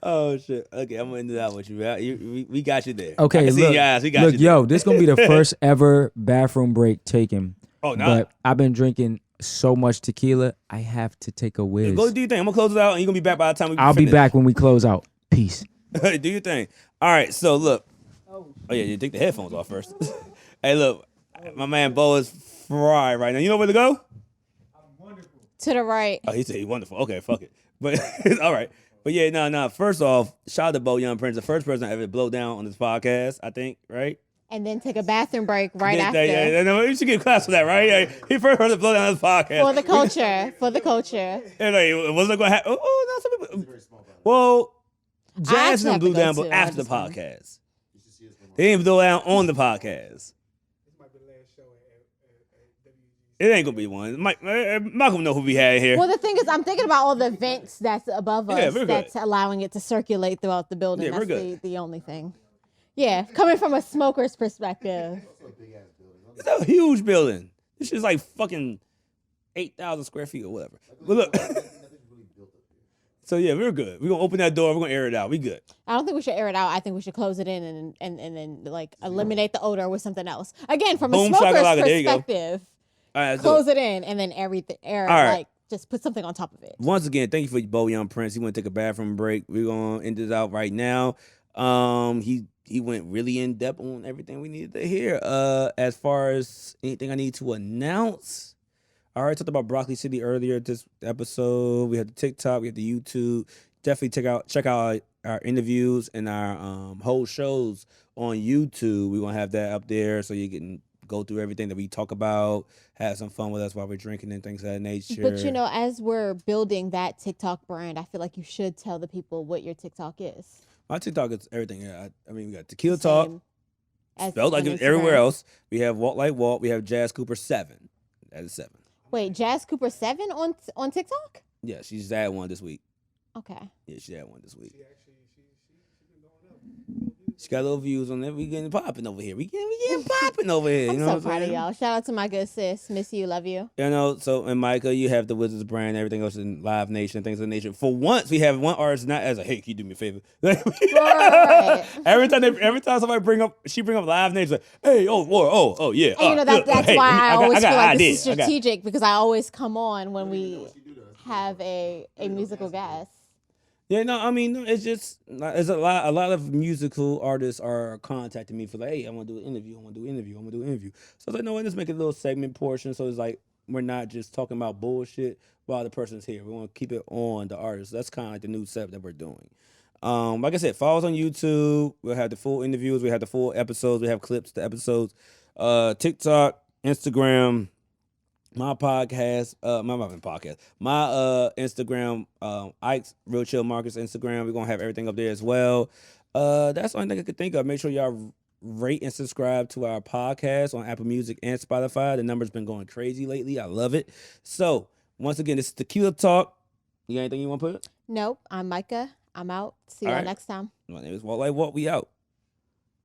Oh shit. Okay, I'm gonna end that with you. We got you there. Okay, I can see look, your eyes. We got look, you there. yo, this gonna be the first ever bathroom break taken. Oh, nah. But I've been drinking so much tequila, I have to take a whiz. Go do your thing. I'm gonna close it out, and you're gonna be back by the time we I'll finish. be back when we close out. Peace. Do your thing. All right. So look. Oh yeah, you take the headphones off first. Hey, look, my man Beau is fried right now. You know where to go? To the right. Oh, he said he's wonderful. Okay, fuck it. But all right. But yeah, no. First off, shout out to Beau Young Prince, the first person I ever blow down on this podcast. I think, right? And then take a bathroom break right Yeah, after. yeah, no, you should get class for that, right? Yeah, he first heard to blow down this podcast. For the culture. For the culture. And like, wasn't going to happen? Oh, no, some people. Well, Jas and them blew down, but after the podcast. They didn't blow down on the podcast. It ain't gonna be one. Malcolm know who we had here. Well, the thing is, I'm thinking about all the vents that's above us Yeah, we're good. that's allowing it to circulate throughout the building. Yeah, we're That's good. the only thing. Yeah, coming from a smoker's perspective. It's a huge building. This shit's like fucking 8,000 square feet or whatever. But look. So yeah, we're good. We're gonna open that door. We're gonna air it out. We good. I don't think we should air it out. I think we should close it in and then like eliminate the odor with something else. Again, from a Boom, smoker's shakalaka, there you go. perspective, All right, let's do close it. it in and then air All right. like just put something on top of it. Once again, thank you for Beau Young Prince. He went to take a bathroom break. We're gonna end this out right now. He went really in depth on everything we needed to hear. As far as anything I need to announce. All right, talked about Broccoli City earlier this episode. We had the TikTok, we had the YouTube. Definitely check out our interviews and our whole shows on YouTube. We're gonna have that up there so you can go through everything that we talk about, have some fun with us while we're drinking and things of that nature. But you know, as we're building that TikTok brand, I feel like you should tell the people what your TikTok is. My TikTok is everything. Yeah, I mean, we got Tequila Talk, Same as spelled like on it's everywhere Instagram. else. We have WalkLikeWalt. We have Jas Cooper 7. That is 7. Wait, Jas Cooper 7 on TikTok? Yeah, she's had one this week. Okay. Yeah, she had one this week. She got little views on it. We getting popping over here. We getting popping over here. I'm You know so what I'm proud of saying? y'all. Shout out to my good sis. Miss you, love you. You know, so and Micha, you have the Wizards brand, everything else in Live Nation, things of the nature. For once, we have one artist not as a hey, can you do me a favor? Right. every time somebody bring up Live Nation, like, hey, yeah. And that's hey, why I always feel like ideas. this is strategic because I always come on when we have a musical guest. Yeah, no, I mean, it's just it's a lot of musical artists are contacting me for like, hey, I want to do an interview. So I was like, no, let's make it a little segment portion. So it's like we're not just talking about bullshit while the person's here. We want to keep it on the artist. That's kind of like the new step that we're doing. Like I said, follow us on YouTube. We'll have the full interviews. We have the full episodes. We have clips, the episodes. TikTok, Instagram. My podcast, my Instagram, Ike's RealChillMarcus Instagram. We're gonna have everything up there as well. That's the only thing I could think of. Make sure y'all rate and subscribe to our podcast on Apple Music and Spotify. The number's been going crazy lately. I love it. So once again, this is Tequila Talk. You got anything you want to put? Nope. I'm Micha. I'm out. See y'all All right. next time. My name is WalkLikeWalt. We out.